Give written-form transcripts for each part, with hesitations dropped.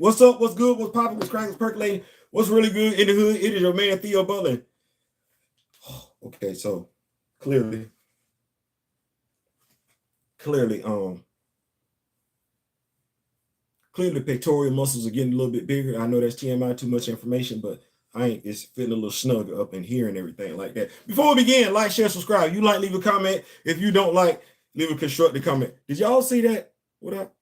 What's up? What's good? What's popping? What's cracking? What's percolating? What's really good in the hood? It is your man Theo Butler. Okay, so clearly, clearly, clearly pectoral muscles are getting a little bit bigger. I know that's TMI, too much information, but I ain't, it's feeling a little snug up in here and everything like that. Before we begin, like, share, subscribe. You like, leave a comment. If you don't like, leave a constructive comment. Did y'all see that? What up?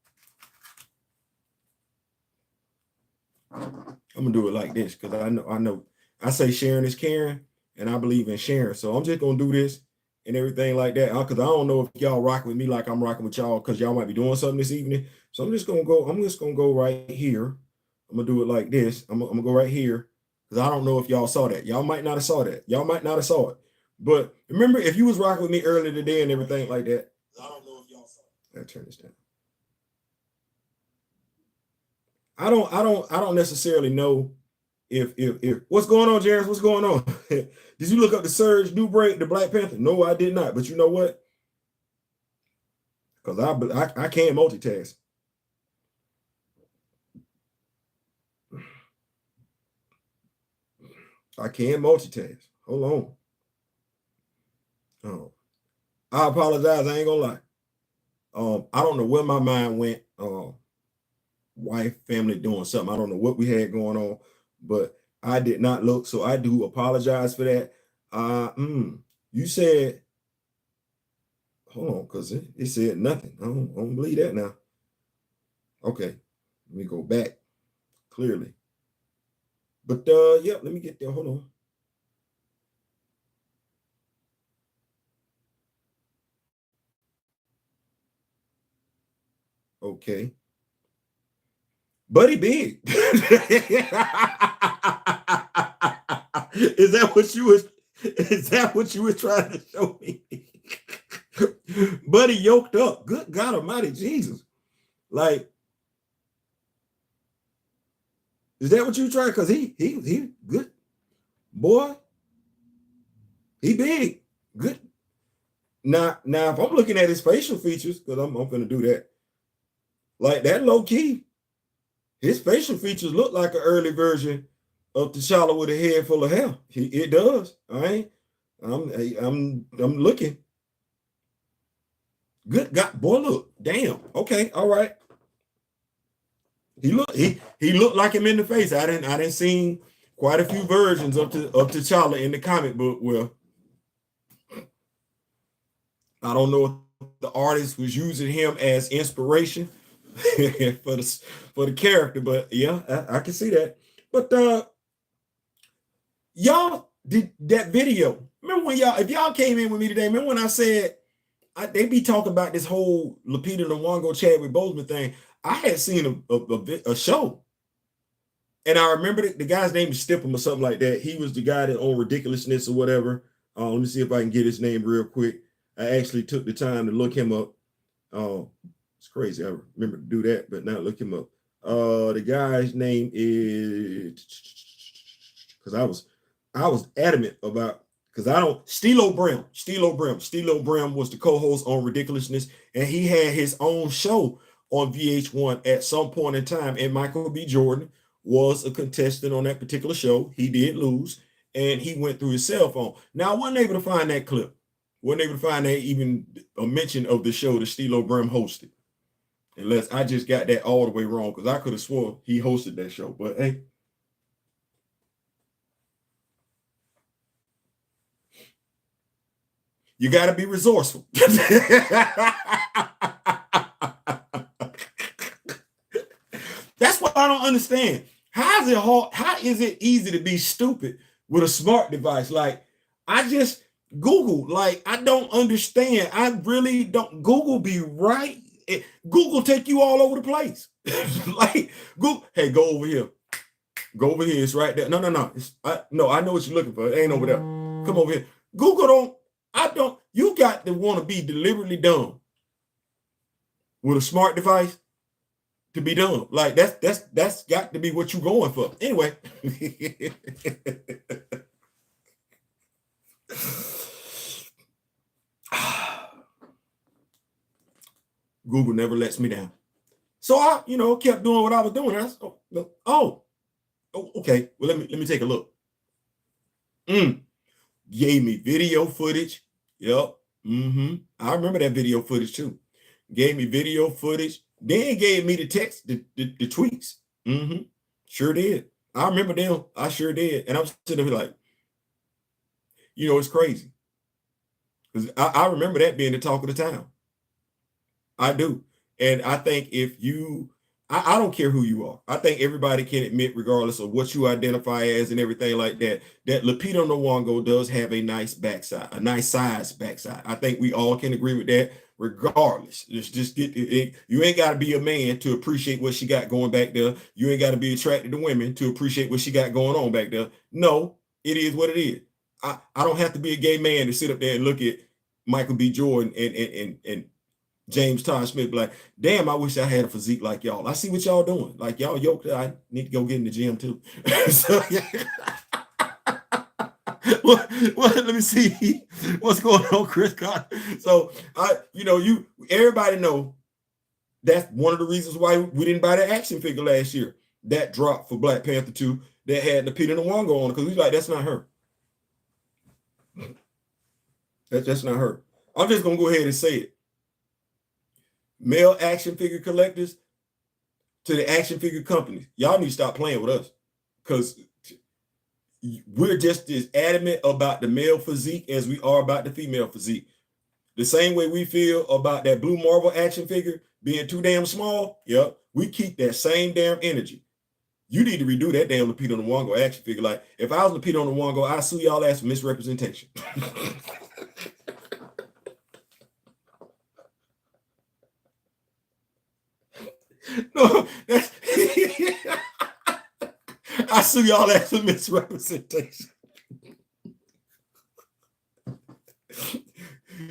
I'm gonna do it like this because I know I say sharing is caring, and I believe in sharing. So I'm just gonna do this and everything like that. Because I don't know if y'all rock with me like I'm rocking with y'all, because y'all might be doing something this evening. So I'm just gonna go right here. I'm gonna do it like this. I'm gonna go right here because I don't know if y'all saw that. Y'all might not have saw that. Y'all might not have saw it. But remember, if you was rocking with me earlier today and everything like that, I don't know if y'all saw it. I'll turn this down. I don't necessarily know if what's going on, Jairus? What's going on? Did you look up the Surge new break, the Black Panther? No, I did not. But you know what? Because I can't multitask. I can't multitask. Hold on. Oh, I apologize. I ain't gonna lie. I don't know where my mind went. Wife, family doing something. I don't know what we had going on, but I did not look. So I do apologize for that. You said, hold on, because it said nothing. I don't believe that now. Okay, let me go back clearly. But yeah, let me get there. Hold on. Okay. Buddy Big. Is that what you were trying to show me? Buddy yoked up. Good God Almighty Jesus. Like, is that what you trying? Because he good. Boy, he big. Good. Now if I'm looking at his facial features, because I'm gonna do that. Like that low key, his facial features look like an early version of T'Challa with a head full of hair. It does. All right. I'm looking. Good God, boy, look. Damn. Okay, all right. He looked like him in the face. I didn't see quite a few versions of T'Challa in the comic book. Well, I don't know if the artist was using him as inspiration for the character, but yeah, I can see that. But y'all did that video. Remember when if y'all came in with me today, remember when I said they be talking about this whole Lupita Nyong'o Chadwick Boseman thing? I had seen a show, and I remember the guy's name is Stipham or something like that. He was the guy that on Ridiculousness or whatever. Let me see if I can get his name real quick. I actually took the time to look him up. It's crazy. I remember to do that, but not look him up. The guy's name is, because I was adamant about, because I don't, Stilo Brim was the co-host on Ridiculousness, and he had his own show on VH1 at some point in time, and Michael B. Jordan was a contestant on that particular show. He did lose, and he went through his cell phone. Now, I wasn't able to find that clip. Wasn't able to find that even a mention of the show that Stilo Brim hosted. Unless I just got that all the way wrong, because I could have swore he hosted that show. But hey. You got to be resourceful. That's what I don't understand. How is it hard? How is it easy to be stupid with a smart device? Like, I just Google. Like, I don't understand. I really don't. Google be right. Google take you all over the place. Like, Google, hey, go over here. Go over here. It's right there. No. I know what you're looking for. It ain't over there. Come over here. Google don't. You got to want to be deliberately dumb with a smart device to be dumb. Like, that's got to be what you're going for. Anyway. Google never lets me down. So I, kept doing what I was doing. No. Oh, okay. Well, let me take a look. Gave me video footage. Yep. I remember that video footage too. Gave me video footage. Then gave me the text, the tweets. Sure did. I remember them. I sure did. And I'm sitting there like, it's crazy. Because I remember that being the talk of the town. I do. And I think I don't care who you are. I think everybody can admit, regardless of what you identify as and everything like that, that Lupita Nyong'o does have a nice backside, a nice size backside. I think we all can agree with that, regardless. Just get it. You ain't got to be a man to appreciate what she got going back there. You ain't got to be attracted to women to appreciate what she got going on back there. No, it is what it is. I don't have to be a gay man to sit up there and look at Michael B. Jordan and James Todd Smith, like, damn, I wish I had a physique like y'all. I see what y'all doing. Like, y'all yoked. I need to go get in the gym too. So, yeah. well, let me see what's going on, Chris Carter. So, everybody know that's one of the reasons why we didn't buy that action figure last year. That drop for Black Panther 2 that had Lupita Nyong'o on it, because we like, that's not her. That's not her. I'm just gonna go ahead and say it. Male action figure collectors to the action figure companies, y'all need to stop playing with us, because we're just as adamant about the male physique as we are about the female physique. The same way we feel about that Blue Marvel action figure being too damn small, yep, we keep that same damn energy. You need to redo that damn Lupita Nyong'o action figure. Like, if I was Lupita Nyong'o, I'd sue y'all ass for misrepresentation. No, that's I sue y'all ass for misrepresentation.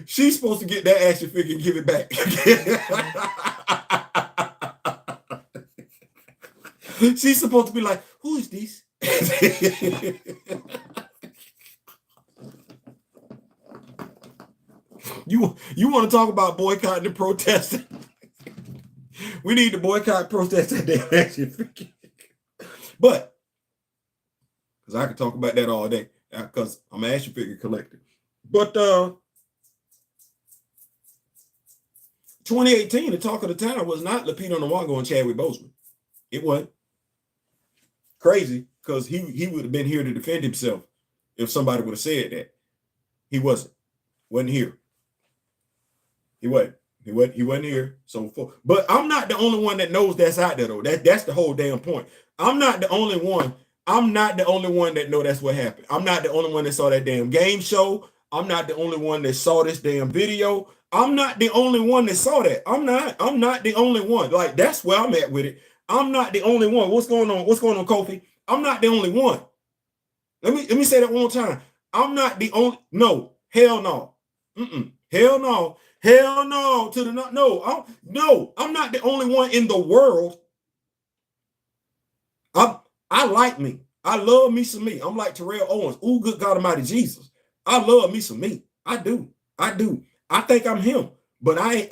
She's supposed to get that action figure and give it back. She's supposed to be like, who is this? You want to talk about boycotting and protesting? We need to boycott, protest that damn action figure. But, because I could talk about that all day, because I'm an action figure collector. But 2018, the talk of the town was not Lupita Nyong'o and Chadwick Boseman. It wasn't. Crazy, because he would have been here to defend himself if somebody would have said that. He wasn't. Wasn't here. He wasn't. He wasn't here. So, but I'm not the only one that knows that's out there, though. That's the whole damn point. I'm not the only one. I'm not the only one that know that's what happened. I'm not the only one that saw that damn game show. I'm not the only one that saw this damn video. I'm not the only one that saw that. I'm not the only one. Like, that's where I'm at with it. I'm not the only one. What's going on? What's going on, Kofi? I'm not the only one. Let me say that one more time. I'm not the only. No, hell no. Hell no. Hell no to the no. I'm not the only one in the world. I like me. I love me some me. I'm like Terrell Owens. Ooh, good God Almighty Jesus. I love me some me. I do. I think I'm him, but I ain't.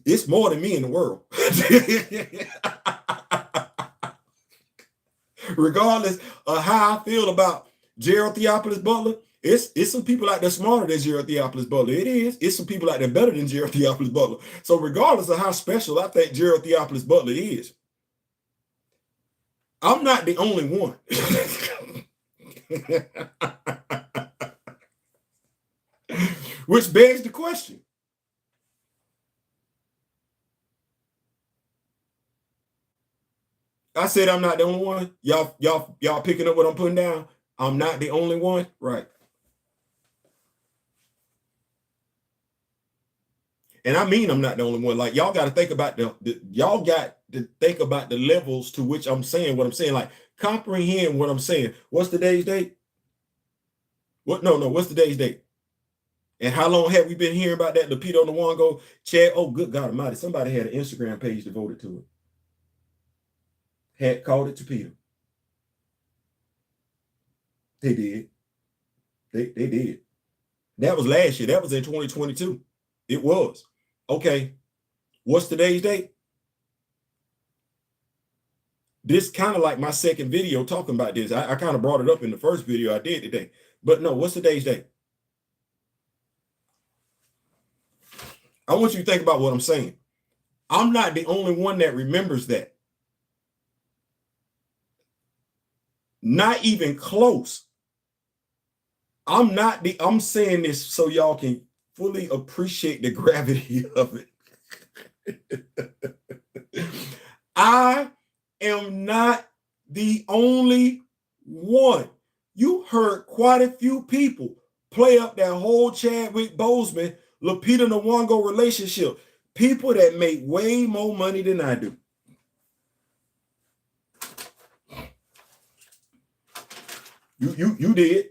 It's more than me in the world. Regardless of how I feel about Gerald Theophilus Butler, it's some people out there smarter than Gerald Theophilus Butler. It is. It's some people out there better than Gerald Theophilus Butler. So regardless of how special I think Gerald Theophilus Butler is, I'm not the only one. Which begs the question. I said I'm not the only one. Y'all picking up what I'm putting down? I'm not the only one, right? And I mean I'm not the only one. Like, y'all got to think about y'all got to think about the levels to which I'm saying what I'm saying. Like, comprehend what I'm saying. What's today's date? What? No. What's today's date? And how long have we been hearing about that Lupita Nyong'o? Chad? Oh, good God Almighty! Somebody had an Instagram page devoted to it. Had called it to Peter. They did. They did. That was last year. That was in 2022. It was. Okay. What's today's date? This kind of like my second video talking about this. I kind of brought it up in the first video I did today. But no, what's today's date? I want you to think about what I'm saying. I'm not the only one that remembers that. Not even close. I'm saying this so y'all can fully appreciate the gravity of it. I am not the only one. You heard quite a few people play up that whole Chadwick Boseman, Lupita Nyong'o relationship. People that make way more money than I do. You did,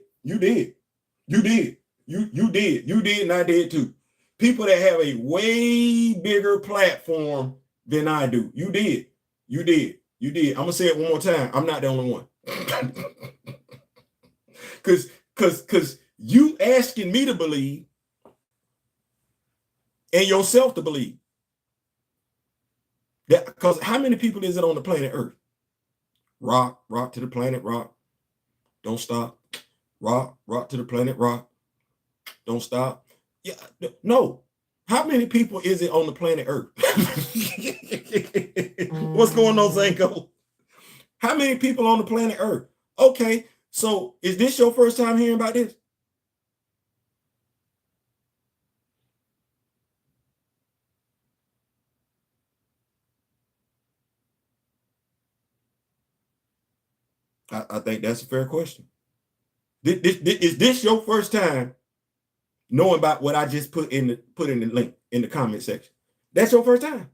and I did too. People that have a way bigger platform than I do. You did. I'm gonna say it one more time. I'm not the only one. Cause you asking me to believe and yourself to believe that, because how many people is it on the planet Earth? Rock to the planet rock. Don't stop. Rock to the planet rock. Don't stop. Yeah, no. How many people is it on the planet Earth? What's going on, Zanko? How many people on the planet Earth? Okay, so is this your first time hearing about this? I think that's a fair question. Is this your first time knowing about what I just put in the link in the comment section? That's your first time.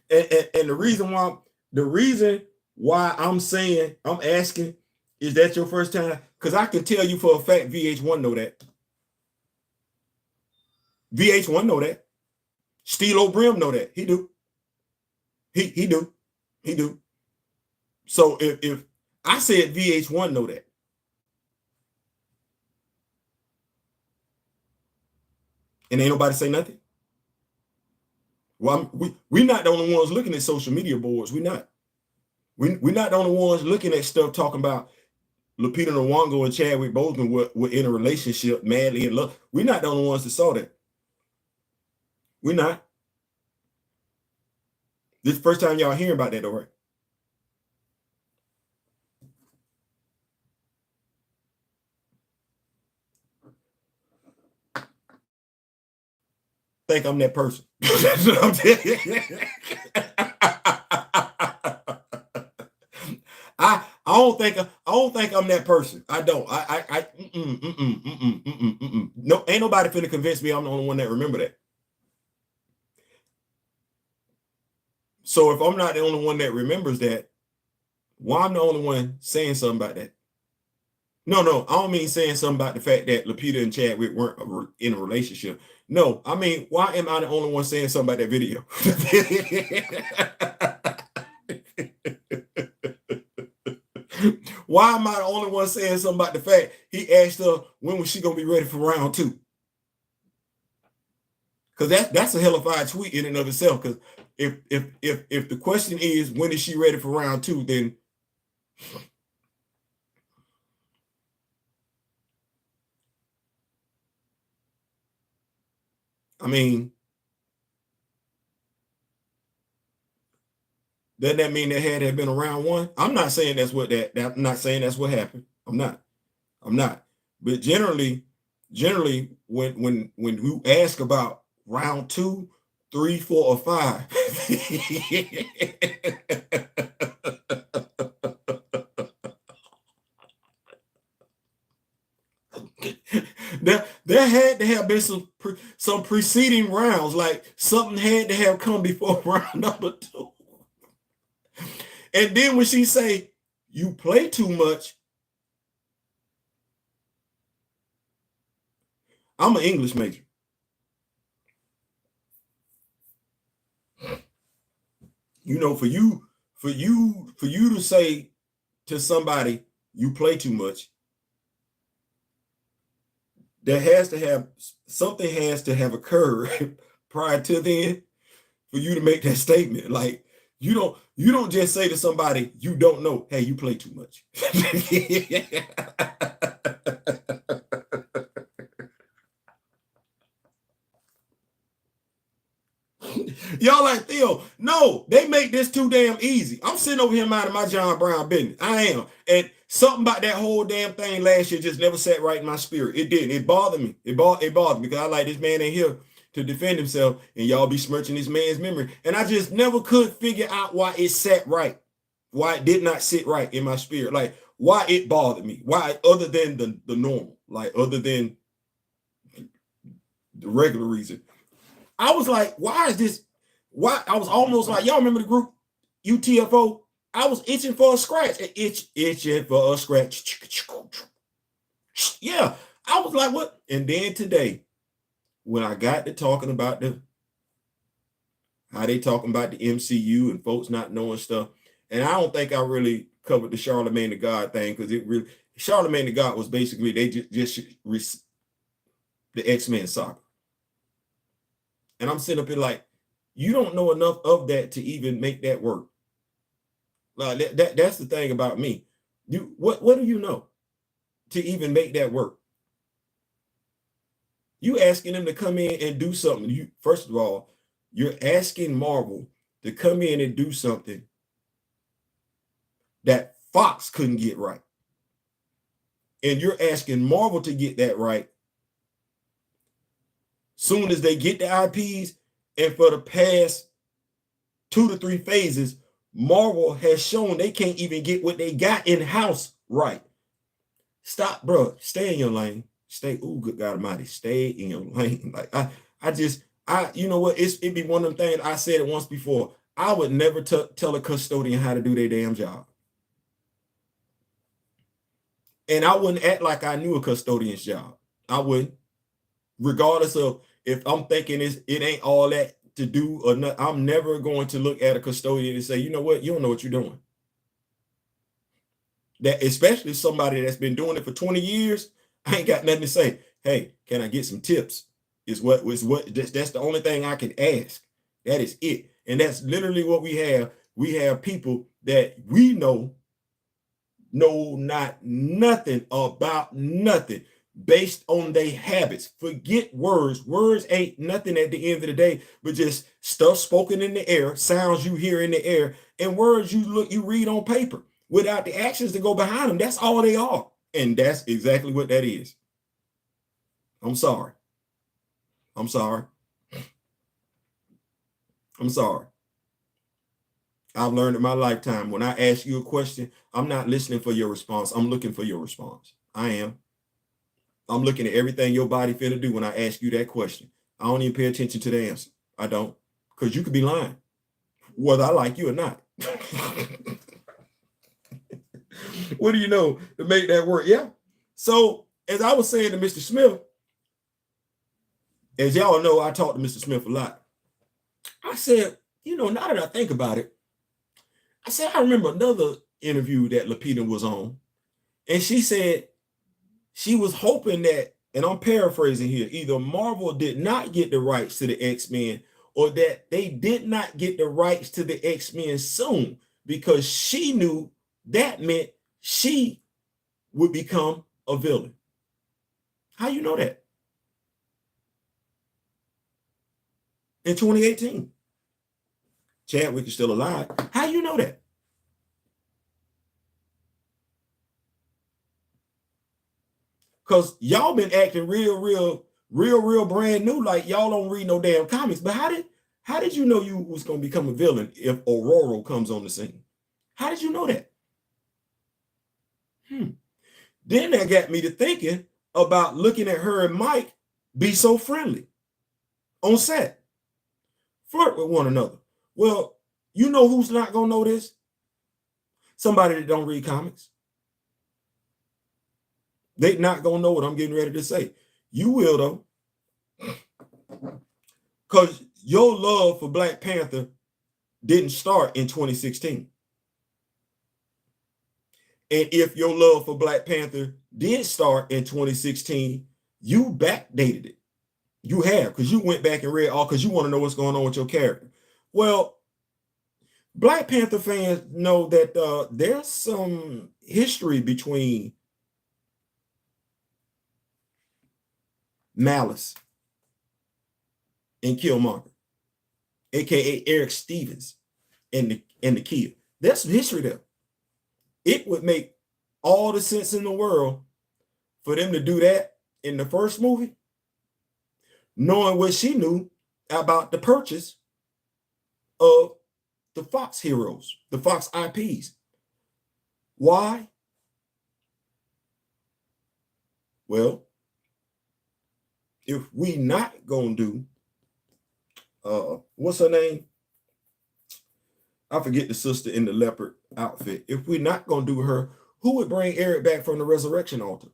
And the reason why I'm saying, I'm asking, is that your first time? Because I can tell you for a fact VH1 know that. VH1 know that. Stilo Brim know that. He do. He do. So if I said VH1 know that. And ain't nobody say nothing. Well, we're not the only ones looking at social media boards. We're not. We're not the only ones looking at stuff talking about Lupita Nyong'o and Chadwick Boseman were in a relationship, madly in love. We're not the only ones that saw that. We're not. This is the first time y'all hearing about that, all right? Think I'm that person. I don't think I'm that person. I don't. No, ain't nobody finna convince me I'm the only one that remember that. So if I'm not the only one that remembers that, why I'm the only one saying something about that? No, I don't mean saying something about the fact that Lupita and Chadwick weren't in a relationship. No, I mean, why am I the only one saying something about that video? Why am I the only one saying something about the fact he asked her when was she gonna be ready for round 2? Because that's a hellified tweet in and of itself. Because if the question is when is she ready for round 2, then I mean, doesn't that mean that had there been a round 1? I'm not saying that's what I'm not saying that's what happened. I'm not. But generally, when you ask about round 2, 3, 4, or 5, there had to have been some preceding rounds, like something had to have come before round number 2. And then when she say you play too much, I'm an English major. You know, for you to say to somebody you play too much, there has to have something has to have occurred prior to then for you to make that statement. Like you don't just say to somebody you don't know, hey, you play too much. Y'all like, Theo, no, they make this too damn easy. I'm sitting over here minding my John Brown business. I am. And something about that whole damn thing last year just never sat right in my spirit. It didn't. It bothered me. It bothered me because I like this man ain't here to defend himself and y'all be smirching this man's memory. And I just never could figure out why it sat right. Why it did not sit right in my spirit. Like why it bothered me. Why other than the normal. Like other than the regular reason. I was like, why is this? Why? I was almost like, y'all remember the group UTFO? I was itching for a scratch. Itching for a scratch. Yeah. I was like, what? And then today, when I got to talking about how they talking about the MCU and folks not knowing stuff, and I don't think I really covered the Charlemagne the God thing because it really Charlemagne the God was basically they just the X-Men saga. And I'm sitting up here like, you don't know enough of that to even make that work. Like that's the thing about me. What do you know to even make that work? You asking them to come in and do something. You first of all, you're asking Marvel to come in and do something that Fox couldn't get right. And you're asking Marvel to get that right. Soon as they get the IPs, and for the past 2 to 3 phases, Marvel has shown they can't even get what they got in-house right. Stop, bro. Stay in your lane. Stay, oh, good God Almighty. Stay in your lane. Like, you know what? It'd be one of them things. I said it once before. I would never tell a custodian how to do their damn job. And I wouldn't act like I knew a custodian's job. I wouldn't. Regardless of if I'm thinking it ain't all that to do or not, I'm never going to look at a custodian and say, you know what, you don't know what you're doing. That especially somebody that's been doing it for 20 years, I ain't got nothing to say. Hey, can I get some tips? That's the only thing I can ask. That is it. And that's literally what we have. We have people that we know not nothing about nothing. Based on their habits. Forget words. Words ain't nothing at the end of the day, but just stuff spoken in the air, sounds you hear in the air, and words you read on paper without the actions to go behind them. That's all they are. And that's exactly what that is. I'm sorry. I'm sorry. I'm sorry. I've learned in my lifetime, when I ask you a question, I'm not listening for your response. I'm looking for your response. I am. I'm looking at everything your body finna do when I ask you that question. I don't even pay attention to the answer. I don't. Because you could be lying, whether I like you or not. What do you know to make that work? Yeah. So, as I was saying to Mr. Smith, as y'all know, I talk to Mr. Smith a lot. I said, now that I think about it, I said, I remember another interview that Lupita was on, and she said, she was hoping that, and I'm paraphrasing here, either Marvel did not get the rights to the X-Men or that they did not get the rights to the X-Men soon because she knew that meant she would become a villain. How you know that? In 2018. Chadwick is still alive. How you know that? Because y'all been acting real brand new, like y'all don't read no damn comics. But how did you know you was gonna become a villain if Aurora comes on the scene? How did you know that? Then that got me to thinking about looking at her and Mike be so friendly on set, flirt with one another. Well, you know who's not gonna know this? Somebody that don't read comics. They not gonna know what I'm getting ready to say. You will though. Because your love for Black Panther didn't start in 2016. And if your love for Black Panther did start in 2016, You backdated it. You have, because you went back and read all, because you want to know what's going on with your character. Well, Black Panther fans know that there's some history between Malice and Killmonger, aka Eric Stevens and the kid. There's some history there. It would make all the sense in the world for them to do that in the first movie, knowing what she knew about the purchase of the Fox heroes, the Fox IPs. Why? Well, if we not gonna do, what's her name? I forget the sister in the leopard outfit. If we're not gonna do her, who would bring Eric back from the resurrection altar?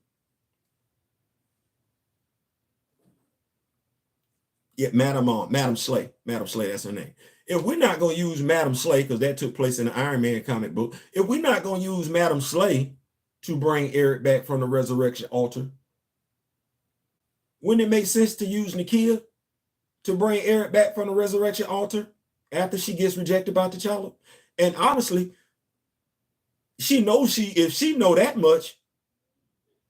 Yeah, Madam Slay. Madam Slay, that's her name. If we're not going to use Madam Slay, because that took place in the Iron Man comic book, if we're not going to use Madam Slay to bring Eric back from the resurrection altar, wouldn't it make sense to use Nakia to bring Eric back from the resurrection altar after she gets rejected by T'Challa? And honestly, if she know that much,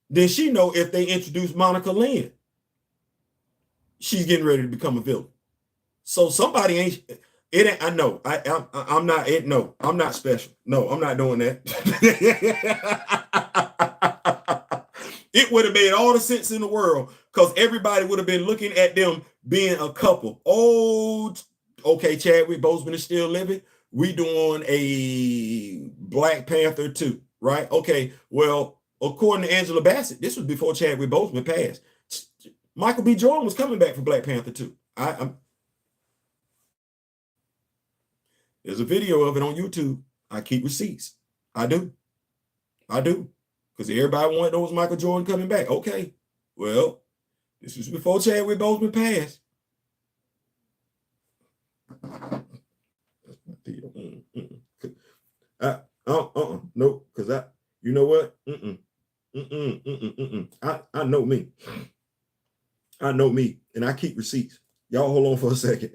then she know if they introduce Monica Lynn, she's getting ready to become a villain. So somebody ain't it. I know. I'm not it. No, I'm not special. No, I'm not doing that. It would have made all the sense in the world, because everybody would have been looking at them being a couple. Oh, okay, Chadwick Boseman is still living. We doing a Black Panther 2, right? Okay, well, according to Angela Bassett, this was before Chadwick Boseman passed. Michael B. Jordan was coming back for Black Panther 2. There's a video of it on YouTube. I keep receipts. I do. Because everybody wanted those Michael Jordan coming back. Okay. Well, this was before Chadwick Boseman passed. No, because you know what? I know me. I know me, and I keep receipts. Y'all hold on for a second.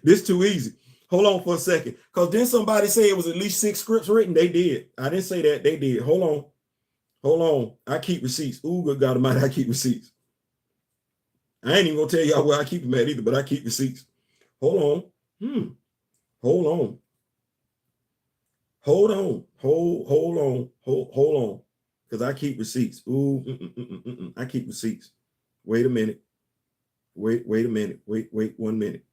This too easy. Hold on for a second. Because then somebody said it was at least 6 scripts written. They did. I didn't say that. They did. Hold on. I keep receipts. Ooh, good God Almighty, I keep receipts. I ain't even going to tell y'all where I keep them at either, but I keep receipts. Hold on. Hold on. Because I keep receipts. Ooh, I keep receipts. Wait a minute. Wait a minute. Wait 1 minute.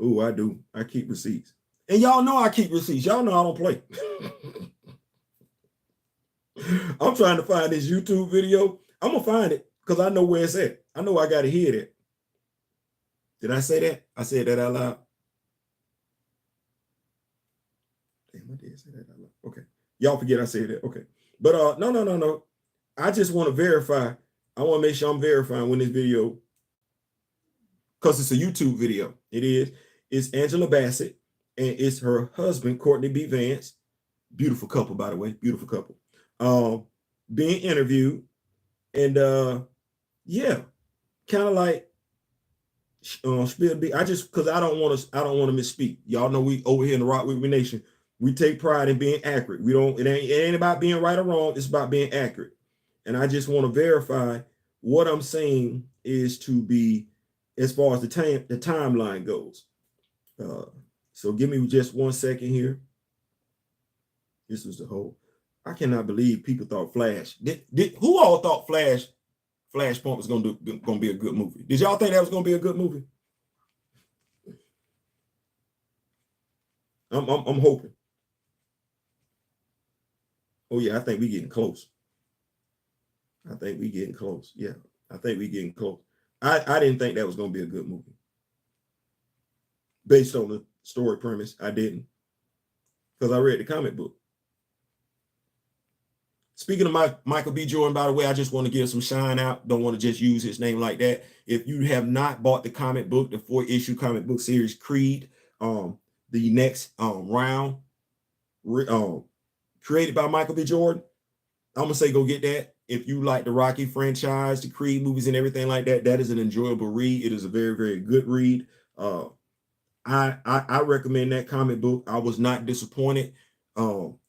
Ooh, I do. I keep receipts. And y'all know I keep receipts. Y'all know I don't play. I'm trying to find this YouTube video. I'm going to find it because I know where it's at. I know I got to hear that. Did I say that? I said that out loud. Damn, I did say that out loud. Okay. Y'all forget I said that. Okay. But no. I just want to verify. I want to make sure I'm verifying when this video, because it's a YouTube video. It is. It's Angela Bassett and it's her husband, Courtney B. Vance. Beautiful couple, by the way. Beautiful couple. Being interviewed. And yeah, kind of like spill B. Because I don't want to misspeak. Y'all know we over here in the Rock Weekly Nation, we take pride in being accurate. It ain't about being right or wrong. It's about being accurate. And I just want to verify what I'm saying is to be, as far as the timeline goes. So give me just 1 second here. This was the whole. I cannot believe people thought Flash. Who all thought Flashpoint was gonna be a good movie? Did y'all think that was gonna be a good movie? I'm hoping. Oh yeah, I think we getting close. Yeah, I think we getting close. I didn't think that was gonna be a good movie. Based on the story premise, I didn't. Because I read the comic book. Speaking of Michael B. Jordan, by the way, I just want to give some shine out. Don't want to just use his name like that. If you have not bought the comic book, the 4-issue comic book series Creed, the next round, created by Michael B. Jordan, I'm gonna say go get that. If you like the Rocky franchise, the Creed movies, and everything like that, that is an enjoyable read. It is a very, very good read. I recommend that comic book. I was not disappointed.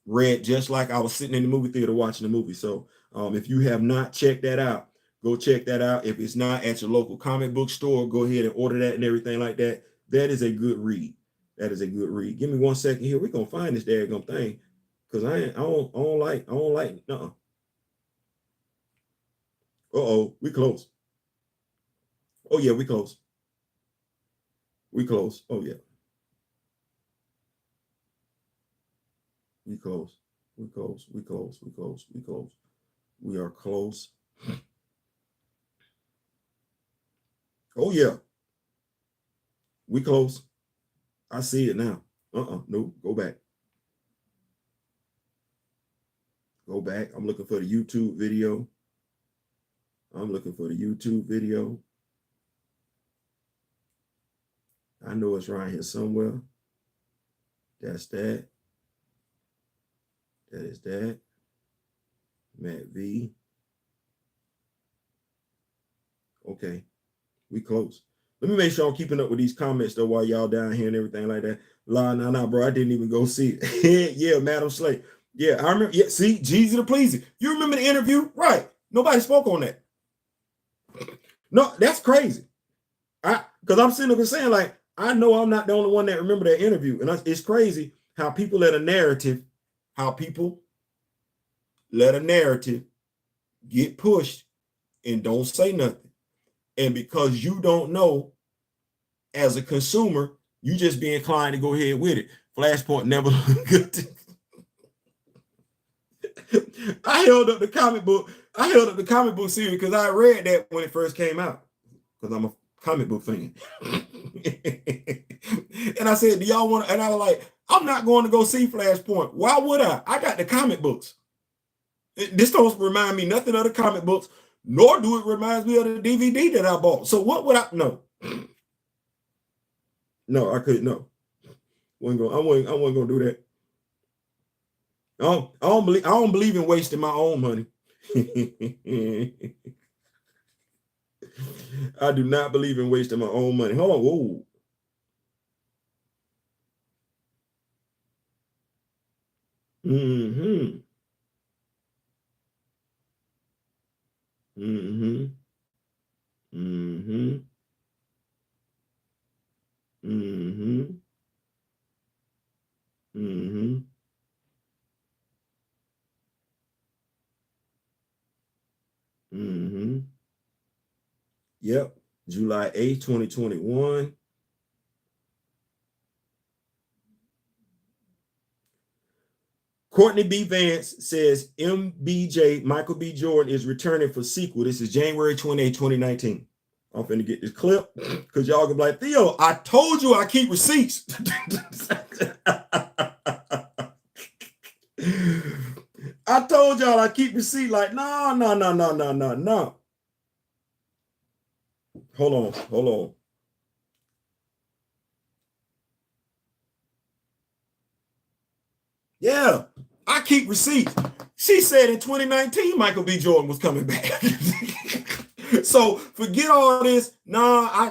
Read just like I was sitting in the movie theater watching the movie. So if you have not checked that out, go check that out. If it's not at your local comic book store, go ahead and order that and everything like that. That is a good read. That is a good read. Give me 1 second here. We're gonna find this daggum thing. Because I don't like, no. Uh-oh, we close. Oh yeah, we close. We close. Oh yeah. We close. We close. We close. We close. We close. We are close. Oh yeah. We close. I see it now. No, go back. Go back. I'm looking for the YouTube video. I'm looking for the YouTube video. I know it's right here somewhere. That's that. That is that. Matt V. Okay. We close. Let me make sure I'm keeping up with these comments though while y'all down here and everything like that. Nah, bro. I didn't even go see it. Yeah, Madam Slate. Yeah, I remember. Yeah, see, Jeezy the Pleasy. You remember the interview? Right. Nobody spoke on that. No, that's crazy. Because I'm sitting up and saying, like, I know I'm not the only one that remember that interview. And it's crazy how people let a narrative get pushed and don't say nothing. And because you don't know, as a consumer, you just be inclined to go ahead with it. Flashpoint never looked good. I held up the comic book series because I read that when it first came out. Because I'm a comic book fan. And I said, do y'all want to? And I was like, I'm not going to go see Flashpoint. Why would I? I got the comic books. This don't remind me nothing of the comic books, nor do it reminds me of the DVD that I bought. So what would I? No, no, I couldn't. No, I wasn't gonna do that. I don't believe in wasting my own money. I do not believe in wasting my own money. Hold on, whoa. Mm-hmm. Mm-hmm. Mm-hmm. Mm-hmm. Mm-hmm. Mm-hmm. Yep. July 8th, 2021. Courtney B. Vance says MBJ, Michael B. Jordan, is returning for sequel. This is January 28, 2019. I'm finna get this clip because y'all gonna be like, Theo, I told you I keep receipts. I told y'all I keep receipts. Like, no. Hold on. Yeah, I keep receipts. She said in 2019 Michael B. Jordan was coming back. So forget all this.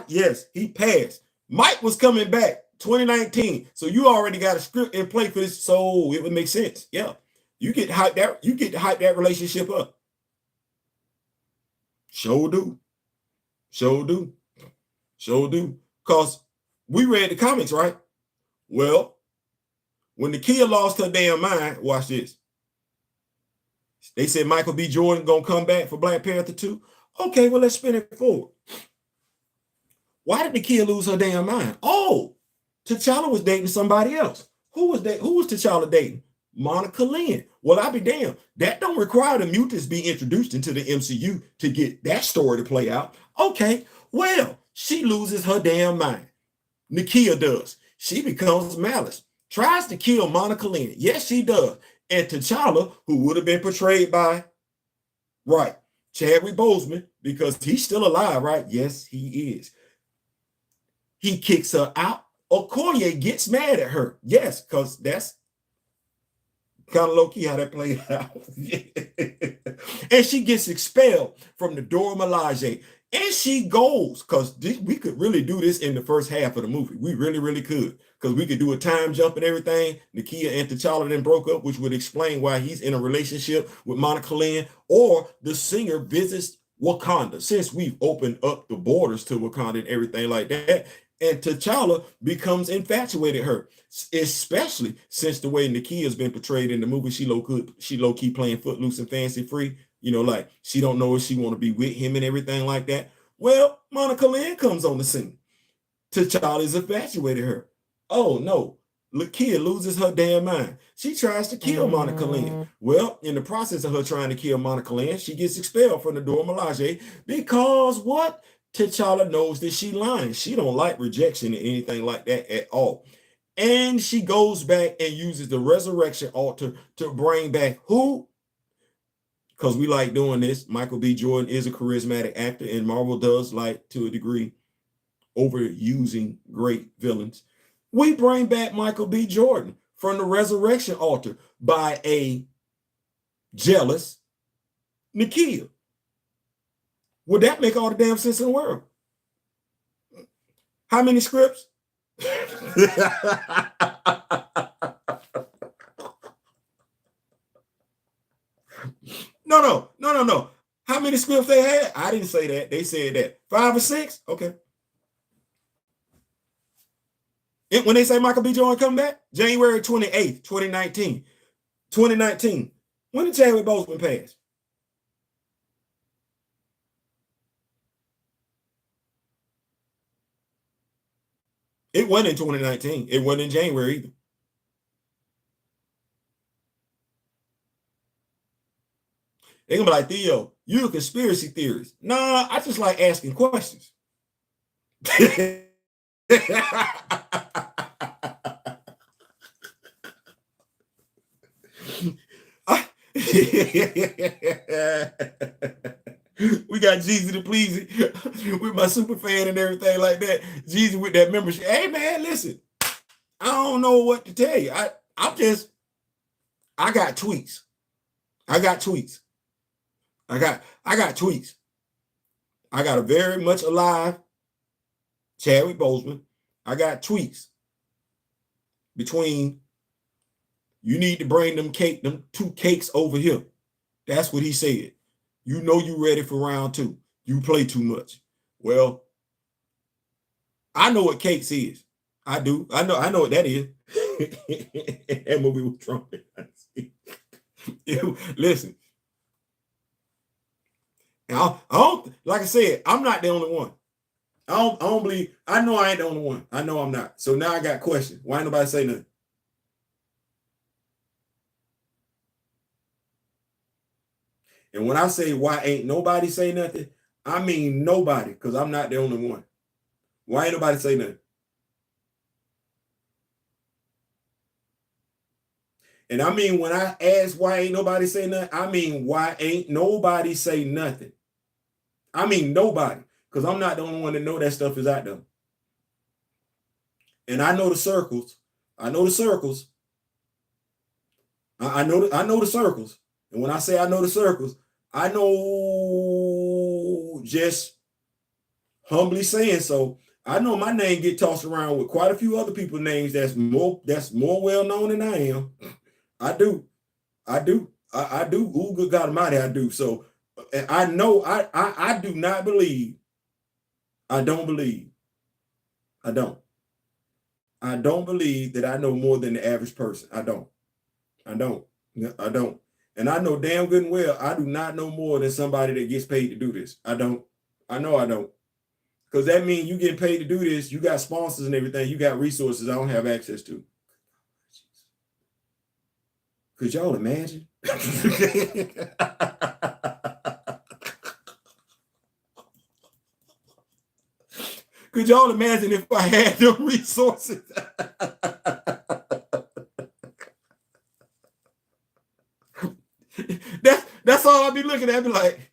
Yes, he passed. Mike was coming back 2019. So you already got a script in play for this. So it would make sense. Yeah. You get to hype that relationship up. Sure do. Because we read the comics, right? Well, when Nakia lost her damn mind, watch this. They said Michael B. Jordan gonna come back for Black Panther 2. Okay, well, let's spin it forward. Why did Nakia lose her damn mind? Oh, T'Challa was dating somebody else. Who was T'Challa dating? Monica Lynn. Well, I'll be damned. That don't require the mutants be introduced into the MCU to get that story to play out. Okay, well, she loses her damn mind. Nakia does. She becomes Malice. Tries to kill Monica Lynn. Yes, she does. And T'Challa, who would have been portrayed by, right, Chadwick Boseman, because he's still alive, right? Yes, he is. He kicks her out. Okoye gets mad at her. Yes, because that's kind of low-key how that played out. And she gets expelled from the Dora Milaje. And she goes, because we could really do this in the first half of the movie. We really, really could. Because we could do a time jump and everything. Nakia and T'Challa then broke up, which would explain why he's in a relationship with Monica Lynn. Or the singer visits Wakanda, since we've opened up the borders to Wakanda and everything like that. And T'Challa becomes infatuated her, especially since the way Nakia has been portrayed in the movie. She low-key playing footloose and fancy free. You know, like she don't know if she want to be with him and everything like that. Well, Monica Lynn comes on the scene. T'Challa's infatuated her. Oh no, Nakia loses her damn mind. She tries to kill Monica Lynn. Well, in the process of her trying to kill Monica Lynn, she gets expelled from the Dora Milaje because what? T'Challa knows that she lying. She don't like rejection or anything like that at all. And she goes back and uses the resurrection altar to bring back who? Because we like doing this. Michael B. Jordan is a charismatic actor, and Marvel does like, to a degree, overusing great villains. We bring back Michael B. Jordan from the resurrection altar by a jealous Nakia. Would that make all the damn sense in the world? How many scripts? No. How many scripts they had? I didn't say that. They said that. 5 or 6? Okay. When they say Michael B. Jordan come back? January 28th, 2019. 2019. When did Chadwick Boseman pass? It wasn't in 2019. It wasn't in January either. They're gonna be like, Theo, you're a conspiracy theorist. Nah, I just like asking questions. We got Jeezy the Pleasy with my super fan and everything like that. Jeezy with that membership. Hey man, listen, I don't know what to tell you. I got tweets. I got tweets. I got a very much alive Chadwick Boseman. I got tweets between you need to bring them 2 cakes over here. That's what he said. You know you ready for round 2. You play too much. Well, I know what cakes is. I do. I know what that is. That movie was Trump. Listen. I don't, like I said, I'm not the only one. I don't believe, I know I ain't the only one. I know I'm not. So now I got questions. Why ain't nobody say nothing? And when I say why ain't nobody say nothing, I mean nobody, because I'm not the only one. Why ain't nobody say nothing? And I mean, when I ask why ain't nobody say nothing, I mean, why ain't nobody say nothing? I mean, nobody, because I'm not the only one that know that stuff is out there. And I know the circles. I know the circles. I know the circles. And when I say I know the circles, I know, just humbly saying so, I know my name get tossed around with quite a few other people's names that's more well known than I am. I do. Ooh, good God Almighty, I do. So I know I do not believe. I don't believe that I know more than the average person. I don't. And I know damn good and well I do not know more than somebody that gets paid to do this. I don't. I know I don't. Because that means you getting paid to do this, you got sponsors and everything, you got resources I don't have access to. Could y'all imagine? Could y'all imagine if I had the resources? That's all I'd be looking at. I'd be like,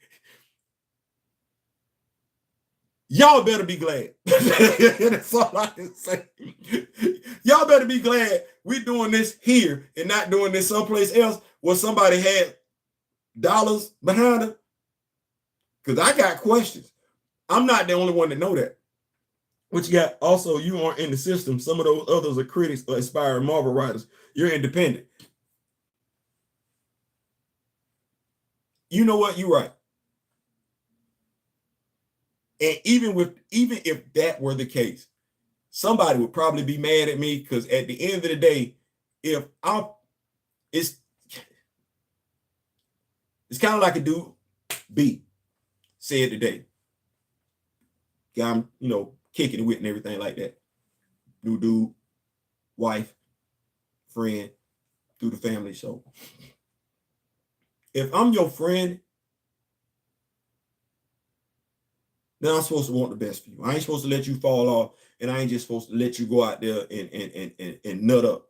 y'all better be glad. That's all I can say. Y'all better be glad we're doing this here and not doing this someplace else where somebody had dollars behind her? Because I got questions. I'm not the only one to know that. What you got also, you aren't in the system. Some of those others are critics or aspiring Marvel writers. You're independent. You know what? You're right. And even if that were the case, somebody would probably be mad at me, because at the end of the day, if I'm it's kind of like a dude B said today. Guy I'm, kicking it with and everything like that. New dude, wife, friend, through the family show. If I'm your friend, then I'm supposed to want the best for you. I ain't supposed to let you fall off, and I ain't just supposed to let you go out there and nut up,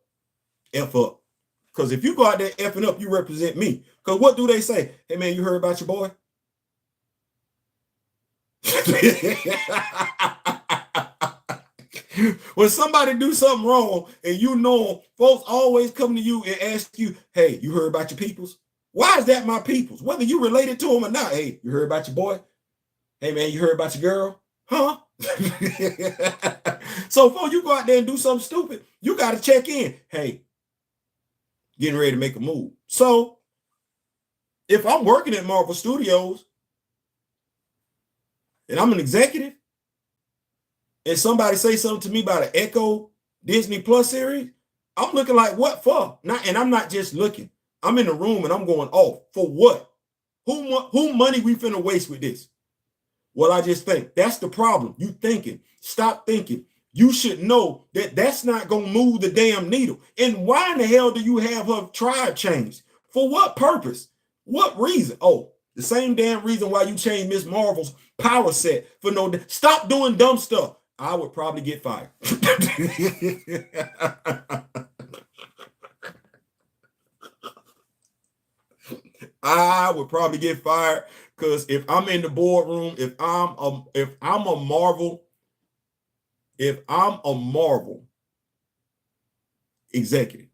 F up. Because if you go out there effing up, you represent me. Because what do they say? Hey, man, you heard about your boy? When somebody do something wrong and folks always come to you and ask you, hey, you heard about your peoples? Why is that my peoples? Whether you related to them or not. Hey, you heard about your boy? Hey, man, you heard about your girl? Huh? So before you go out there and do something stupid, you got to check in. Hey, getting ready to make a move. So if I'm working at Marvel Studios and I'm an executive, and somebody say something to me about an Echo Disney Plus series, I'm looking like, what for? And I'm not just looking. I'm in the room and I'm going, oh, for what? Who money we finna waste with this? Well, I just think that's the problem. You thinking. Stop thinking. You should know that that's not going to move the damn needle. And why in the hell do you have her tribe changed? For what purpose? What reason? Oh, the same damn reason why you changed Miss Marvel's power set for no. Stop doing dumb stuff. I would probably get fired. I would probably get fired, because if I'm in the boardroom, if I'm a Marvel executive,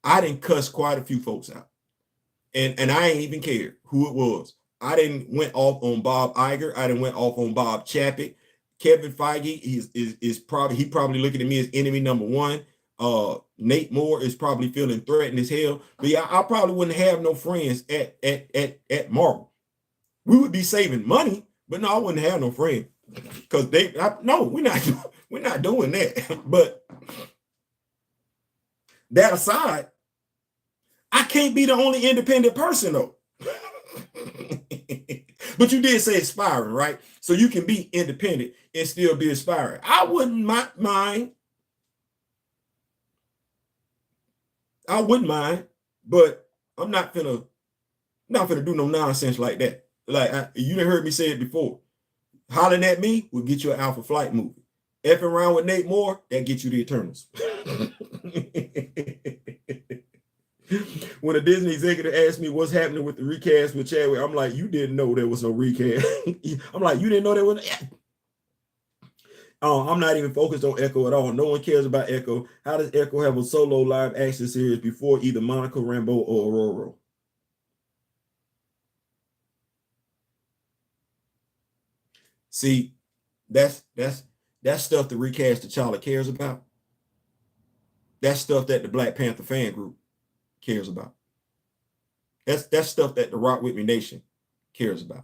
I didn't cuss quite a few folks out, and I ain't even cared who it was. I didn't went off on Bob Iger. I didn't went off on Bob Chapek. Kevin Feige is probably looking at me as enemy number one. Nate Moore is probably feeling threatened as hell. But yeah, I probably wouldn't have no friends at Marvel. We would be saving money, but no, I wouldn't have no friends, because we're not doing that. But that aside, I can't be the only independent person though. But you did say aspiring, right? So you can be independent and still be aspiring. I wouldn't mind. I wouldn't mind, but I'm not finna do no nonsense like that. Like you done heard me say it before. Hollering at me will get you an Alpha Flight movie. Effing around with Nate Moore, that gets you the Eternals. When a Disney executive asked me what's happening with the recast with Chadwick, I'm like, you didn't know there was no recast. I'm like, you didn't know there was. I'm not even focused on Echo at all. No one cares about Echo. How does Echo have a solo live action series before either Monica Rambeau or Aurora? See, that's stuff the recast T'Challa cares about. That's stuff that the Black Panther fan group cares about. That's stuff that the Rock With Me Nation cares about.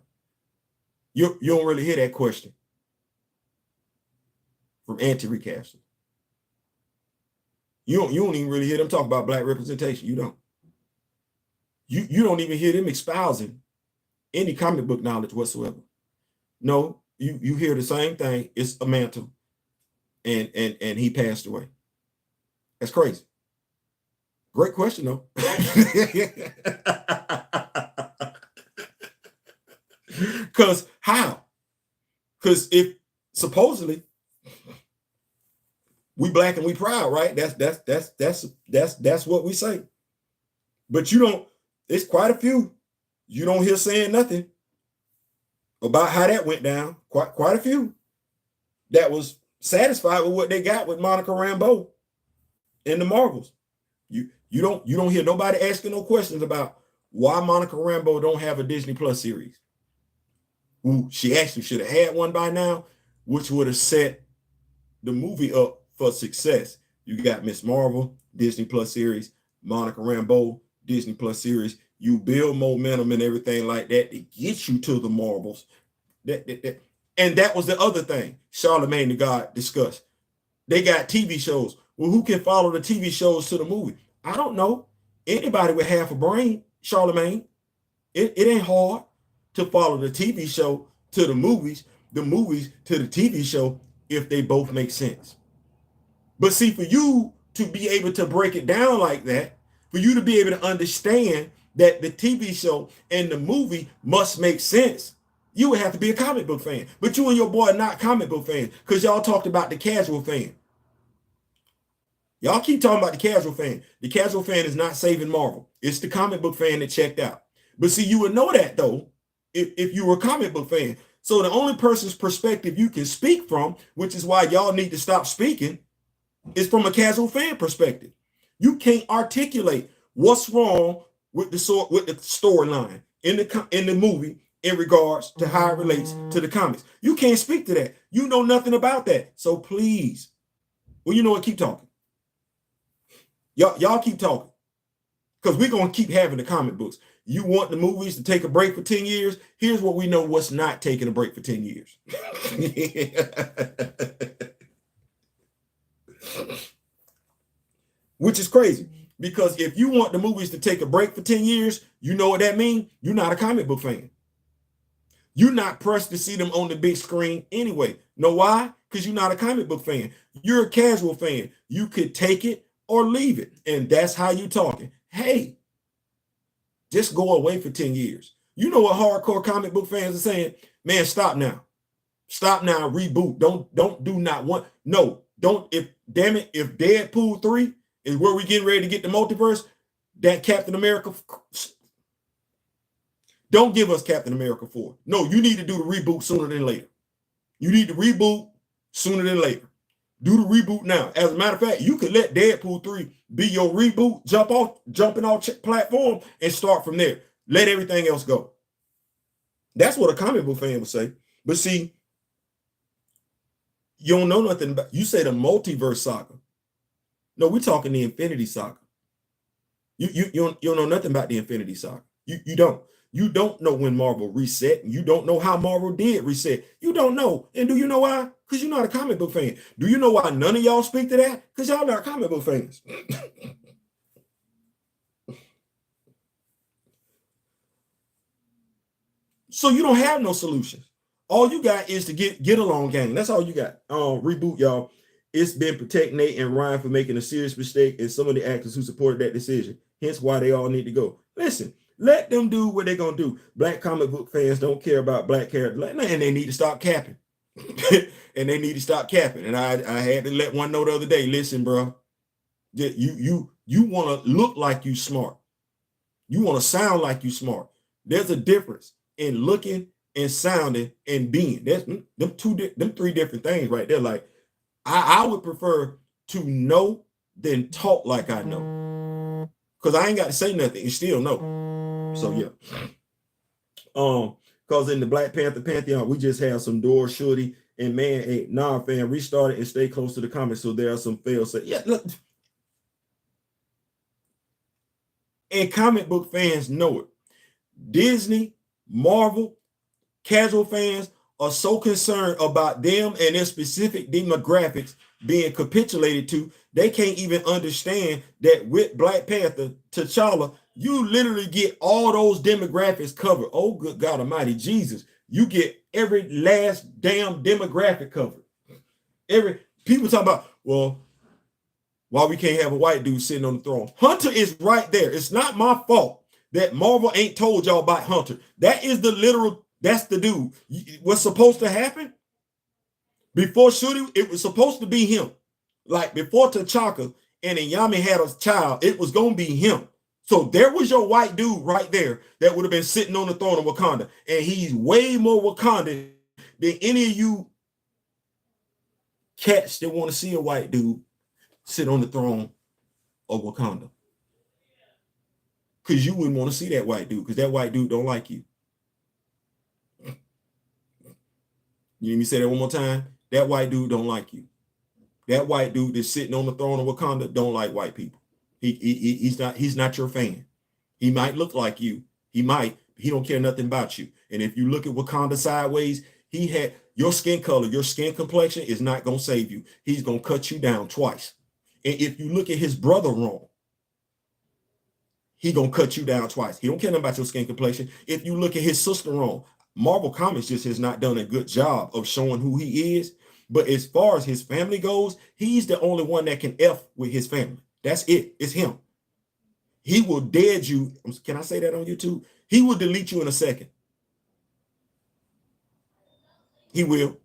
You don't really hear that question from anti-recasters. You don't even really hear them talk about black representation. You don't. You don't even hear them espousing any comic book knowledge whatsoever. No, you hear the same thing. It's a mantle, and he passed away. That's crazy. Great question though. Because how? Because if supposedly we black and we proud, right? That's what we say. But you don't. It's quite a few. You don't hear saying nothing about how that went down. Quite a few that was satisfied with what they got with Monica Rambeau in the Marvels. You don't hear nobody asking no questions about why Monica Rambeau don't have a Disney Plus series. Ooh, she actually should have had one by now, which would have set the movie up for success. You got Miss Marvel, Disney Plus series, Monica Rambeau, Disney Plus series. You build momentum and everything like that to get you to the Marvels. And that was the other thing Charlemagne the God discussed. They got TV shows. Well, who can follow the TV shows to the movie? I don't know. Anybody with half a brain, Charlemagne. It ain't hard to follow the TV show to the movies to the TV show, if they both make sense. But see, for you to be able to break it down like that, for you to be able to understand that the TV show and the movie must make sense, you would have to be a comic book fan. But you and your boy are not comic book fans, because y'all talked about the casual fan. Y'all keep talking about the casual fan. The casual fan is not saving Marvel. It's the comic book fan that checked out. But see, you would know that, though, if you were a comic book fan. So the only person's perspective you can speak from, which is why y'all need to stop speaking, is from a casual fan perspective. You can't articulate what's wrong with the storyline in the movie in regards to how it relates to the comics. You can't speak to that. You know nothing about that. So please, well, you know what? Keep talking. Y'all keep talking, because we're going to keep having the comic books. You want the movies to take a break for 10 years? Here's what we know what's not taking a break for 10 years. Which is crazy, because if you want the movies to take a break for 10 years, you know what that means? You're not a comic book fan. You're not pressed to see them on the big screen anyway. Know why? Because you're not a comic book fan. You're a casual fan. You could take it or leave it. And that's how you talking. Hey, just go away for 10 years. You know what hardcore comic book fans are saying? Man, stop now. Stop now, reboot. Don't do not one. No, don't. If Deadpool 3 is where we getting ready to get the multiverse, that Captain America, don't give us Captain America 4. No, you need to do the reboot sooner than later. You need to reboot sooner than later. Do the reboot now. As a matter of fact, you could let Deadpool 3 be your reboot, jumping off platform and start from there. Let everything else go. That's what a comic book fan would say. But see, you don't know nothing about, you say the multiverse saga. No, we're talking the Infinity Saga. You don't know nothing about the Infinity Saga. You don't. You don't know when Marvel reset. You don't know how Marvel did reset. You don't know. And do you know why? Because you're not a comic book fan. Do you know why none of y'all speak to that? Because y'all not comic book fans. So you don't have no solutions. All you got is to get along game. That's all you got. Reboot, y'all. It's been protect Nate and Ryan for making a serious mistake, and some of the actors who supported that decision. Hence why they all need to go. Listen, let them do what they're gonna do. Black comic book fans don't care about black characters, and they need to stop capping. And they need to stop capping. And I had to let one know the other day. Listen, bro, you want to look like you smart. You want to sound like you smart. There's a difference in looking and sounding and being. There's them three different things right there. Like I would prefer to know than talk like I know, because I ain't got to say nothing and still know. So yeah. Because in the Black Panther Pantheon, we just have some door shorty and man, hey, nah, fam, restart it and stay close to the comments. So there are some fails. Yeah, look. And comic book fans know it. Disney, Marvel, casual fans are so concerned about them and their specific demographics being capitulated to, they can't even understand that with Black Panther, T'Challa, you literally get all those demographics covered. Oh, good God Almighty, Jesus. You get every last damn demographic covered. People talk about, well, why we can't have a white dude sitting on the throne. Hunter is right there. It's not my fault that Marvel ain't told y'all about Hunter. That is the literal, that's the dude. What's supposed to happen? Before shooting, it was supposed to be him. Like before T'Chaka and Yami had a child, it was going to be him. So there was your white dude right there that would have been sitting on the throne of Wakanda. And he's way more Wakandan than any of you cats that want to see a white dude sit on the throne of Wakanda. because you wouldn't want to see that white dude, because that white dude don't like you. You hear me say that one more time? That white dude don't like you. That white dude that's sitting on the throne of Wakanda don't like white people. He's not your fan. He might look like you. He don't care nothing about you. And if you look at Wakanda sideways, he had your skin color, your skin complexion is not going to save you. He's going to cut you down twice. And if you look at his brother wrong, he going to cut you down twice. He don't care about your skin complexion. If you look at his sister wrong, Marvel Comics just has not done a good job of showing who he is. But as far as his family goes, he's the only one that can F with his family. That's it. It's him. He will dead you. Can I say that on YouTube? He will delete you in a second. He will.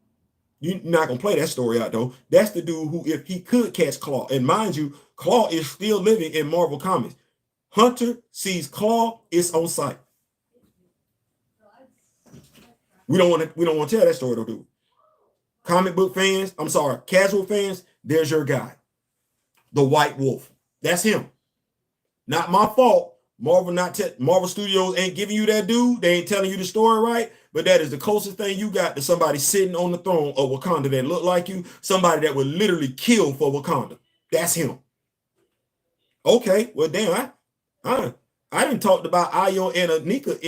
You're not going to play that story out, though. That's the dude who, if he could catch Claw, and mind you, Claw is still living in Marvel Comics. Hunter sees Claw, it's on sight. We don't want to tell that story, though, do we? Comic book fans, I'm sorry, casual fans, there's your guy. The White Wolf. That's him. Not my fault. Marvel Studios ain't giving you that dude. They ain't telling you the story right. But that is the closest thing you got to somebody sitting on the throne of Wakanda that look like you. Somebody that would literally kill for Wakanda. That's him. Okay, well, damn, I didn't talk about Ayo and Anika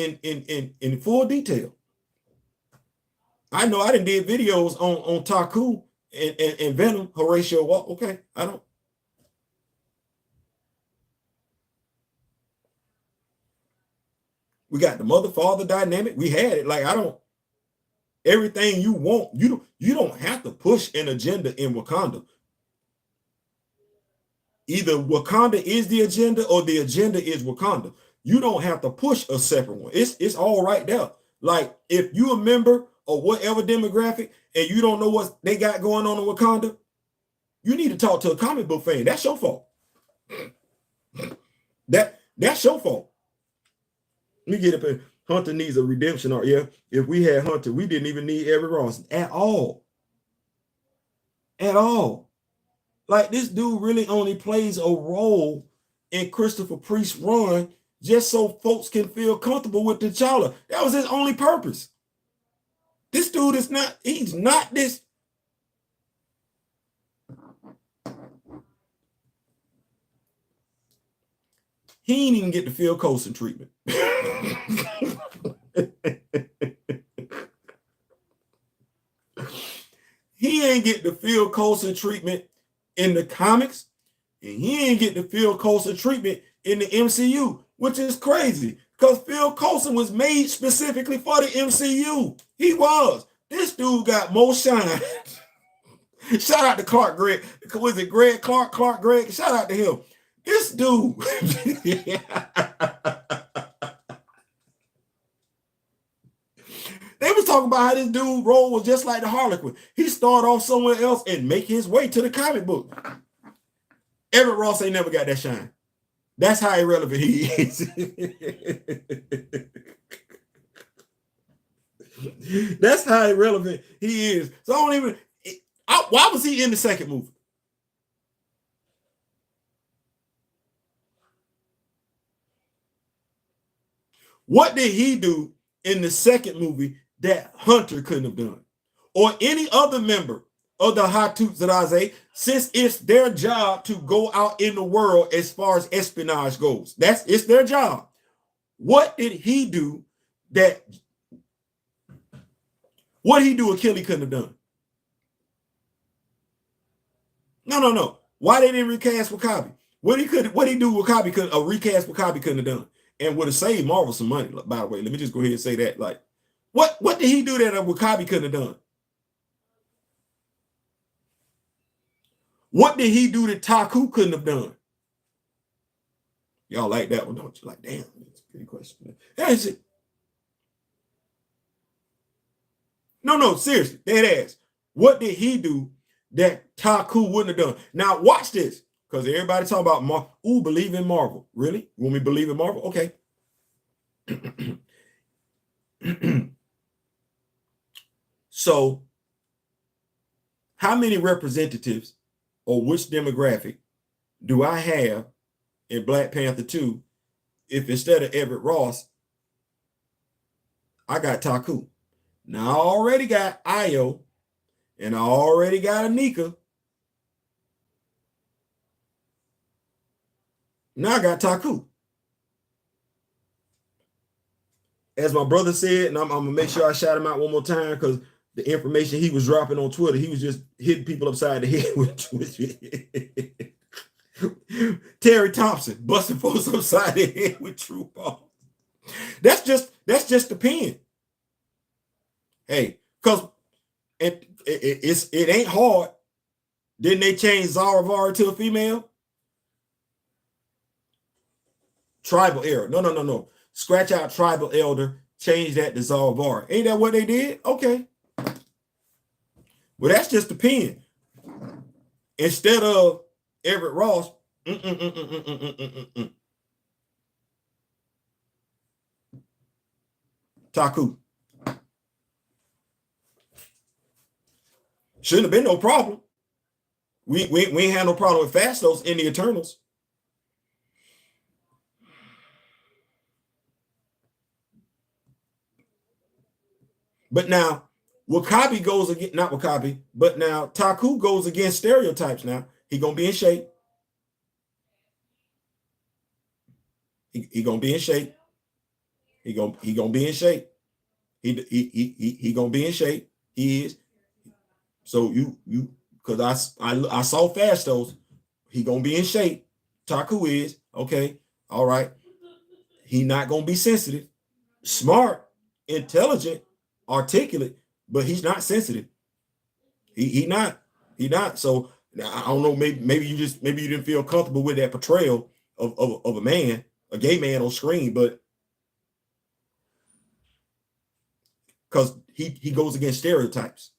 in full detail. I know I didn't did videos on Taku and Venom, Horatio Walk. Okay, I don't. We got the mother-father dynamic. We had it. Like, I don't. Everything you want, you don't have to push an agenda in Wakanda. Either Wakanda is the agenda or the agenda is Wakanda. You don't have to push a separate one. It's all right there. Like, if you're a member of whatever demographic and you don't know what they got going on in Wakanda, you need to talk to a comic book fan. That's your fault. That's your fault. Let me get up in. Hunter needs a redemption arc. Yeah, if we had Hunter, we didn't even need Eric Ross at all. At all. Like, this dude really only plays a role in Christopher Priest's run just so folks can feel comfortable with T'Challa. That was his only purpose. This dude is not, he's not this. He ain't even get the Phil Coulson treatment. He ain't get the Phil Coulson treatment in the comics, and he ain't get the Phil Coulson treatment in the MCU, which is crazy because Phil Coulson was made specifically for the MCU. He was. This dude got more shine. Shout out to Clark Gregg. Was it Greg Clark? Clark Gregg? Shout out to him. This dude. They was talking about how this dude role was just like the Harlequin. He started off somewhere else and make his way to the comic book. Eric Ross ain't never got that shine. That's how irrelevant he is. That's how irrelevant he is. So I don't even. Why was he in the second movie? What did he do in the second movie that Hunter couldn't have done? Or any other member of the Hattusilize, since it's their job to go out in the world as far as espionage goes. It's their job. What did he do what he do Achilles couldn't have done? No. Why they didn't recast W'Kabi? What he do W'Kabi could a recast W'Kabi couldn't have done? And would have saved Marvel some money, by the way. Let me just go ahead and say that. Like, what did he do that W'Kabi couldn't have done? What did he do that Taku couldn't have done? Y'all like that one, don't you? Like, damn, that's a good question. That's it. No, seriously, dead ass. What did he do that Taku wouldn't have done? Now, watch this, because everybody talking about Marvel. Ooh, believe in Marvel. Really? You want me to believe in Marvel? Okay. So, how many representatives or which demographic do I have in Black Panther 2 if instead of Everett Ross, I got Taku. Now I already got Io, and I already got Anika. Now I got Taku. As my brother said, and I'm gonna make sure I shout him out one more time because the information he was dropping on Twitter, he was just hitting people upside the head with Terry Thompson busting folks upside the head with true ball. That's just the pen. Hey, because it ain't hard. Didn't they change Zaravar to a female? Tribal era. No. Scratch out tribal elder, change that to Zaravar. Ain't that what they did? Okay. Well, that's just the pen. Instead of Everett Ross, Taku. Shouldn't have been no problem. We ain't had no problem with Fastos in the Eternals. But now Wakabi goes against, not Wakabi, but now Taku goes against stereotypes now. He gonna be in shape. He gonna be in shape. He gonna be in shape. He gonna be in shape. He is. So you because I saw Fastos. He gonna be in shape. Taku is okay. All right. He not gonna be sensitive, smart, intelligent, articulate, but he's not sensitive. He not. So I don't know. Maybe you didn't feel comfortable with that portrayal of a man, a gay man on screen, but because he goes against stereotypes.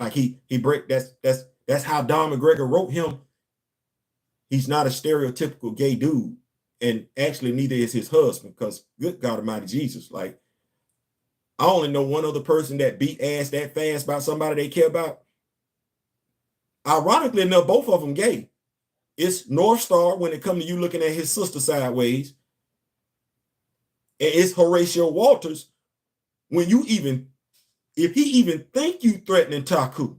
Like he break that's how Don McGregor wrote him. He's not a stereotypical gay dude, and actually neither is his husband. Because good God Almighty Jesus, like I only know one other person that beat ass that fast by somebody they care about. Ironically enough, both of them gay. It's North Star when it comes to you looking at his sister sideways, and it's Horatio Walters when you even. If he even think you threatening Taku,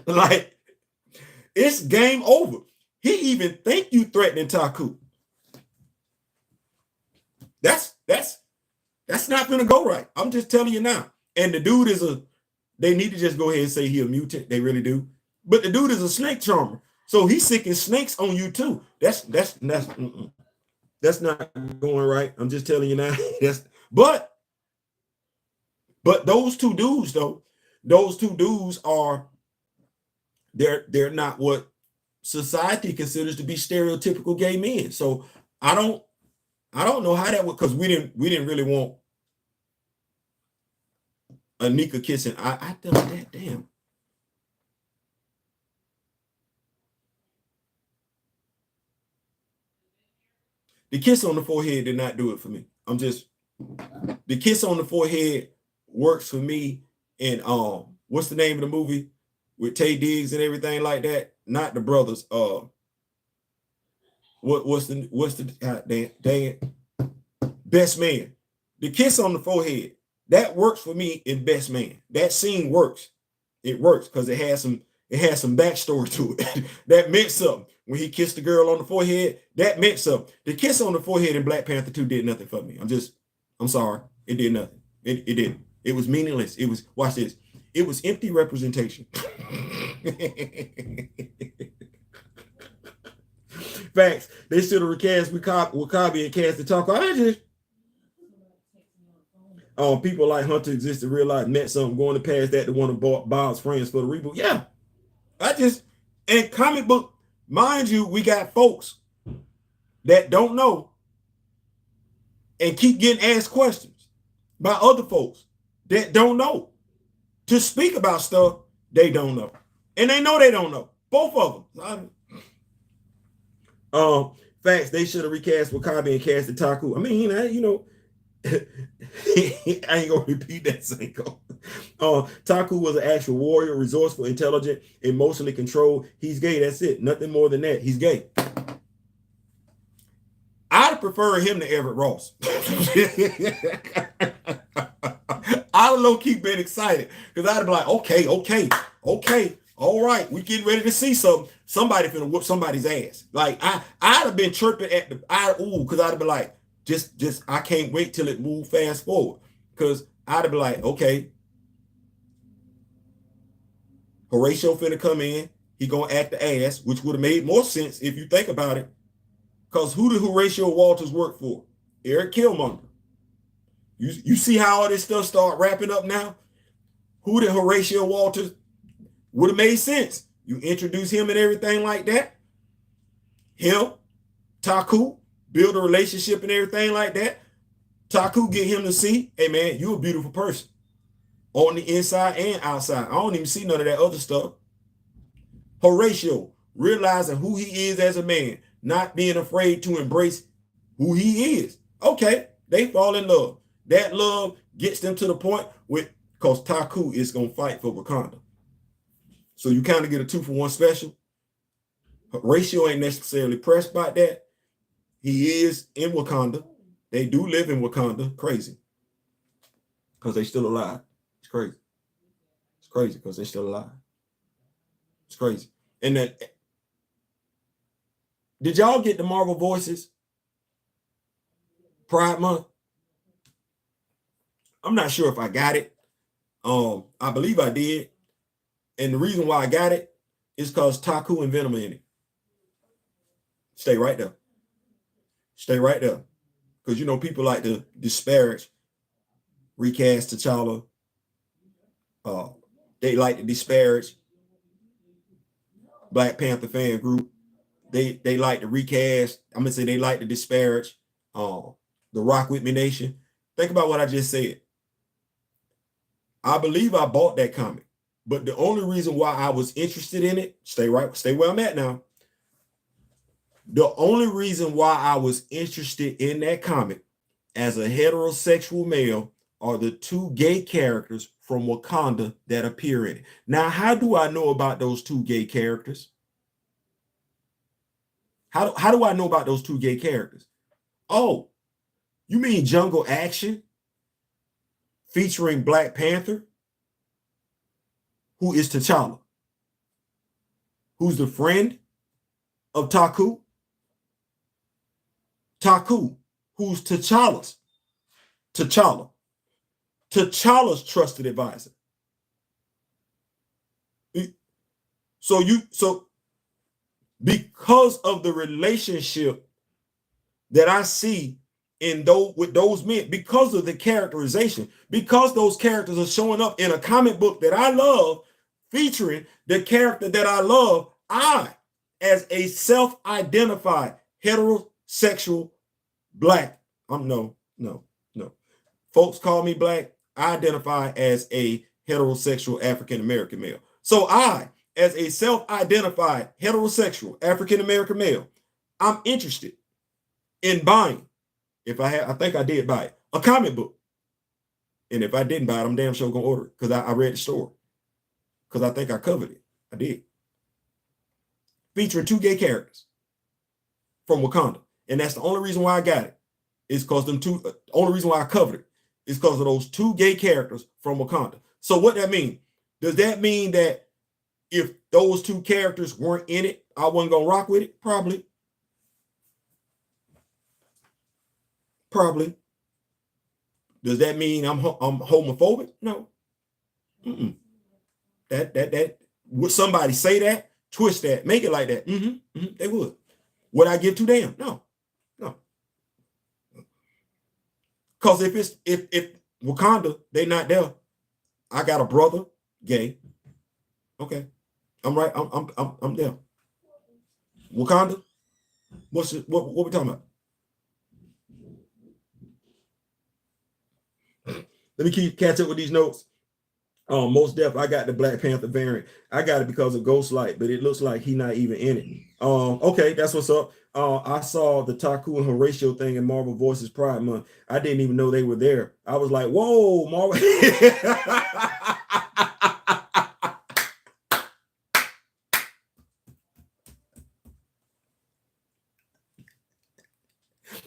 like it's game over. He even think you threatening Taku. That's not gonna go right. I'm just telling you now. And the dude is they need to just go ahead and say he a mutant. They really do. But the dude is a snake charmer. So he's sicking snakes on you too. That's not going right. I'm just telling you now. But those two dudes though, are they're not what society considers to be stereotypical gay men. So I don't know how that would, because we didn't really want Anika kissing. I done that, damn. The kiss on the forehead did not do it for me. The kiss on the forehead works for me in what's the name of the movie with Taye Diggs and everything like that? Not the brothers. What's the dang Best Man. The kiss on the forehead, that works for me in Best Man. That scene works. It works because it has some backstory to it. That meant something. When he kissed the girl on the forehead, that meant something. The kiss on the forehead in Black Panther 2 did nothing for me. I'm sorry. It did nothing. It didn't. It was meaningless. It was, watch this. It was empty representation. Facts. They should have recast Wakabi and cast the Taco. People like Hunter exist in real life, met something, going to pass that to one of Bob's friends for the reboot. Yeah. And comic book, mind you, we got folks that don't know and keep getting asked questions by other folks that don't know to speak about stuff they don't know. And they don't know. Both of them. Facts, they should have recast Wakabi and cast the Taku. I mean, I ain't gonna repeat that, Senko. Taku was an actual warrior, resourceful, intelligent, emotionally controlled. He's gay. That's it. Nothing more than that. He's gay. I'd prefer him to Everett Ross. I'd low-key been excited because I'd be like, okay, all right, we getting ready to see something. Somebody finna whoop somebody's ass. Like I'd have been chirping at because I'd be like, just I can't wait till it move fast forward. Because I'd be like, okay, Horatio finna come in, he gonna act the ass, which would have made more sense if you think about it. Because who did Horatio Walters work for? Eric Killmonger. You see how all this stuff start wrapping up now? Who did Horatio Walters? Would have made sense. You introduce him and everything like that. Him, Taku, build a relationship and everything like that. Taku get him to see, hey man, you a beautiful person. On the inside and outside. I don't even see none of that other stuff. Horatio, realizing who he is as a man, not being afraid to embrace who he is. Okay, they fall in love. That love gets them to the point with, because Taku is going to fight for Wakanda. So you kind of get a 2-for-1 special. Horatio ain't necessarily pressed by that. He is in Wakanda. They do live in Wakanda. Crazy. Because they still alive. It's crazy. It's crazy because they're still alive. It's crazy. And that, did y'all get the Marvel Voices Pride Month? I'm not sure if I got it. I believe I did. And the reason why I got it is because Taku and Venom are in it. Stay right there. Stay right there. Because, you know, people like to disparage, recast T'Challa. They like to disparage Black Panther fan group. They like to recast. I'm going to say they like to disparage the Rock With Me Nation. Think about what I just said. I believe I bought that comic. But the only reason why I was interested in it, stay where I'm at now. The only reason why I was interested in that comic as a heterosexual male are the 2 gay characters from Wakanda that appear in it. Now, how do I know about those 2 gay characters? How do I know about those 2 gay characters? Oh, you mean Jungle Action featuring Black Panther? Who is T'Challa? Who's the friend of Taku? Taku, who's T'Challa's trusted advisor. So because of the relationship that I see with those men, because of the characterization, because those characters are showing up in a comic book that I love, featuring the character that I love, I, as a self-identified heterosexual Black, no. Folks call me Black. I identify as a heterosexual African-American male. So I, as a self-identified heterosexual African-American male, I'm interested in buying, I think I did buy it, a comic book. And if I didn't buy it, I'm damn sure gonna order it because I read the story. Because I think I covered it. I did. Featuring 2 gay characters from Wakanda. And that's the only reason why I got it. Is because only reason why I covered it is because of those 2 gay characters from Wakanda. So what that mean? Does that mean that if those 2 characters weren't in it, I wasn't gonna rock with it? Probably. Does that mean I'm homophobic? No. That would somebody say that, twist that, make it like that? They would. Would I give 2 damn? No. Because if Wakanda, they not there, I got a brother, gay. Okay. I'm right. I'm there. Wakanda, what we talking about? Let me catch up with these notes. Most def, I got the Black Panther variant. I got it because of Ghostlight, but it looks like he not even in it. Okay, that's what's up. I saw the Taku and Horatio thing in Marvel Voices Pride Month. I didn't even know they were there. I was like, whoa, Marvel.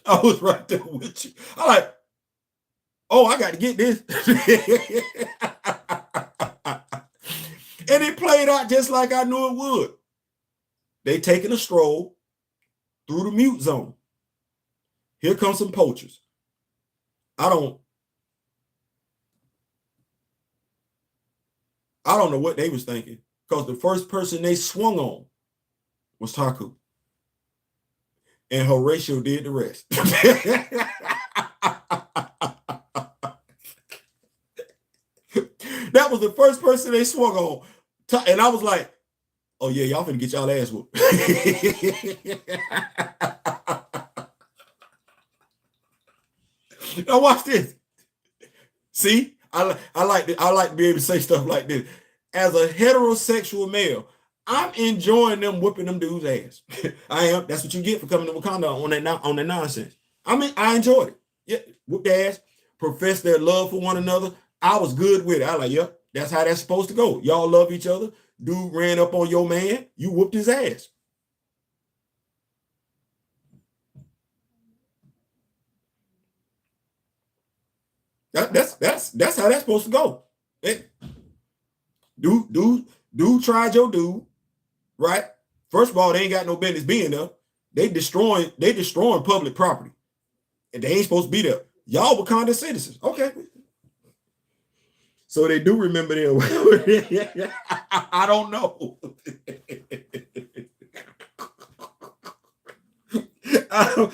I was right there with you. I like, oh, I got to get this. And it played out just like I knew it would. They taking a stroll through the mute zone. Here comes some poachers. I don't know what they was thinking, because the first person they swung on was Taku. And Horatio did the rest. That was the first person they swung on. And I was like, oh yeah, y'all finna get y'all ass whooped. Now watch this. See, I like to be able to say stuff like this. As a heterosexual male, I'm enjoying them whooping them dudes' ass. I am. That's what you get for coming to Wakanda on that nonsense. I mean, I enjoyed it. Yeah, whoop their ass, profess their love for one another. I was good with it. I like, yep, that's how that's supposed to go. Y'all love each other. Dude ran up on your man, you whooped his ass. That's how that's supposed to go. Dude tried your dude, right? First of all, they ain't got no business being there. They destroying public property. And they ain't supposed to be there. Y'all Wakanda citizens. Okay. So they do remember them. I don't know. I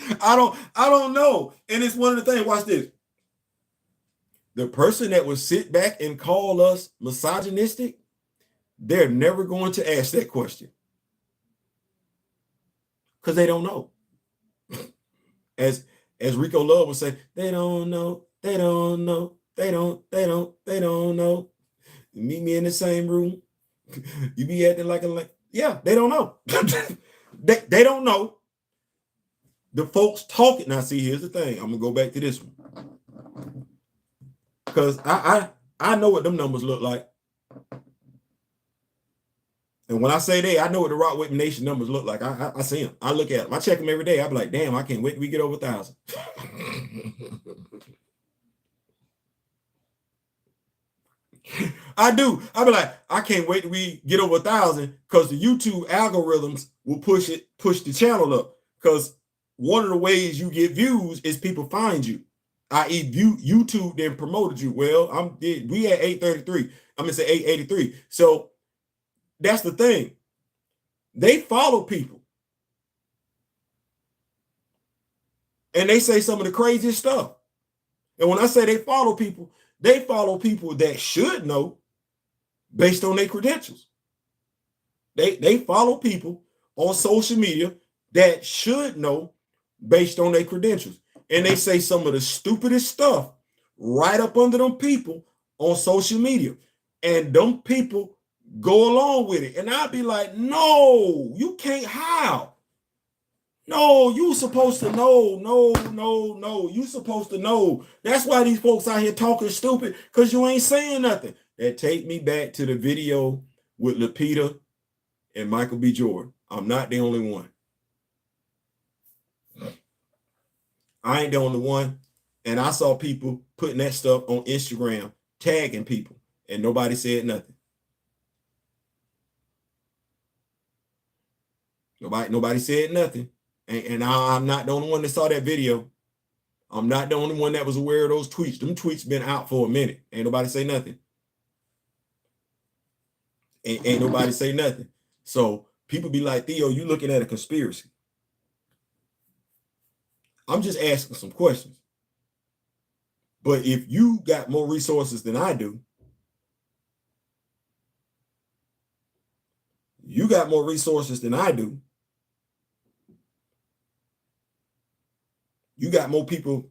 don't know. And it's one of the things, watch this. The person that would sit back and call us misogynistic, they're never going to ask that question. Because they don't know. As Rico Love would say, they don't know. They don't know. They don't know. You meet me in the same room. You be acting like yeah, they don't know. they don't know. The folks talking. Now, see, here's the thing. I'm gonna go back to this one. Because I know what them numbers look like. And when I say they, I know what the Rock Whip Nation numbers look like. I see them. I look at them. I check them every day. I be like, damn, I can't wait till we get over 1,000. I do. I be like, I can't wait till we get over 1,000, because the YouTube algorithms will push the channel up. Because one of the ways you get views is people find you, i.e. YouTube then promoted you. Well, we at 833. I'm gonna say 883. So that's the thing. They follow people. And they say some of the craziest stuff. And when I say they follow people that should know based on their credentials. They follow people on social media that should know based on their credentials. And they say some of the stupidest stuff right up under them people on social media. And them people go along with it. And I'd be like, no, you can't. How? No, you supposed to know. No. You supposed to know. That's why these folks out here talking stupid, because you ain't saying nothing. That take me back to the video with Lupita and Michael B. Jordan. I'm not the only one. I ain't the only one. And I saw people putting that stuff on Instagram, tagging people, and nobody said nothing. Nobody said nothing. And I'm not the only one that saw that video. I'm not the only one that was aware of those tweets. Them tweets been out for a minute. Ain't nobody say nothing. Ain't nobody say nothing. So people be like, Theo, you looking at a conspiracy. I'm just asking some questions. But if you got more resources than I do, you got more resources than I do, you got more people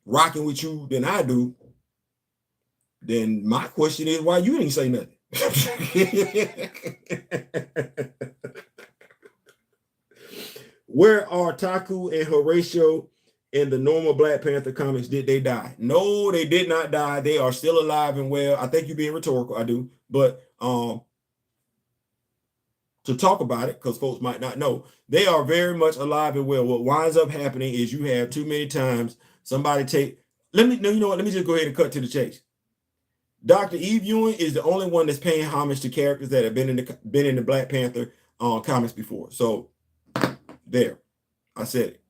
rocking with you than I do, then my question is, why you didn't say nothing? Where are Taku and Horatio in the normal Black Panther comics? Did they die? No, they did not die. They are still alive and well. I think you're being rhetorical. I do. But to talk about it because folks might not know. They are very much alive and well. What winds up happening is you have too many times somebody take. Let me you know what? Let me just go ahead and cut to the chase. Dr. Eve Ewing is the only one that's paying homage to characters that have been in the Black Panther comics before. So there, I said it.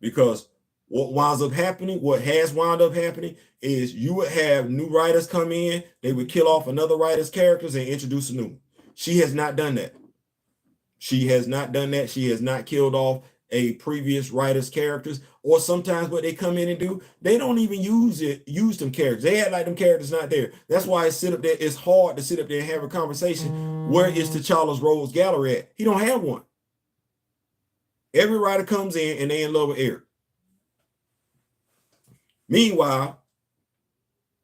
Because what winds up happening, what has wound up happening, is you would have new writers come in, they would kill off another writer's characters and introduce a new one. She has not done that. She has not done that. She has not killed off a previous writer's characters. Or sometimes what they come in and do, they don't even use them characters. They act like them characters not there. That's why it's hard to sit up there and have a conversation. Where is T'Challa's Rose Gallery at? He don't have one. Every writer comes in and they in love with Eric. Meanwhile,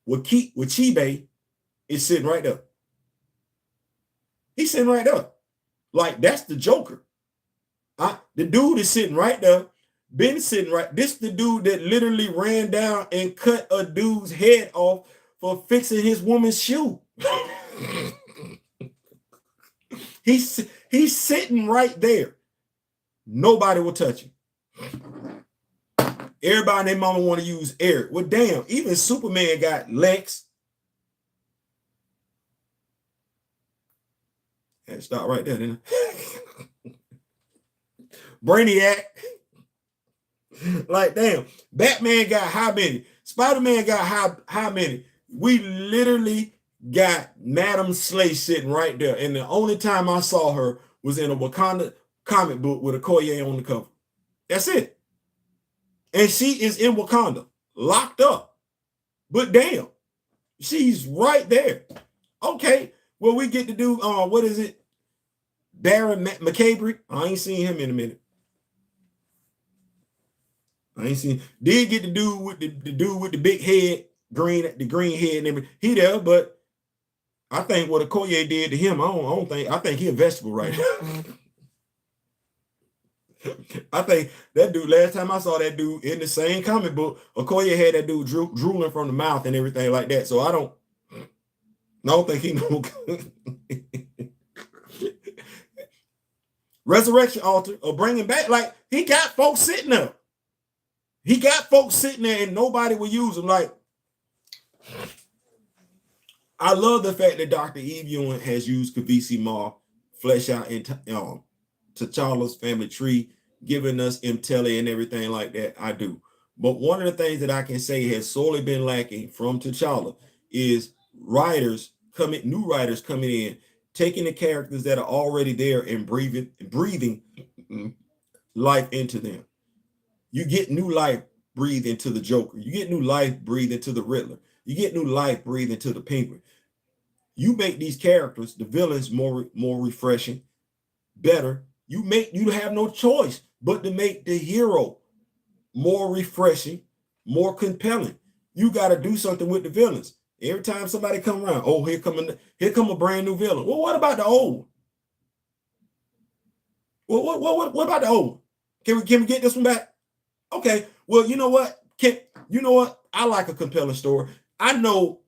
Chibe is sitting right there. He's sitting right there. Like, that's the Joker. The dude is sitting right there. Been sitting right. This the dude that literally ran down and cut a dude's head off for fixing his woman's shoe. He's sitting right there. Nobody will touch him. Everybody and their mama want to use Eric. Well, damn, even Superman got Lex. And stop right there, then. Brainiac. Like, damn. Batman got how many? Spider-Man got how many? We literally got Madam Slay sitting right there. And the only time I saw her was in a Wakanda comic book with Okoye on the cover. That's it. And she is in Wakanda, locked up. But damn, she's right there. Okay, well, we get to do, what is it? Baron McCabe. I ain't seen him in a minute. Did get the dude with the dude with the big head, the green head and everything. He there, but I think what Okoye did to him, I think he a vegetable right now. I think that dude, last time I saw that dude in the same comic book, Okoye had that dude drooling from the mouth and everything like that. So I don't think he no good. Resurrection altar or bringing back, like, he got folks sitting there. He got folks sitting there and nobody will use them. Like, I love the fact that Dr. Eve Ewing has used Kavisi Ma, flesh out in T'Challa's family tree, giving us Imtele and everything like that. I do. But one of the things that I can say has sorely been lacking from T'Challa is new writers coming in, taking the characters that are already there and breathing life into them. You get new life breathed into the Joker. You get new life breathed into the Riddler. You get new life breathed into the Penguin. You make these characters, the villains, more refreshing, better. You have no choice but to make the hero more refreshing, more compelling. You got to do something with the villains. Every time somebody come around, oh, here come a brand new villain. Well, what about the old? Well, what about the old? Can we get this one back? Okay. Well, you know what? I like a compelling story. I know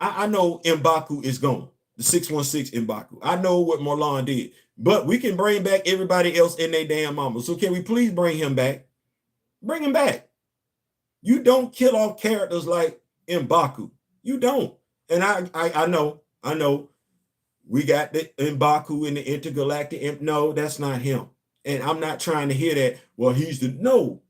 M'Baku is gone. The 616 M'Baku. I know what Marlon did. But we can bring back everybody else in their damn mama. So can we please bring him back? Bring him back. You don't kill off characters like M'Baku. You don't. And I know we got the M'Baku in the intergalactic. No, that's not him. And I'm not trying to hear that. Well, he's no.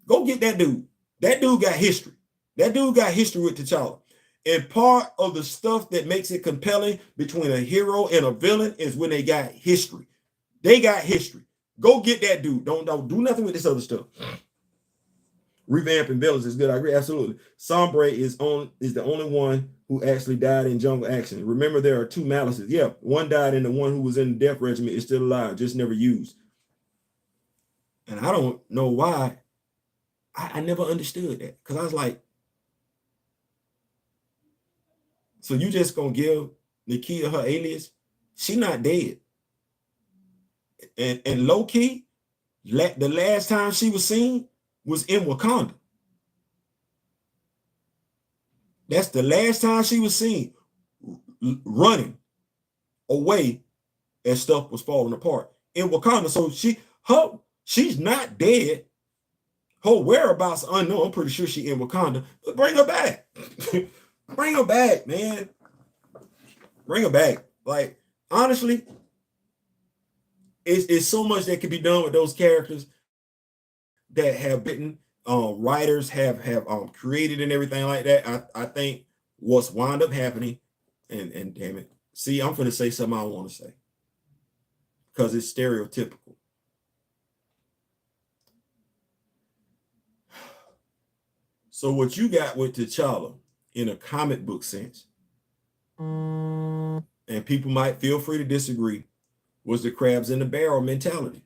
Go get that dude. That dude got history. That dude got history with T'Challa. And part of the stuff that makes it compelling between a hero and a villain is when they got history. They got history. Go get that dude. Don't do nothing with this other stuff. Revamping villains is good. I agree. Absolutely. Sombre is the only one who actually died in jungle action. Remember, there are two Malices. Yeah, one died and the one who was in the death regiment is still alive, just never used. And I don't know why. I never understood that. Because I was like, so you just gonna give Nakia her alias? She not dead. And low key, the last time she was seen was in Wakanda. That's the last time she was seen running away as stuff was falling apart in Wakanda. So she's not dead. Her whereabouts unknown. I'm pretty sure she in Wakanda. But bring her back. Bring her back, man. Bring her back. Like, honestly, it's so much that can be done with those characters that have written, writers have created and everything like that. I think what's wound up happening, and damn it, see, I'm gonna say something I don't want to say because it's stereotypical. So what you got with T'Challa in a comic book sense, and people might feel free to disagree, was the crabs in the barrel mentality.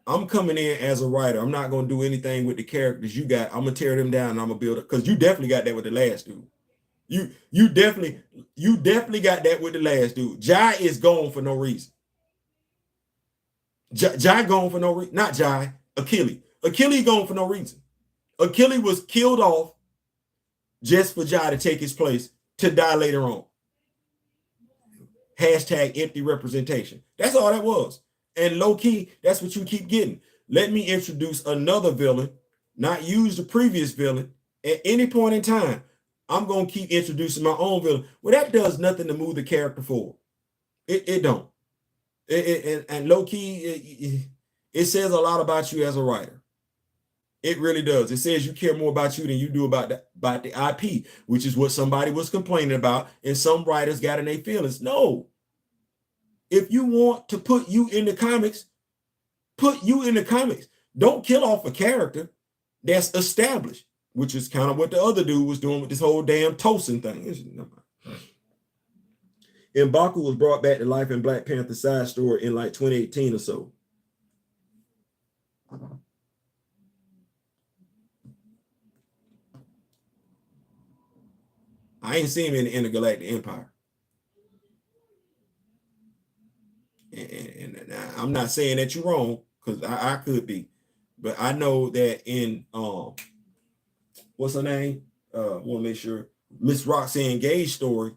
I'm coming in as a writer. I'm not going to do anything with the characters you got. I'm going to tear them down and I'm going to build it. Because you definitely got that with the last dude. You definitely got that with the last dude. Jai is gone for no reason. Jai gone for no reason. Not Jai, Achilles. Achilles gone for no reason. Achilles was killed off just for Jai to take his place to die later on. Hashtag empty representation. That's all that was. And low key, that's what you keep getting. Let me introduce another villain, not use the previous villain. At any point in time, I'm going to keep introducing my own villain. Well, that does nothing to move the character forward. It don't. And low key, it says a lot about you as a writer. It really does. It says you care more about you than you do about the IP, which is what somebody was complaining about, and some writers got in their feelings. No. If you want to put you in the comics, put you in the comics. Don't kill off a character that's established, which is kind of what the other dude was doing with this whole damn Tosin thing. M'Baku was brought back to life in Black Panther side story in like 2018 or so. I ain't seen him in the Intergalactic Empire. And I'm not saying that you're wrong, because I could be, but I know that in what's her name? Want to make sure Miss Roxanne Gage story,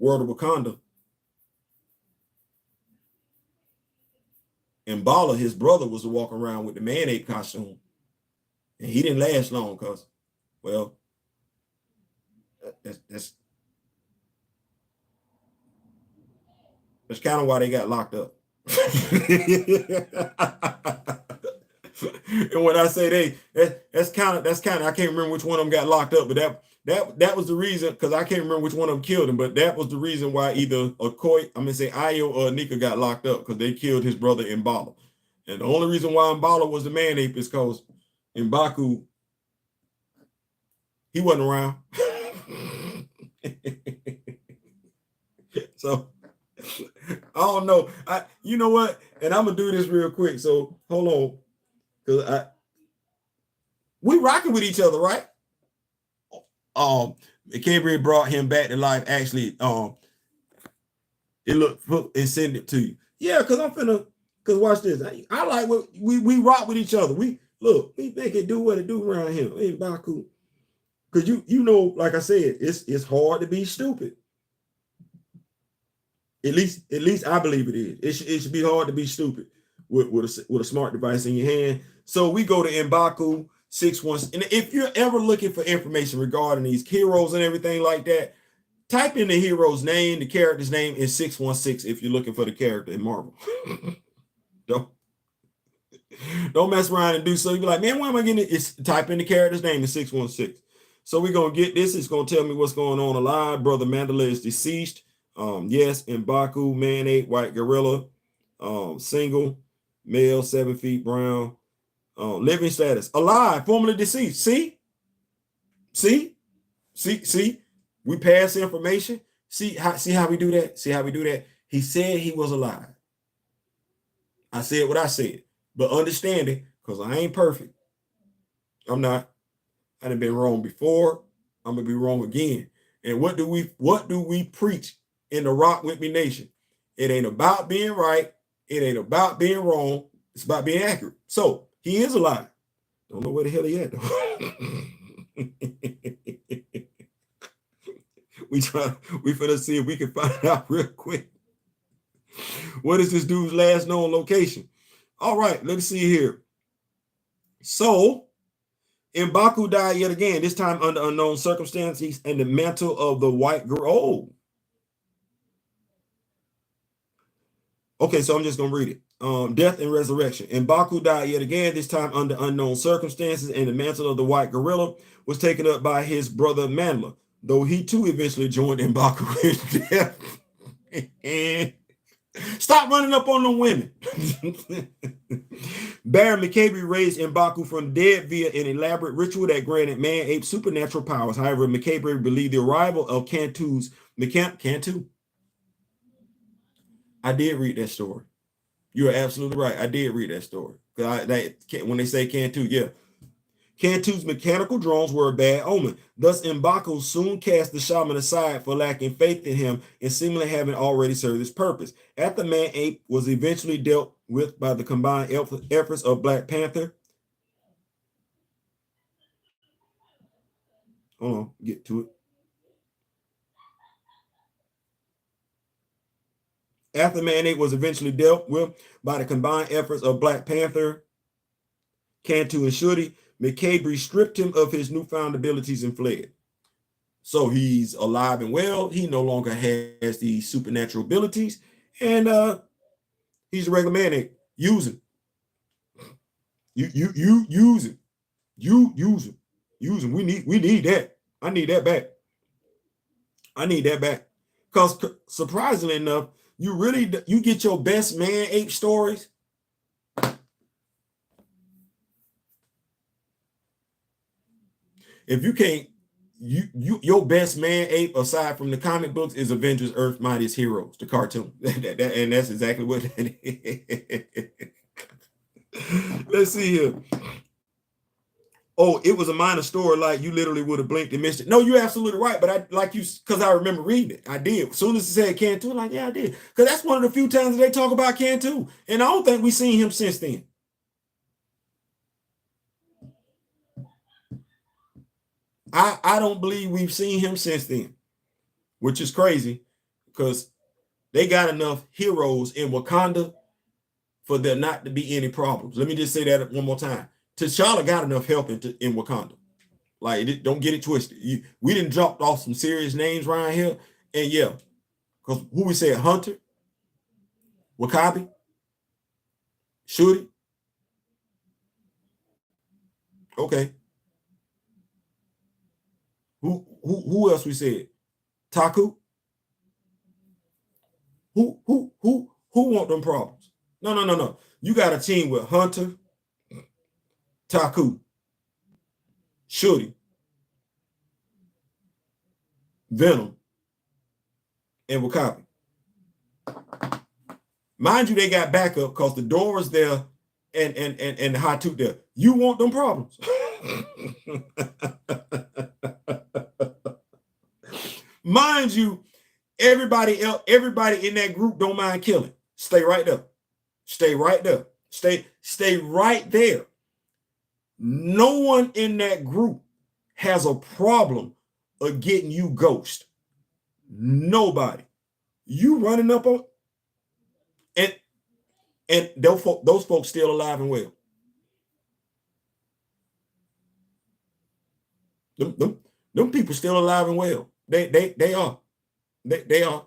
World of Wakanda, and Bala, his brother, was walking around with the man-ape costume, and he didn't last long because, well, that's kind of why they got locked up. And when I say that's kind of I can't remember which one of them got locked up, but that was the reason, because I can't remember which one of them killed him, but that was the reason why either Ayo or Nika got locked up, because they killed his brother M'Bala. And the only reason why M'Bala was the man ape is because M'Baku, he wasn't around. So I don't know. You know what? And I'm gonna do this real quick. So hold on, because we rocking with each other, right? Gabriel brought him back to life. Actually, it looked and send it to you. Yeah, because because watch this. I like what we rock with each other. We make it do what it do around here. Hey, Baku. Because you know, like I said, it's hard to be stupid. At least I believe it is. It should be hard to be stupid with a smart device in your hand. So we go to M'Baku 616. And if you're ever looking for information regarding these heroes and everything like that, type in the hero's name, the character's name is 616 if you're looking for the character in Marvel. Don't mess around and do so. You be like, man, why am I getting it? It's type in the character's name is 616. So we're gonna get this. It's gonna tell me what's going on alive. Brother Mandela is deceased. Yes, M'Baku, man-ape, white gorilla, single, male, 7 feet, brown, living status, alive, formerly deceased. See, we pass information. See how we do that. He said he was alive. I said what I said, but understanding, because I ain't perfect. I'm not. I done been wrong before. I'm gonna be wrong again. And what do we preach in the Rock With Me Nation? It ain't about being right. It ain't about being wrong. It's about being accurate. So he is alive. Don't know where the hell he at though. we finna see if we can find out real quick. What is this dude's last known location? All right, let's see here. So, M'Baku died yet again, this time under unknown circumstances, and the mantle of the white girl. Oh, okay, so I'm just going to read it. Death and resurrection. M'Baku died yet again, this time under unknown circumstances, and the mantle of the white gorilla was taken up by his brother Mandla, though he too eventually joined M'Baku in death. And stop running up on the women. Baron McCabe raised M'Baku from the dead via an elaborate ritual that granted man-ape supernatural powers. However, McCabe believed the arrival of Cantu's Cantu. I did read that story. You are absolutely right. I did read that story. When they say Cantu, yeah. Cantu's mechanical drones were a bad omen. Thus, M'Baku soon cast the shaman aside for lacking faith in him and seemingly having already served his purpose. After man-ape was eventually dealt with by the combined efforts of Black Panther. Hold on, get to it. After man-ape was eventually dealt with by the combined efforts of Black Panther, Cantu, and Shuri, McCabe stripped him of his newfound abilities and fled. So he's alive and well. He no longer has these supernatural abilities, and he's a regular man. Use him. You use him. You use him. Use him. We need that. I need that back. I need that back. Because surprisingly enough, you get your best man-ape stories. If you can't, your best man-ape aside from the comic books is Avengers: Earth's Mightiest Heroes, the cartoon. And that's exactly what that is. Let's see here. Oh, it was a minor story, like you literally would have blinked and missed it. No, you're absolutely right. But because I remember reading it. I did. As soon as it said Cantu, I'm like, yeah, I did. Because that's one of the few times that they talk about Cantu. And I don't think we've seen him since then. I don't believe we've seen him since then, which is crazy because they got enough heroes in Wakanda for there not to be any problems. Let me just say that one more time. T'Challa got enough help in Wakanda. Like, don't get it twisted. We didn't drop off some serious names around here. And yeah, because who we said, Hunter, Wakabi, Shuri. Okay. Who else we said? Taku? Who want them problems? No. You got a team with Hunter, Taku, Shuri, Venom, and Wakabi. Mind you, they got backup because the door is there and the hot tooth there. You want them problems. Mind you, everybody in that group don't mind killing. Stay right there. Stay right there. Stay right there. No one in that group has a problem of getting you ghost. Nobody. You running up on and those folks still alive and well. Them people still alive and well. They are. They are.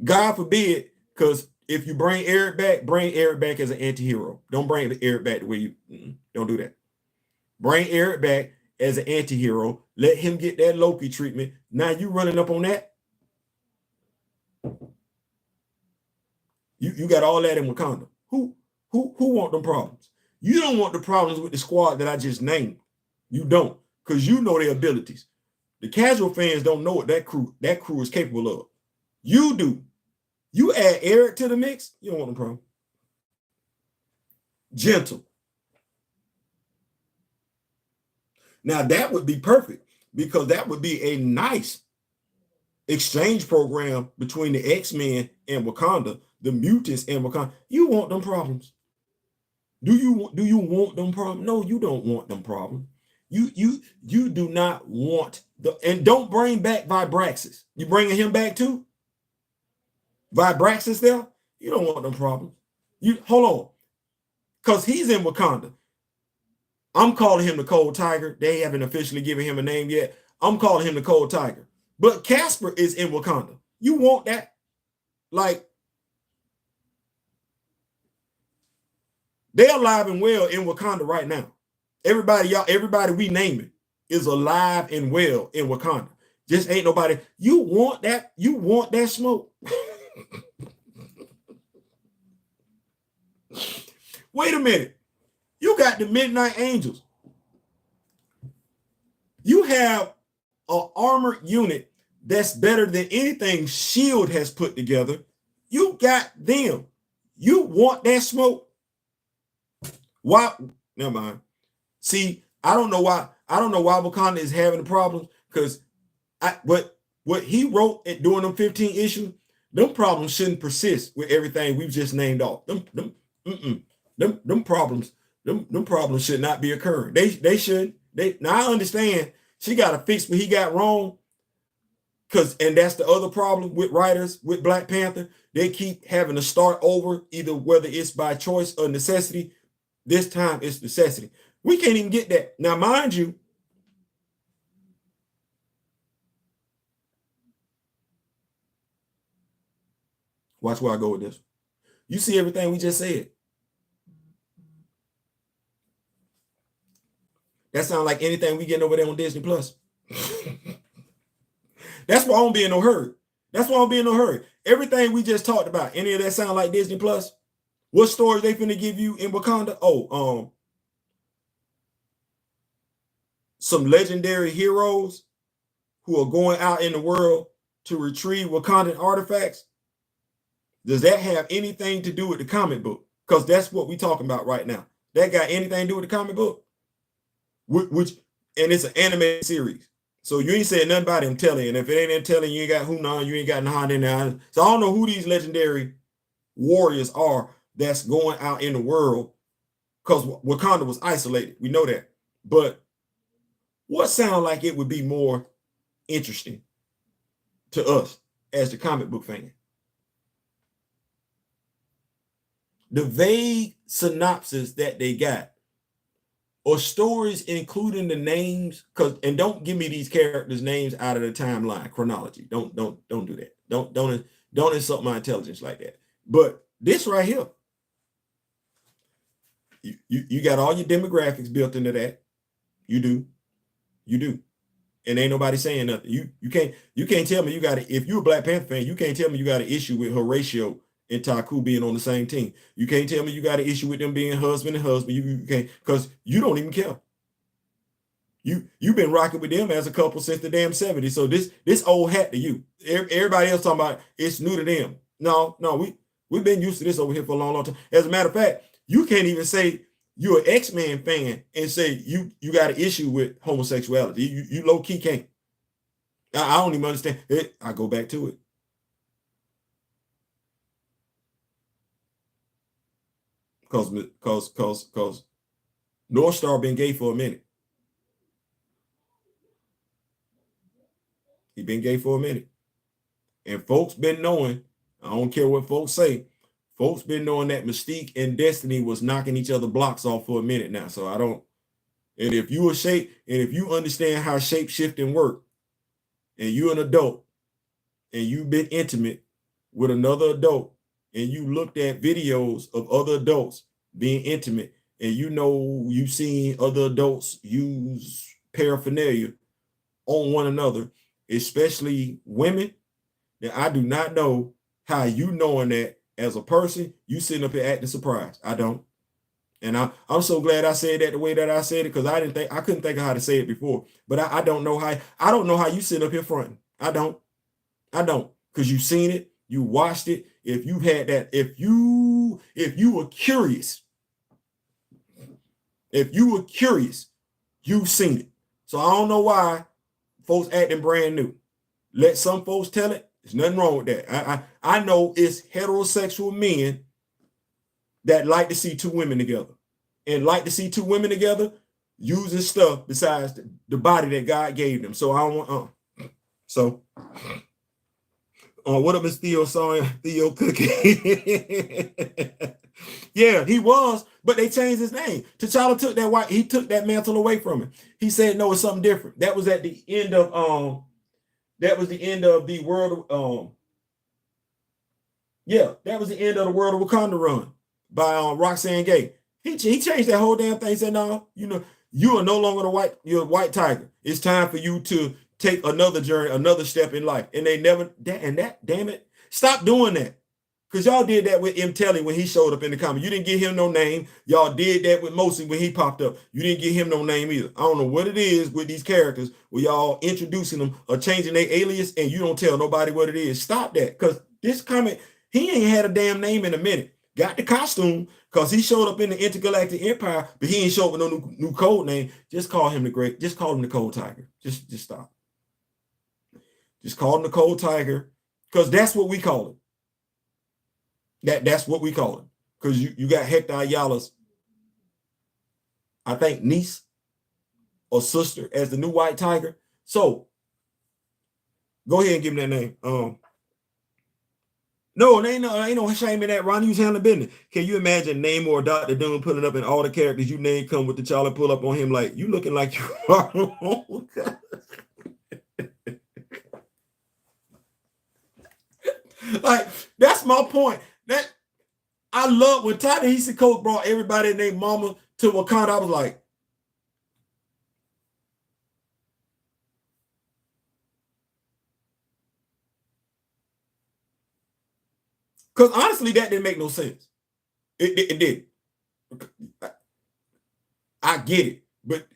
God forbid, because if you bring Eric back as an anti-hero. Don't bring Eric back the way you don't do that. Bring Eric back as an anti-hero. Let him get that Loki treatment. Now you running up on that. You got all that in Wakanda. Who want them problems? You don't want the problems with the squad that I just named. You don't, because you know their abilities. The casual fans don't know what that crew is capable of. You do. You add Eric to the mix, you don't want no problem. Gentle. Now that would be perfect because that would be a nice exchange program between the X-Men and Wakanda, the mutants and Wakanda. You want them problems. Do you want them problems? No, you don't want them problems. You do not want and don't bring back Vibraxis. You bringing him back too? Vibraxis there, you don't want them problems. You hold on, because he's in Wakanda. I'm calling him the Cold Tiger. They haven't officially given him a name yet. I'm calling him the Cold Tiger. But Casper is in Wakanda. You want that? Like, they're alive and well in Wakanda right now. Everybody we naming is alive and well in Wakanda. Just ain't nobody. You want that? You want that smoke? Wait a minute. You got the Midnight Angels. You have an armored unit that's better than anything S.H.I.E.L.D. has put together. You got them. You want that smoke? Why? Never mind. See, I don't know why Wakanda is having the problems, because what he wrote during them 15 issues, them problems shouldn't persist with everything we've just named off. Them problems should not be occurring. They should. Now I understand she got to fix what he got wrong, and that's the other problem with writers with Black Panther. They keep having to start over, either whether it's by choice or necessity. This time it's necessity. We can't even get that. Now, mind you, watch where I go with this. You see everything we just said. That sounds like anything we getting over there on Disney Plus. That's why I don't be in no hurry. Everything we just talked about, any of that sound like Disney Plus? What stories they finna give you in Wakanda? Oh, some legendary heroes who are going out in the world to retrieve Wakandan artifacts. Does that have anything to do with the comic book? Because that's what we're talking about right now. That got anything to do with the comic book? And it's an animated series. So you ain't saying nothing about him telling. And if it ain't him telling, you ain't got Hunan, you ain't got Nahan in there. So I don't know who these legendary warriors are that's going out in the world, because Wakanda was isolated. We know that. But what sounds like it would be more interesting to us as the comic book fan? The vague synopsis that they got, or stories including the names, and don't give me these characters' names out of the timeline chronology. Don't do that. Don't insult my intelligence like that. But this right here, you got all your demographics built into that. You do. And ain't nobody saying nothing. You can't tell me you got it. If you're a Black Panther fan, you can't tell me you got an issue with Horatio and Taku being on the same team. You can't tell me you got an issue with them being husband and husband. You can't, because you don't even care. You've been rocking with them as a couple since the damn 70s. So this old hat to you. Everybody else talking about it's new to them. No, we've been used to this over here for a long time. As a matter of fact, you can't even say you're an X-Men fan and say you got an issue with homosexuality. You low-key can't. I don't even understand it. I go back to it. Because North Star been gay for a minute. He been gay for a minute. And folks been knowing, I don't care what folks say, folks been knowing that Mystique and Destiny was knocking each other blocks off for a minute now. So I don't, and if you understand how shape shifting work, and you're an adult, and you've been intimate with another adult, and you looked at videos of other adults being intimate, and you've seen other adults use paraphernalia on one another, especially women, then I do not know how you knowing that as a person, you sitting up here acting surprised. I don't. And I'm so glad I said that the way that I said it, because I couldn't think of how to say it before. But I don't know how you sit up here fronting. I don't. Because you've seen it, you watched it. If you had that, if you were curious, you've seen it. So I don't know why folks acting brand new. Let some folks tell it. There's nothing wrong with that. I know it's heterosexual men that like to see two women together, and like to see two women together using stuff besides the body that God gave them. So I don't want. So What up, Miss Theo Sawyer, Theo Cookie? Yeah, he was, but they changed his name. T'Challa took he took that mantle away from him. He said, no, it's something different. That was at the end of that was the end of the world yeah, that was the end of the World of Wakanda run by Roxanne Gay. He changed that whole damn thing. He said, no, you are no longer you're a white tiger. It's time for you to take another journey, another step in life. And they never, damn it, stop doing that. Because y'all did that with M. Telly when he showed up in the comic. You didn't give him no name. Y'all did that with Mosi when he popped up. You didn't give him no name either. I don't know what it is with these characters where y'all introducing them or changing their alias and you don't tell nobody what it is. Stop that. Because this comic, he ain't had a damn name in a minute. Got the costume because he showed up in the Intergalactic Empire, but he ain't showed up with no new code name. Just call him just call him the Cold Tiger. Just stop. Just call him the Cold Tiger because that's what we call him. That's what we call him. Because you got Hector Ayala's, I think, niece or sister as the new White Tiger. So go ahead and give him that name. No, ain't no shame in that. Ronnie was handling business. Can you imagine Namor or Dr. Doom putting up in all the characters you name come with T'Challa pull up on him like, you looking like you are. Like, that's my point. That I love when Ta-Nehisi Coates brought everybody and their mama to Wakanda. I was like, because honestly, that didn't make no sense. It did. I get it, but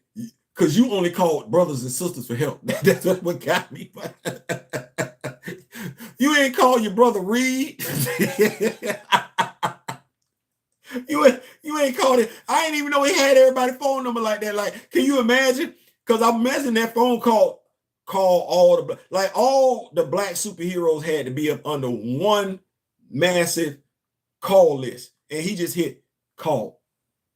because you only called brothers and sisters for help. That's what got me. You ain't call your brother Reed. You ain't called it. I ain't even know he had everybody's phone number like that. Like, can you imagine? Because I imagine that phone call all the black superheroes had to be up under one massive call list, and he just hit call.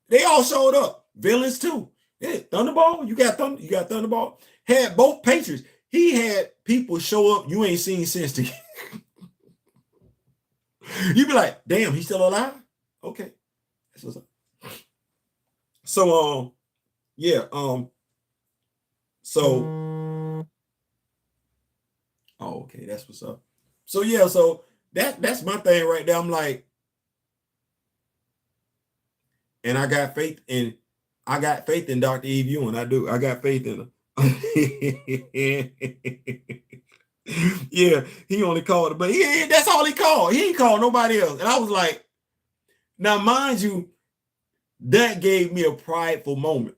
They all showed up. Villains too. Yeah, Thunderball. You got Thunderball. Had both Patriots. He had people show up you ain't seen since. You be like, damn, he's still alive. Okay. That's what's up. So yeah, so okay, that's what's up. So yeah, so that's my thing right there. I'm like, and I got faith in Dr. Eve Ewing. I do. I got faith in her. Yeah, he only called it, but that's all he called. He ain't called nobody else. And I was like, now mind you, that gave me a prideful moment.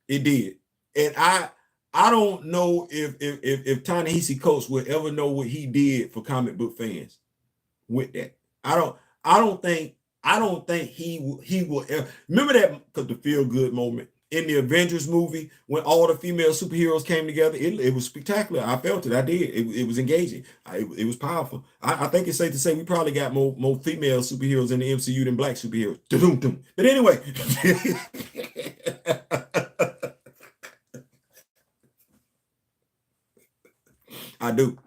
It did. And I don't know if Ta-Nehisi Coates will ever know what he did for comic book fans with that. I don't think he will ever remember that, because the feel good moment in the Avengers movie when all the female superheroes came together. It was spectacular. I felt it. I did. It was engaging. It was powerful. I think it's safe to say we probably got more female superheroes in the MCU than black superheroes. But anyway. I do.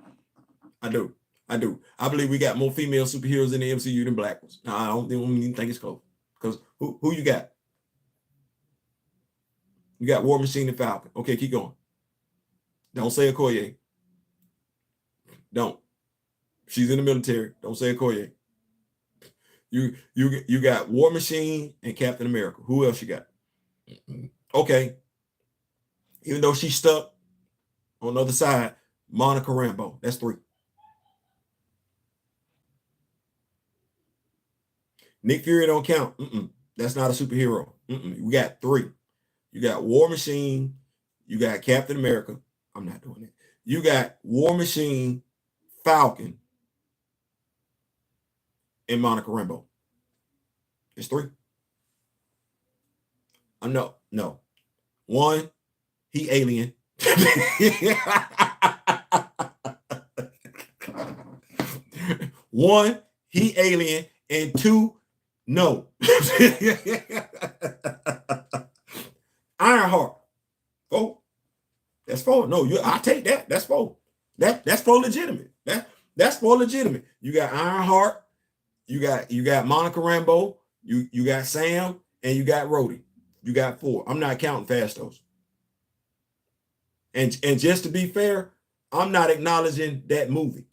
I believe we got more female superheroes in the MCU than black ones. No, I don't even think it's close. Because who you got? You got War Machine and Falcon. Okay, keep going. Don't say Okoye. Don't. She's in the military. Don't say Okoye. You got War Machine and Captain America. Who else you got? Okay. Even though she's stuck on the other side, Monica Rambeau. That's 3. Nick Fury don't count. That's not a superhero. We got 3. You got War Machine. You got Captain America. I'm not doing it. You got War Machine, Falcon, and Monica Rambeau. It's 3. No. 1, he alien. 1, he alien, and 2, no. Ironheart. 4. That's 4. No, I take that. That's 4. That's for legitimate. That's for legitimate. You got Ironheart, you got Monica Rambeau, you got Sam, and you got Rhodey. You got 4. I'm not counting Fastos. And just to be fair, I'm not acknowledging that movie.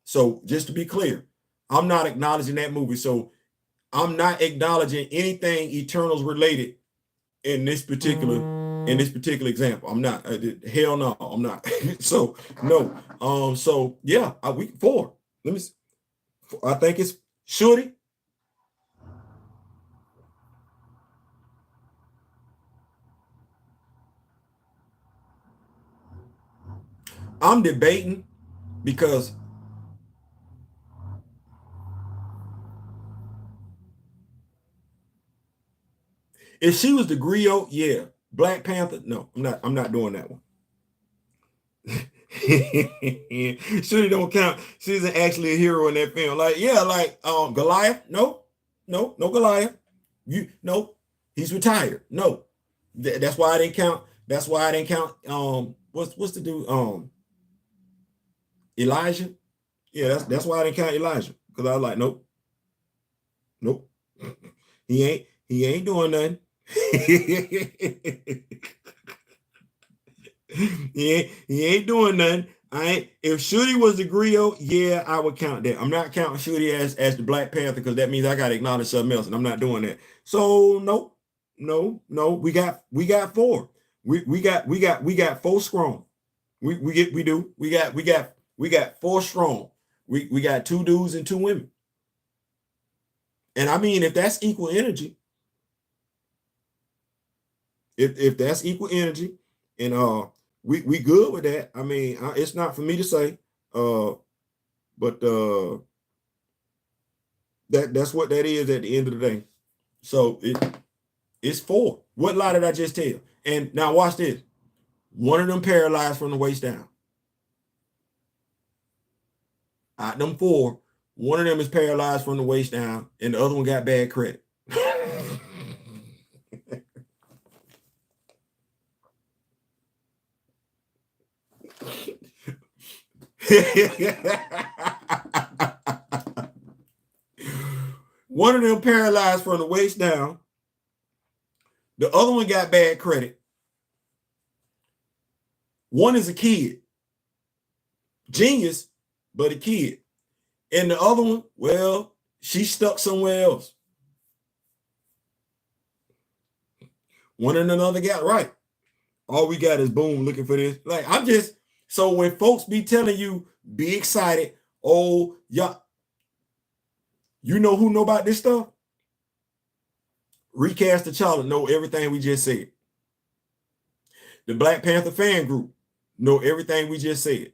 So just to be clear, I'm not acknowledging that movie. So I'm not acknowledging anything Eternals related in this particular example. I'm not. Hell no, I'm not. So no. So yeah, we 4. Let me see. I think it's Shorty. I'm debating because if she was the griot, yeah. Black Panther, no, I'm not doing that one. Shorty don't count. She's actually a hero in that film. Like, yeah, like Goliath. No Goliath. He's retired. No. That's why I didn't count. That's why I didn't count. What's the dude? Elijah. Yeah, that's why I didn't count Elijah. Because I was like, nope. He ain't doing nothing. he ain't doing nothing. If Shooty was the griot, yeah, I would count that. I'm not counting Shooty as the Black Panther because that means I gotta acknowledge something else, and I'm not doing that. So no. We got 4. We got 4 strong. We got 4 strong. We got 2 dudes and 2 women. And I mean, if that's equal energy, if that's equal energy, and we good with that. I mean, it's not for me to say, but that's what that is at the end of the day. So it's 4. What lie did I just tell? And now watch this. One of them paralyzed from the waist down. Out them 4, one of them is paralyzed from the waist down, and the other one got bad credit. One of them paralyzed from the waist down. The other one got bad credit. One is a kid. Genius, but a kid. And the other one, well, she's stuck somewhere else. One and another got right. All we got is boom, looking for this. Like, I'm just, so when folks be telling you, be excited, oh, y'all, you know who know about this stuff? Recast T'Challa know everything we just said. The Black Panther fan group know everything we just said.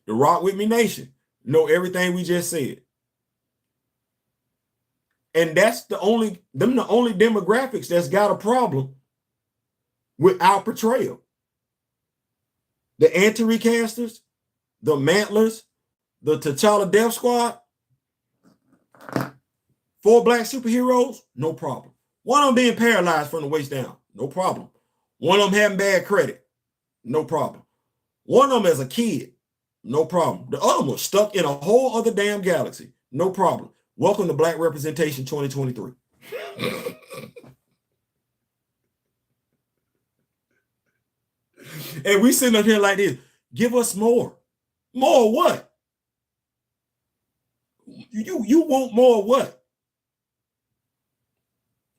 The Rock With Me Nation know everything we just said. And that's the only demographics that's got a problem with our portrayal. The anti-recasters, the Mantlers, the T'Challa Death Squad, 4 black superheroes, no problem. One of them being paralyzed from the waist down, no problem. One of them having bad credit, no problem. One of them as a kid, no problem. The other one was stuck in a whole other damn galaxy, no problem. Welcome to Black Representation 2023. And we sitting up here like this. Give us more. More what? You want more what?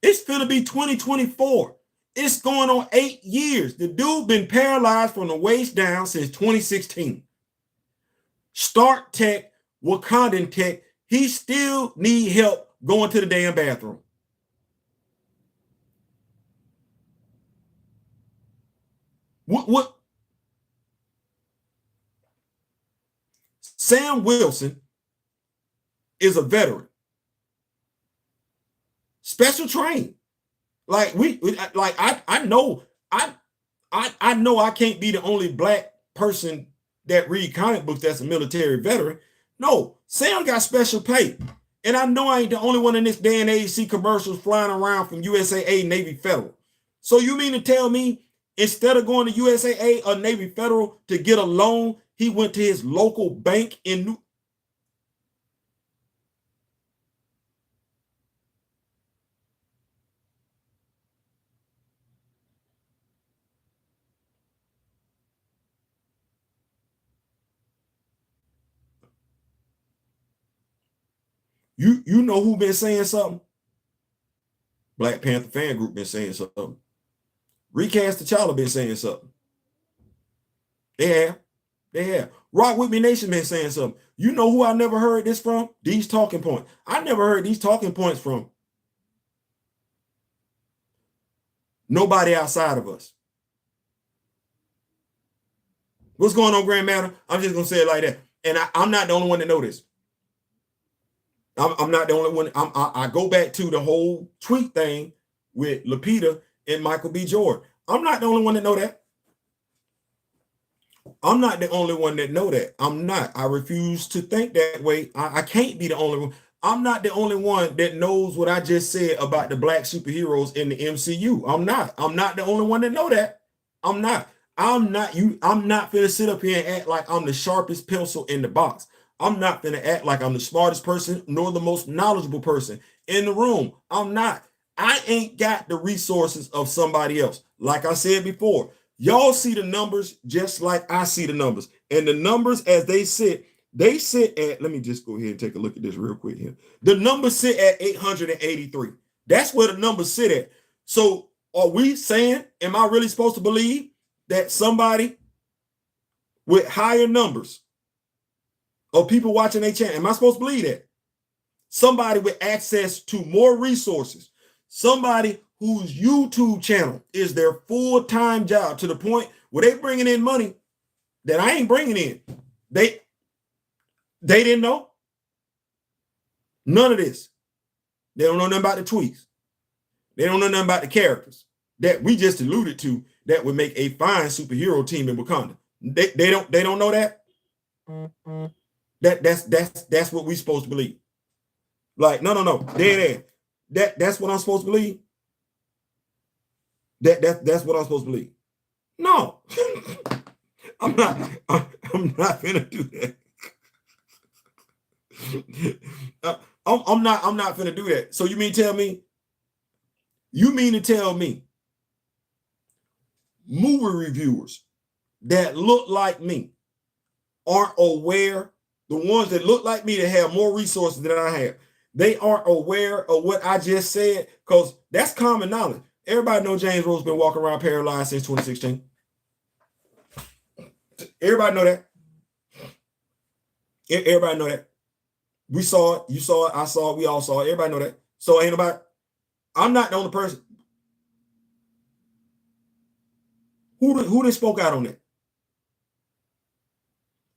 It's gonna be 2024. It's going on 8 years. The dude been paralyzed from the waist down since 2016. Stark Tech, Wakandan Tech, he still need help going to the damn bathroom. What? Sam Wilson is a veteran. Special trained. Like I know I can't be the only black person that read comic books that's a military veteran. No, Sam got special pay. And I know I ain't the only one in this day and age see commercials flying around from USAA Navy Federal. So you mean to tell me Instead of going to USAA or Navy Federal to get a loan, he went to his local bank in New. You know who been saying something? Black Panther fan group been saying something. Recast the Child been saying something. They have. They have. Rock With Me Nation been saying something. You know who I never heard this from? These talking points. I never heard these talking points from nobody outside of us. What's going on, Grand Matter? I'm just going to say it like that. And I'm not the only one that know this. I'm not the only one. I go back to the whole tweet thing with Lupita and Michael B. Jordan. I'm not the only one that know that. I'm not the only one that know that. I'm not. I refuse to think that way. I can't be the only one. I'm not the only one that knows what I just said about the black superheroes in the MCU. I'm not. I'm not the only one that know that. I'm not. I'm not finna sit up here and act like I'm the sharpest pencil in the box. I'm not finna act like I'm the smartest person nor the most knowledgeable person in the room. I'm not. I ain't got the resources of somebody else. Like I said before, y'all see the numbers just like I see the numbers. And the numbers as they sit at, let me just go ahead and take a look at this real quick here. The numbers sit at 883. That's where the numbers sit at. So are we saying, am I really supposed to believe that somebody with higher numbers of people watching their channel, am I supposed to believe that? Somebody with access to more resources, somebody whose YouTube channel is their full-time job to the point where they bringing in money that I ain't bringing in. They didn't know none of this. They don't know nothing about the tweets. They don't know nothing about the characters that we just alluded to that would make a fine superhero team in Wakanda. They don't know that. That's what we supposed to believe. Like, no. That's what I'm supposed to believe. That's what I'm supposed to believe. No. I'm not gonna do that. I'm not gonna do that. So you mean to tell me movie reviewers that look like me aren't aware, the ones that look like me that have more resources than I have, they aren't aware of what I just said? Because that's common knowledge. Everybody knows James Rose been walking around paralyzed since 2016. Everybody know that. Everybody know that. We saw it. You saw it. I saw it. We all saw it. Everybody know that. So ain't nobody. I'm not the only person. Who done spoke out on that?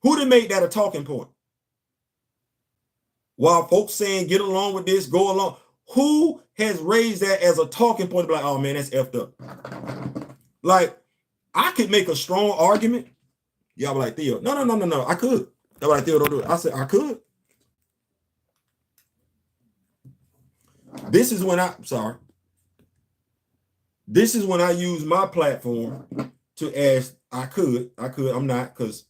Who done made that a talking point? While folks saying get along with this, go along. Who has raised that as a talking point? Like, oh man, that's effed up. Like, I could make a strong argument. Y'all be like, Theo, no. I could. Y'all be like, Theo, don't do it. I said I could. This is when This is when I use my platform to ask. I'm not, because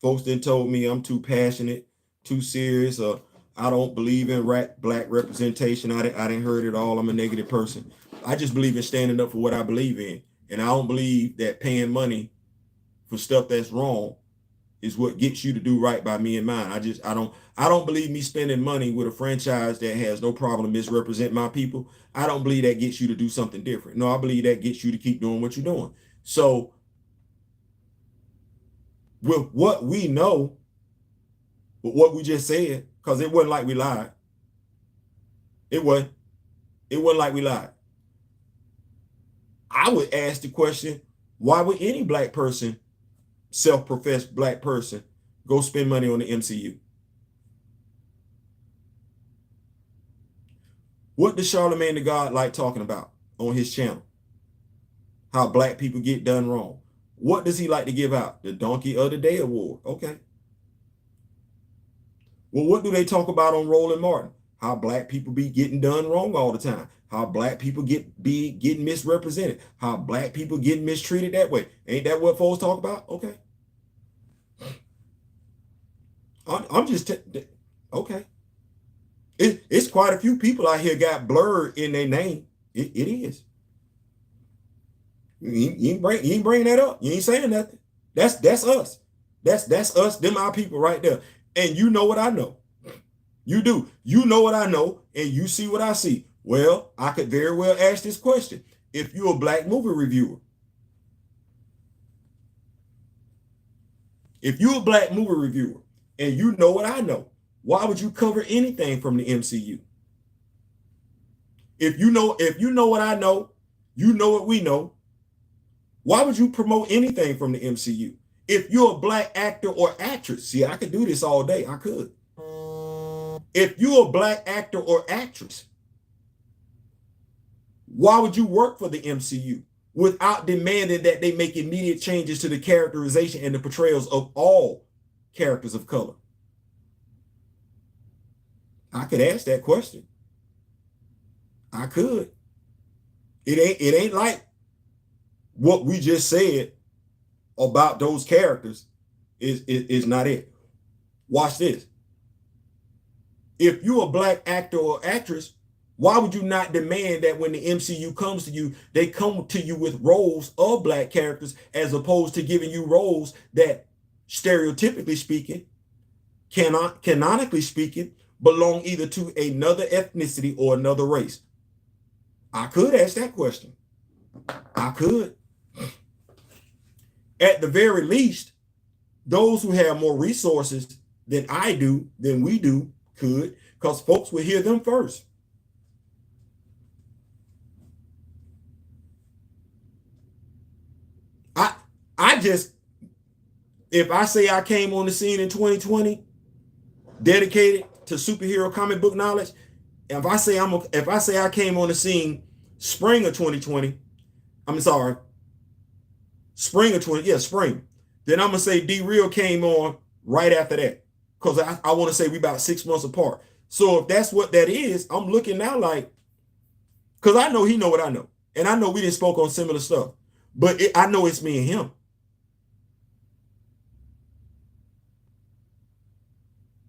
folks then told me I'm too passionate, too serious, or I don't believe in black representation. I didn't heard it all. I'm a negative person. I just believe in standing up for what I believe in. And I don't believe that paying money for stuff that's wrong is what gets you to do right by me and mine. I don't believe me spending money with a franchise that has no problem misrepresent my people. I don't believe that gets you to do something different. No, I believe that gets you to keep doing what you're doing. So with what we know, with what we just said, because it wasn't like we lied. It wasn't like we lied. I would ask the question, why would any black person, self-professed black person, go spend money on the MCU? What does Charlemagne the God like talking about on his channel? How black people get done wrong. What does he like to give out? The Donkey of the Day award. Okay. Well, what do they talk about on Roland Martin? how black people be getting done wrong all the time, how black people be getting misrepresented, how black people getting mistreated that way. Ain't that what folks talk about? Okay. I'm just okay. It's quite a few people out here got blurred in their name. It is. You ain't bring that up. You ain't saying nothing. That's us. That's us. Them our people right there. And you know what I know. You do. You know what I know, and you see what I see. Well, I could very well ask this question. If you're a black movie reviewer, if you're a black movie reviewer and you know what I know, why would you cover anything from the MCU? If you know what I know, you know what we know, why would you promote anything from the MCU? If you're a black actor or actress, see, I could do this all day. I could. If you're a black actor or actress, why would you work for the MCU without demanding that they make immediate changes to the characterization and the portrayals of all characters of color? I could ask that question. I could. It ain't like what we just said about those characters is not it. Watch this. If you're a black actor or actress, why would you not demand that when the MCU comes to you, they come to you with roles of black characters as opposed to giving you roles that, stereotypically speaking, canonically speaking, belong either to another ethnicity or another race? I could ask that question. I could. At the very least, those who have more resources than I do, than we do, could, because folks will hear them first. I just, if I say I came on the scene in 2020, dedicated to superhero comic book knowledge, if I say I came on the scene spring of 2020, spring of 20, spring, then I'm gonna say D Real came on right after that, because I want to say we about 6 months apart. So if that's what that is, I'm looking now like, because I know he know what I know, and I know we didn't spoke on similar stuff, but I know it's me and him.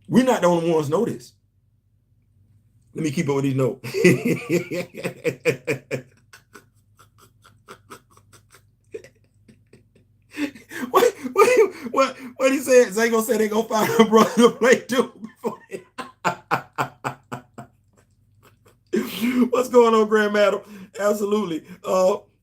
We're not the only ones know this. Let me keep up with these notes. What he said? Zango said they gonna find a brother to play too. What's going on, Grand Madam? Absolutely.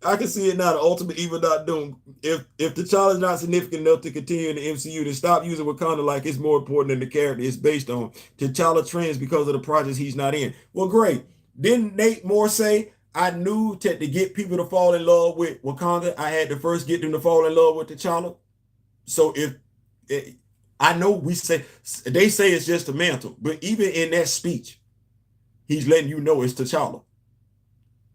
I can see it now. The ultimate evil not doom. If T'Challa is not significant enough to continue in the MCU, then stop using Wakanda like it's more important than the character it's based on. T'Challa trends because of the projects he's not in. Well, great. Didn't Nate Moore say, I knew to get people to fall in love with Wakanda, I had to first get them to fall in love with T'Challa? So I know they say it's just a mantle, but even in that speech, he's letting you know it's T'Challa.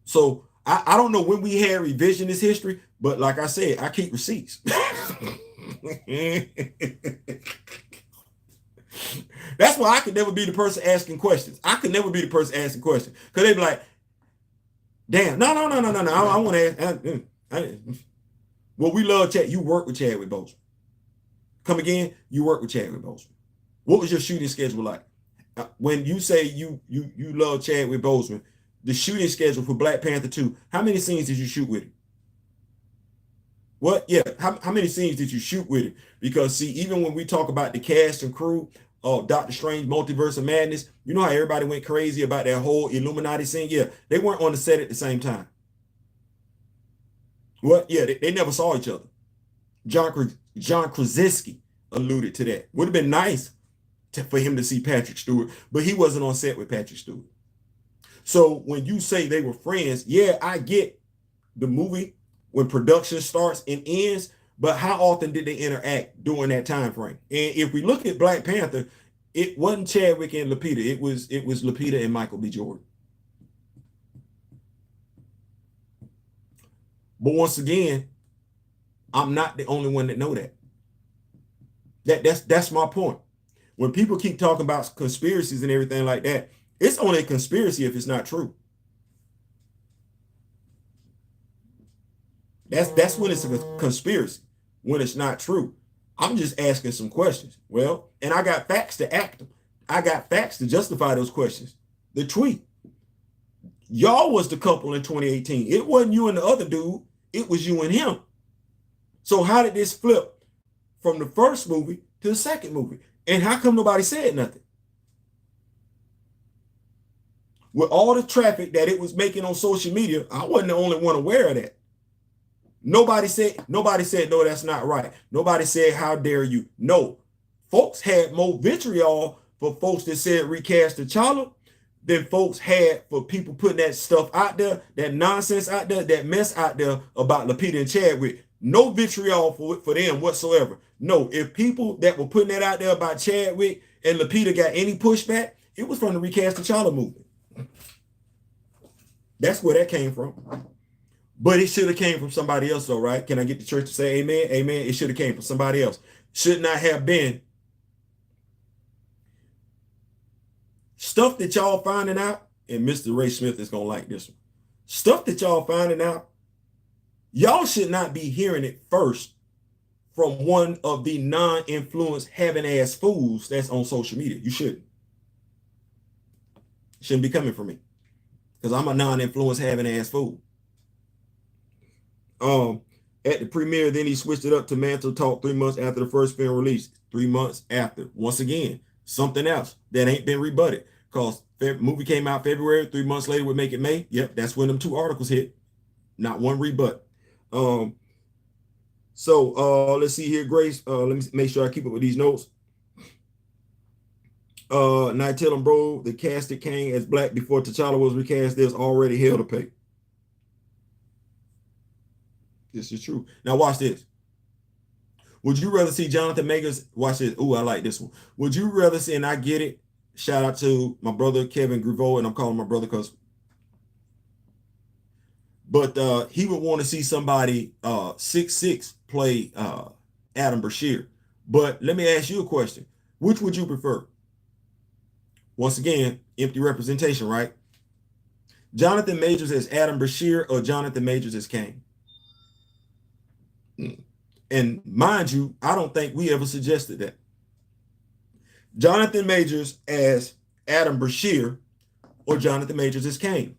So I don't know when we had revisionist history, but like I said, I keep receipts. That's why I could never be the person asking questions. I could never be the person asking questions, because they'd be like, damn, no. I want to ask. Well, we love Chad. You work with Chadwick Boseman. Come again? You work with Chadwick Boseman. What was your shooting schedule like? When you say you love Chadwick Boseman, the shooting schedule for Black Panther 2, how many scenes did you shoot with him? What? Yeah, how many scenes did you shoot with him? Because see, even when we talk about the cast and crew of Doctor Strange Multiverse of Madness, you know how everybody went crazy about that whole Illuminati scene? Yeah, they weren't on the set at the same time. What? Yeah, they never saw each other. John Krasinski alluded to that. Would have been nice for him to see Patrick Stewart, but he wasn't on set with Patrick Stewart. So when you say they were friends, yeah, I get the movie when production starts and ends, but how often did they interact during that time frame? And if we look at Black Panther, it wasn't Chadwick and Lupita. It was Lupita and Michael B. Jordan. But once again, I'm not the only one that know that. That's my point. When people keep talking about conspiracies and everything like that, It's only a conspiracy if it's not true. That's when it's a conspiracy, when it's not true. I'm just asking some questions. Well, and I got facts to act them. I got facts to justify those questions. The tweet. Y'all was the couple in 2018. It wasn't you and the other dude. It was you and him. So how did this flip from the first movie to the second movie? And how come nobody said nothing? With all the traffic that it was making on social media, I wasn't the only one aware of that. Nobody said, no, that's not right. Nobody said, how dare you? No. Folks had more vitriol for folks that said recast T'Challa than folks had for people putting that stuff out there, that nonsense out there, that mess out there about Lupita and Chadwick. No vitriol for them whatsoever. No, if people that were putting that out there about Chadwick and Lupita got any pushback, it was from the recast T'Challa movement. That's where that came from. But it should have came from somebody else, though, right? Can I get the church to say amen? Amen. It should have came from somebody else. Should not have been. Stuff that y'all finding out, and Mr. Ray Smith is going to like this one. Stuff that y'all finding out, y'all should not be hearing it first from one of the non-influence having ass fools that's on social media. You shouldn't. Shouldn't be coming from me. Because I'm a non-influence having ass fool. At the premiere, then he switched it up to Mantle Talk 3 months after the first film release. 3 months after. Once again, something else that ain't been rebutted. Because movie came out February, 3 months later would make it May. Yep, that's when them 2 articles hit. Not one rebut. So let's see here, Grace. Let me make sure I keep up with these notes. Now I tell him, bro, the casted Kang as Black before T'Challa was recast. There's already hell to pay. This is true. Now watch this. Would you rather see Jonathan Majors? Watch this. Ooh, I like this one. Would you rather see, and I get it. Shout out to my brother Kevin Griveau, and I'm calling my brother because. But he would want to see somebody 6'6" play Adam Bashir. But let me ask you a question. Which would you prefer? Once again, empty representation, right? Jonathan Majors as Adam Bashir or Jonathan Majors as Kang? And mind you, I don't think we ever suggested that. Jonathan Majors as Adam Bashir or Jonathan Majors as Kang.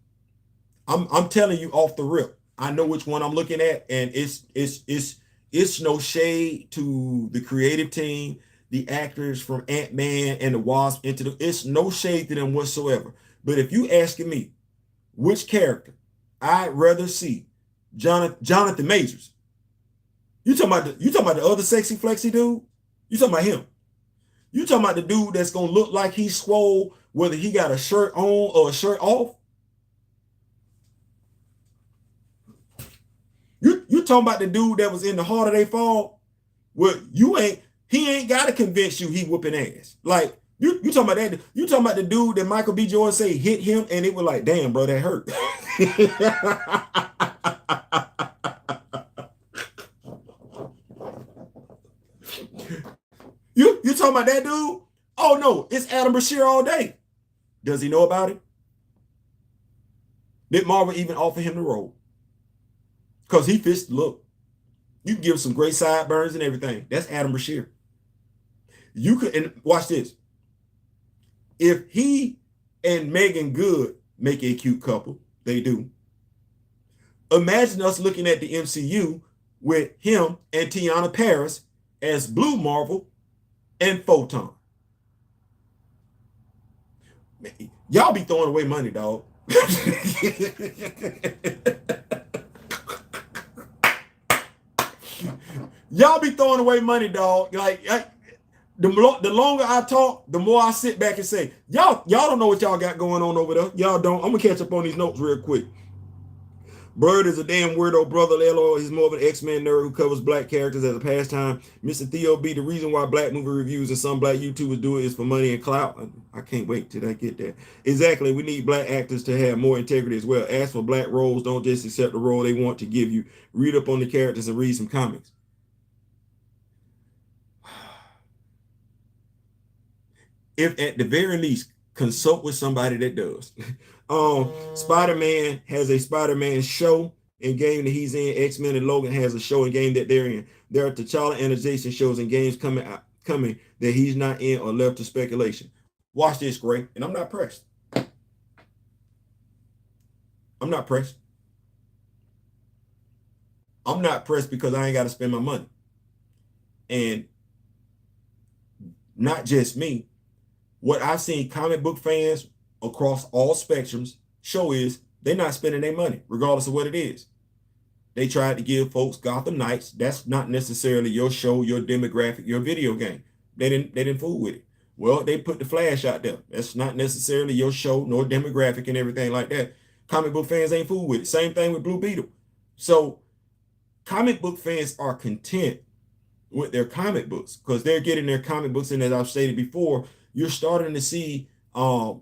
I'm telling you off the rip. I know which one I'm looking at, and it's no shade to the creative team, the actors from Ant-Man and the Wasp it's no shade to them whatsoever. But if you asking me which character I'd rather see, Jonathan Majors. You talking about the other sexy flexy dude? You talking about him? You talking about the dude that's gonna look like he's swole, whether he got a shirt on or a shirt off? You talking about the dude that was in The Harder They Fall? Well, he ain't gotta convince you he whooping ass. Like you talking about that? You talking about the dude that Michael B. Jordan say hit him and it was like, damn, bro, that hurt. You talking about that dude? Oh no, it's Adam Bashir all day. Does he know about it? Did Marvel even offer him the role? Because he fits the look. You can give some great sideburns and everything. That's Adam Bashir. You could, and watch this. If he and Megan Good make a cute couple, they do. Imagine us looking at the MCU with him and Tiana Paris as Blue Marvel and Photon. Y'all be throwing away money, dog. Y'all be throwing away money, dog. Like the longer I talk, the more I sit back and say, y'all don't know what y'all got going on over there. Y'all don't. I'm gonna catch up on these notes real quick. Bird is a damn weirdo brother. LOL, he's more of an X-Men nerd who covers black characters as a pastime. Mr. Theo B, the reason why black movie reviews and some black YouTubers do it is for money and clout. I can't wait till I get that. Exactly, we need black actors to have more integrity as well. Ask for black roles, don't just accept the role they want to give you. Read up on the characters and read some comics. If at the very least, consult with somebody that does. Spider-Man has a Spider-Man show and game that he's in. X-Men and Logan has a show and game that they're in. There are T'Challa animation shows and games coming that he's not in or left to speculation. Watch this, Gray, and I'm not pressed. I'm not pressed. I'm not pressed because I ain't got to spend my money. And not just me. What I've seen comic book fans across all spectrums show is they're not spending their money, regardless of what it is. They tried to give folks Gotham Knights. That's not necessarily your show, your demographic, your video game. They didn't fool with it. Well, they put the Flash out there. That's not necessarily your show, nor demographic and everything like that. Comic book fans ain't fool with it. Same thing with Blue Beetle. So comic book fans are content with their comic books because they're getting their comic books. And as I've stated before, you're starting to see mheroes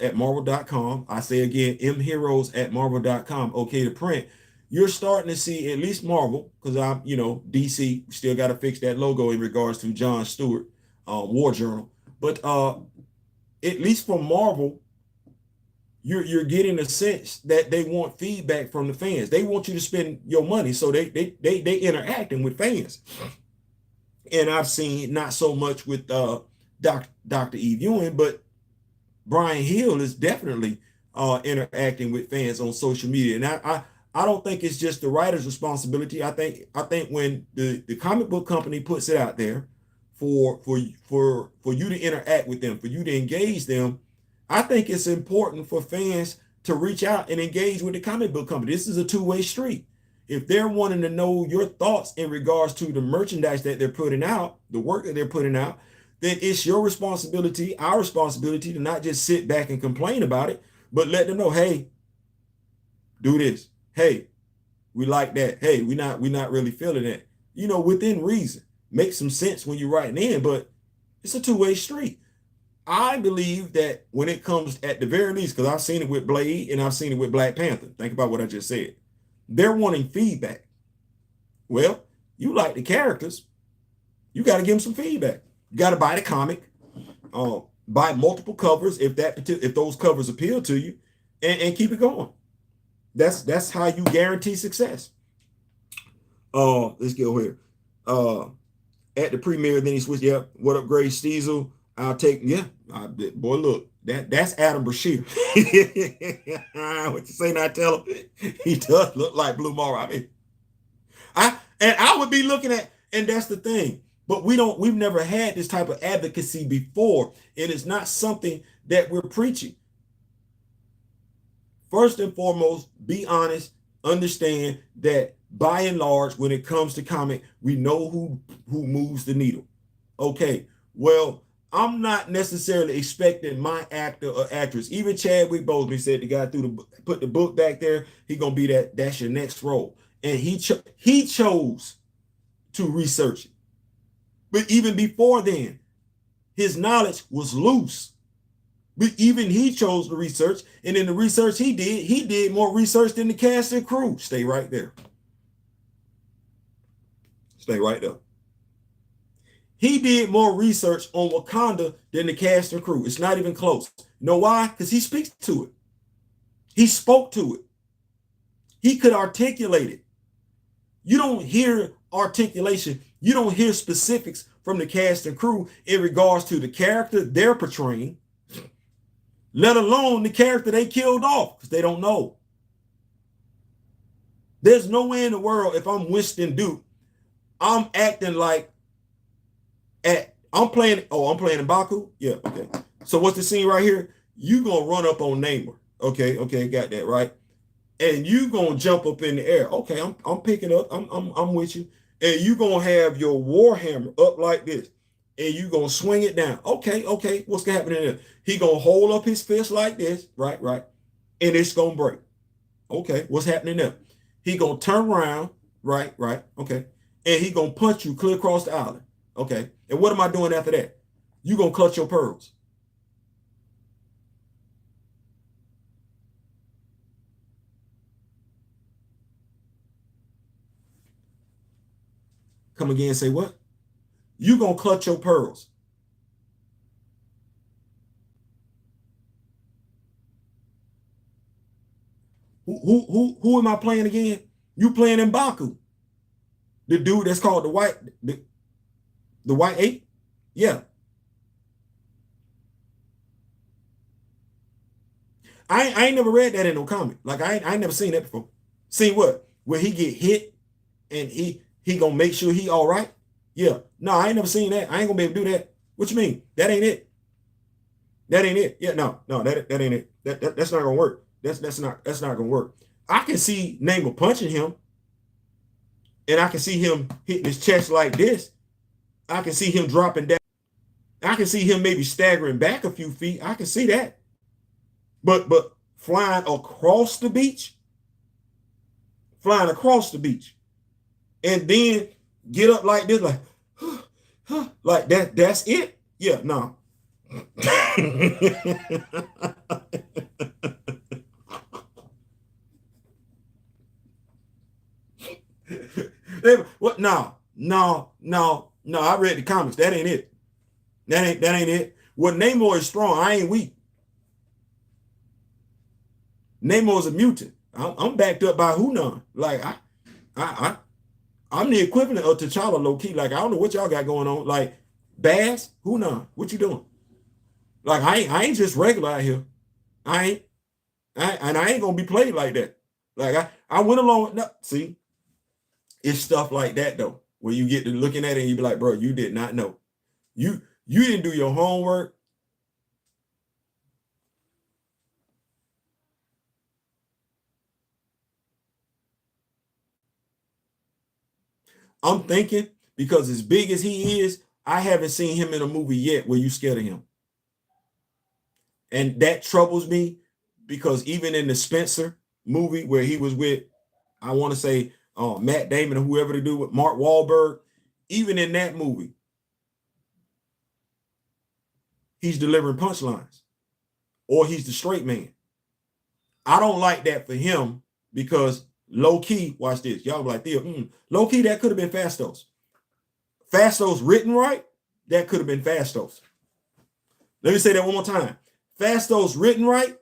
at marvel.com. I say again, mheroes at marvel.com. Okay to print. You're starting to see at least Marvel, because I'm, DC still got to fix that logo in regards to John Stewart, War Journal. But at least for Marvel, you're getting a sense that they want feedback from the fans. They want you to spend your money, so they interacting with fans. And I've seen not so much with Dr. Eve Ewing, but Brian Hill is definitely interacting with fans on social media. And I don't think it's just the writer's responsibility. I think when the comic book company puts it out there for you to interact with them, for you to engage them, I think it's important for fans to reach out and engage with the comic book company. This is a two-way street. If they're wanting to know your thoughts in regards to the merchandise that they're putting out, the work that they're putting out, then it's your responsibility, our responsibility, to not just sit back and complain about it, but let them know, hey, do this. Hey, we like that. Hey, we're not really feeling that. Within reason. Make some sense when you're writing in, but it's a two-way street. I believe that when it comes, at the very least, because I've seen it with Blade and I've seen it with Black Panther. Think about what I just said. They're wanting feedback. Well, you like the characters. You got to give them some feedback. You got to buy the comic, buy multiple covers if those covers appeal to you, and keep it going. That's how you guarantee success. Let's get over here. At the premiere, then he switched. Yeah, what up, Gray Steezel? I'll take. Yeah, boy, look, that's Adam Brashear. What you say now? Tell him he does look like Blue Mara. I mean, I would be looking at, and that's the thing. But we've never had this type of advocacy before, and it's not something that we're preaching. First and foremost, be honest, understand that by and large, when it comes to comic, we know who moves the needle. Okay, well, I'm not necessarily expecting my actor or actress. Even Chadwick Boseman said the guy put the book back there, he gonna be that's your next role. And he chose to research it. But even before then, his knowledge was loose. But even he chose to research, and in the research he did more research than the cast and crew. Stay right there. Stay right there. He did more research on Wakanda than the cast and crew. It's not even close. You know why? Because he speaks to it. He spoke to it. He could articulate it. You don't hear articulation. You don't hear specifics from the cast and crew in regards to the character they're portraying, let alone the character they killed off, because they don't know. There's no way in the world, if I'm Winston Duke, I'm acting like I'm playing M'Baku. Yeah, okay. So what's the scene right here? You gonna run up on Namor. Okay, got that right. And you gonna jump up in the air. Okay, I'm picking up. I'm with you. And you gonna have your warhammer up like this, and you gonna swing it down. Okay. What's gonna happen in there? He gonna hold up his fist like this, right, and it's gonna break. Okay, what's happening there? He gonna turn around, right, okay, and he gonna punch you clear across the island. Okay, and what am I doing after that? You gonna clutch your pearls. Come again and say what? You gonna clutch your pearls. Who am I playing again? You playing in Baku. The dude that's called the white ape? Yeah. I ain't never read that in no comic. Like I ain't never seen that before. See what? Where he get hit and he gonna make sure he all right? Yeah. No, I ain't never seen that. I ain't gonna be able to do that. What you mean? That ain't it. That ain't it. Yeah, no, that ain't it. That's not gonna work. That's not gonna work. I can see Namor punching him, and I can see him hitting his chest like this. I can see him dropping down. I can see him maybe staggering back a few feet. I can see that. But flying across the beach, and then get up like this, like that. That's it. Yeah, no. What? No. I read the comics. That ain't it. That ain't it. Well, Namor is strong. I ain't weak. Namor's a mutant. I'm backed up by Hunan. Like I'm the equivalent of T'Challa, low key. Like I don't know what y'all got going on. Like Bass, Hunan, what you doing? Like I ain't just regular out here. I ain't gonna be played like that. Like I went along. No, see, it's stuff like that though, where you get to looking at it and you be like, bro, you did not know. You didn't do your homework. I'm thinking because as big as he is, I haven't seen him in a movie yet where you scared of him. And that troubles me because even in the Spencer movie where he was with, I want to say Matt Damon or whoever to do with Mark Wahlberg, even in that movie, he's delivering punchlines or he's the straight man. I don't like that for him because low key, watch this. Y'all be like, low key, that could have been Fastos. Fastos written right, that could have been Fastos. Let me say that one more time. Fastos written right,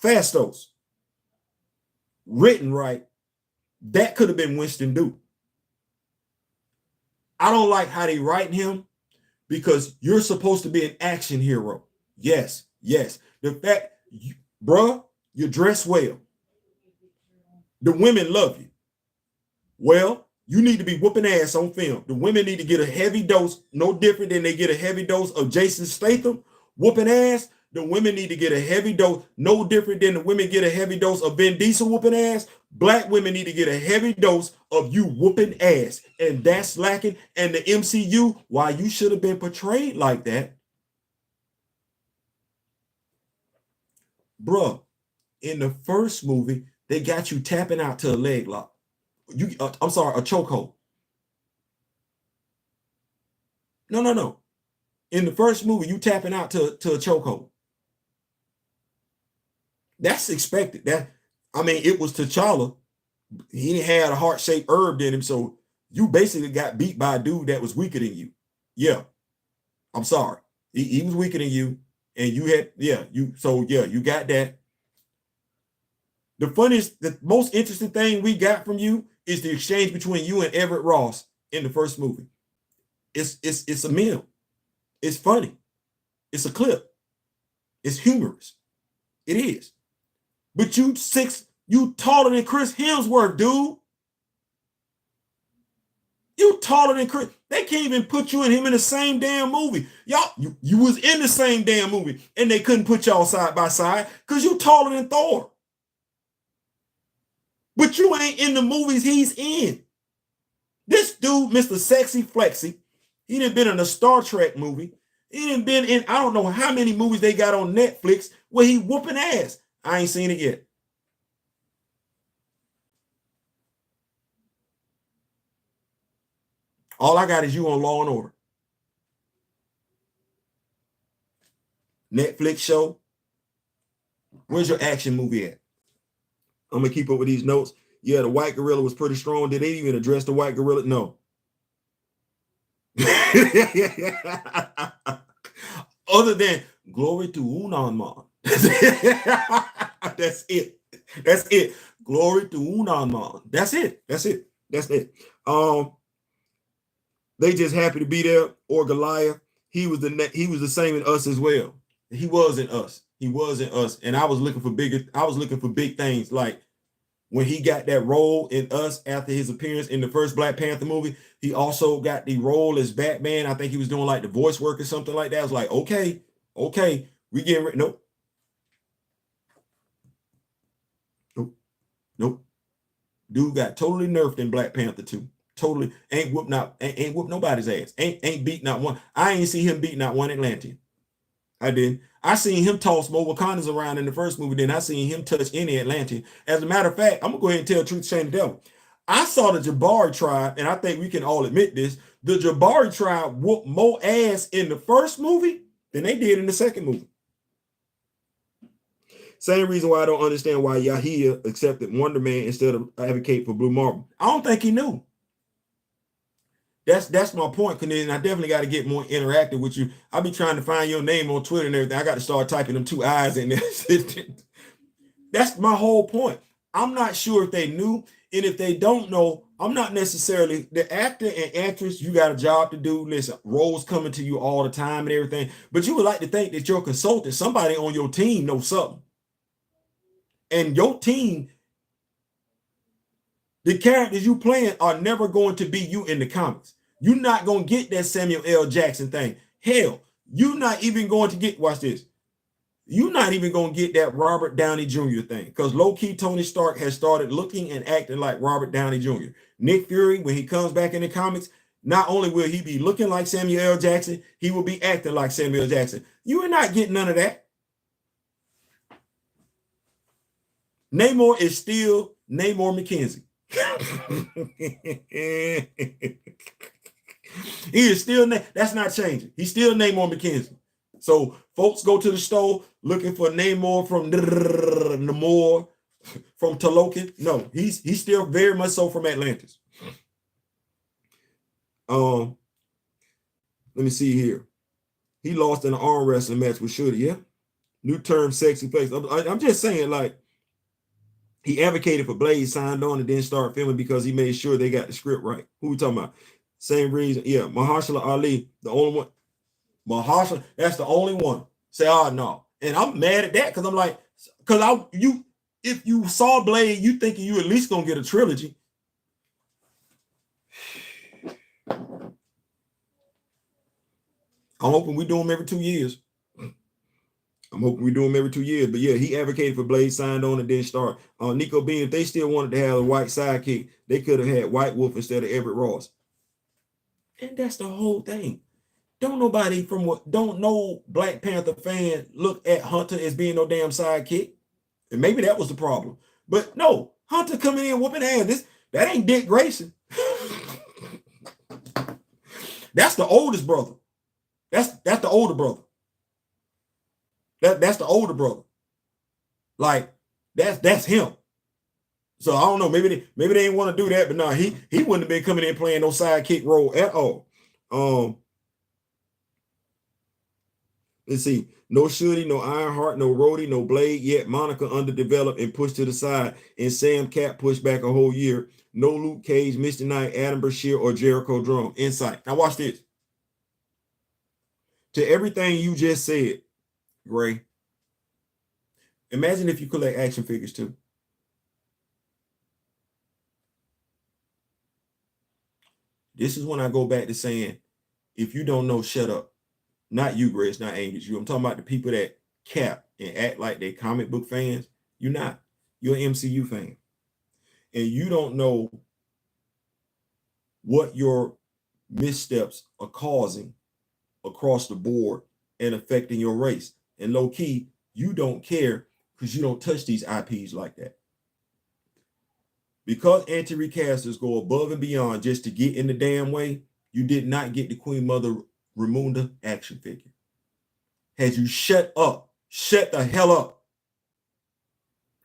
Fastos written right, that could have been Winston Duke. I don't like how they writing him because you're supposed to be an action hero. Yes. The fact, bruh, you dress well. The women love you. Well, you need to be whooping ass on film. The women need to get a heavy dose, no different than they get a heavy dose of Jason Statham whooping ass. The women need to get a heavy dose, no different than the women get a heavy dose of Vin Diesel whooping ass. Black women need to get a heavy dose of you whooping ass. And that's lacking. And the MCU, why you should have been portrayed like that. Bruh, in the first movie, they got you tapping out to a leg lock. I'm sorry, a chokehold. No. In the first movie, you tapping out to a chokehold. That's expected. It was T'Challa. He had a heart-shaped herb in him, so you basically got beat by a dude that was weaker than you. Yeah, I'm sorry. He was weaker than you, and you got that. The most interesting thing we got from you is the exchange between you and Everett Ross in the first movie. It's a meal. It's funny. It's a clip. It's humorous. It is. But you taller than Chris Hemsworth, dude. You taller than Chris. They can't even put you and him in the same damn movie. Y'all, you was in the same damn movie, and they couldn't put y'all side by side because you taller than Thor. But you ain't in the movies he's in. This dude, Mr. Sexy Flexy, he done been in a Star Trek movie. He done been in, I don't know how many movies they got on Netflix where he whooping ass. I ain't seen it yet. All I got is you on Law and Order. Netflix show. Where's your action movie at? I'm going to keep up with these notes. Yeah, the white gorilla was pretty strong. Did they even address the white gorilla? No. Other than glory to Unan Man. That's it. That's it. Glory to Unaman. That's it. That's it. That's it. They just happy to be there. Or Goliath. He was the same in us as well. He was in us. He was in us. And I was looking for big things. Like when he got that role in us after his appearance in the first Black Panther movie, he also got the role as Batman. I think he was doing like the voice work or something like that. I was like, okay, we getting ready. Nope. Dude got totally nerfed in Black Panther 2. Totally ain't whooped nobody's ass. Ain't beat not one. I ain't see him beat not one Atlantean. I didn't. I seen him toss more Wakandas around in the first movie than I seen him touch any Atlantean. As a matter of fact, I'm gonna go ahead and tell the truth, shame the devil. I saw the Jabari tribe, and I think we can all admit this. The Jabari tribe whooped more ass in the first movie than they did in the second movie. Same reason why I don't understand why Yahya accepted Wonder Man instead of advocate for Blue Marble. I don't think he knew. That's my point, and I definitely got to get more interactive with you. I'll be trying to find your name on Twitter and everything. I got to start typing them 2 eyes in there. That's my whole point. I'm not sure if they knew, and if they don't know, I'm not necessarily the actor and actress. You got a job to do. Listen, roles coming to you all the time and everything, but you would like to think that your consultant, somebody on your team, knows something. And your team, the characters you playing are never going to be you in the comics. You're not going to get that Samuel L. Jackson thing. Hell, you're not even going to get, watch this, you're not even going to get that Robert Downey Jr. thing, because low-key Tony Stark has started looking and acting like Robert Downey Jr. Nick Fury, when he comes back in the comics, not only will he be looking like Samuel L. Jackson, he will be acting like Samuel L. Jackson. You are not getting none of that. Namor is still Namor McKenzie. He is still, that's not changing. He's still Namor McKenzie. So folks go to the store looking for Namor from Namor from Talokan. No, he's still very much so from Atlantis. Let me see here. He lost in an arm wrestling match with Shuddy. Yeah, new term, sexy place. I'm just saying, like, he advocated for Blade, signed on, and then started filming because he made sure they got the script right. Who we talking about? Same reason. Yeah, Mahershala Ali, the only one. Mahershala, that's the only one. Say, oh no. And I'm mad at that because I'm like, if you saw Blade, you thinking you at least gonna get a trilogy. I'm hoping we do them every 2 years. But yeah, he advocated for Blade, signed on, and then start. Nico Bean, if they still wanted to have a white sidekick, they could have had White Wolf instead of Everett Ross. And that's the whole thing. Don't no Black Panther fan look at Hunter as being no damn sidekick. And maybe that was the problem. But no, Hunter coming in whooping ass. That ain't Dick Grayson. That's the oldest brother. That's the older brother. That's the older brother. Like, that's him. So I don't know. Maybe they didn't want to do that, but no, he wouldn't have been coming in playing no sidekick role at all. Let's see. No Shuddy, no Ironheart, no Rhodey, no Blade. Yet Monica underdeveloped and pushed to the side, and Sam Cap pushed back a whole year. No Luke Cage, Mr. Knight, Adam Bashir, or Jericho Drum. Insight. Now watch this. To everything you just said, Gray, imagine if you collect action figures too. This is when I go back to saying, if you don't know, shut up. Not you, Gray. It's not Angus. I'm talking about the people that cap and act like they comic book fans. You're not. You're an MCU fan. And you don't know what your missteps are causing across the board and affecting your race. And low key, you don't care because you don't touch these IPs like that. Because anti-recasters go above and beyond just to get in the damn way, you did not get the Queen Mother Ramunda action figure. Had you shut the hell up,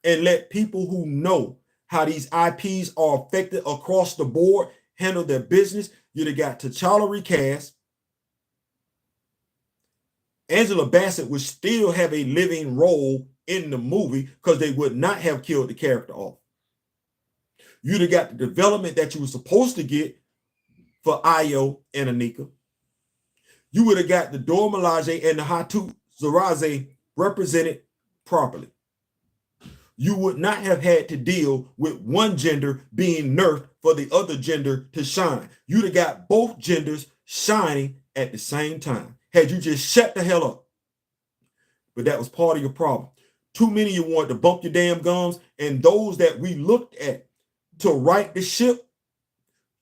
and let people who know how these IPs are affected across the board handle their business, you'd have got T'Challa recast. Angela Bassett would still have a living role in the movie because they would not have killed the character off. You'd have got the development that you were supposed to get for Ayo and Anika. You would have got the Dora Milaje and the Hatu Zaraze represented properly. You would not have had to deal with one gender being nerfed for the other gender to shine. You'd have got both genders shining at the same time had you just shut the hell up. But that was part of your problem. Too many of you wanted to bump your damn gums, and those that we looked at to right the ship,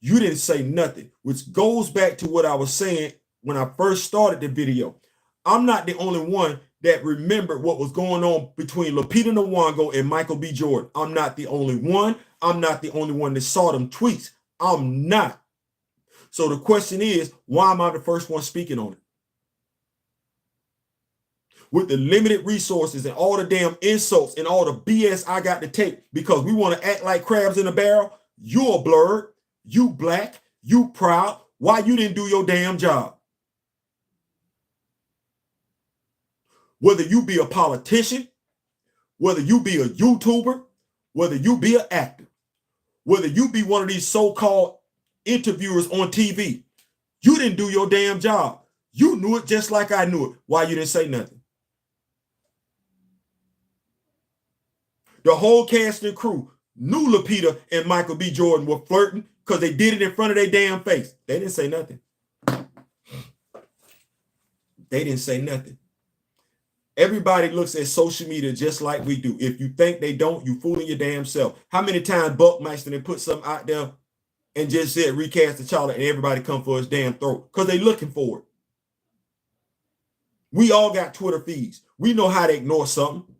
you didn't say nothing, which goes back to what I was saying when I first started the video. I'm not the only one that remembered what was going on between Lupita Nyong'o and Michael B. Jordan. I'm not the only one. I'm not the only one that saw them tweets. I'm not. So the question is, why am I the first one speaking on it? With the limited resources and all the damn insults and all the BS I got to take because we want to act like crabs in a barrel, you're blurred, you black, you proud. Why you didn't do your damn job? Whether you be a politician, whether you be a YouTuber, whether you be an actor, whether you be one of these so-called interviewers on TV, you didn't do your damn job. You knew it just like I knew it. Why you didn't say nothing? The whole cast and crew knew Lupita and Michael B. Jordan were flirting because they did it in front of their damn face. They didn't say nothing. They didn't say nothing. Everybody looks at social media just like we do. If you think they don't, you fooling your damn self. How many times Buckmaster they put something out there and just said recast T'Challa and everybody come for his damn throat because they looking for it. We all got Twitter feeds. We know how to ignore something.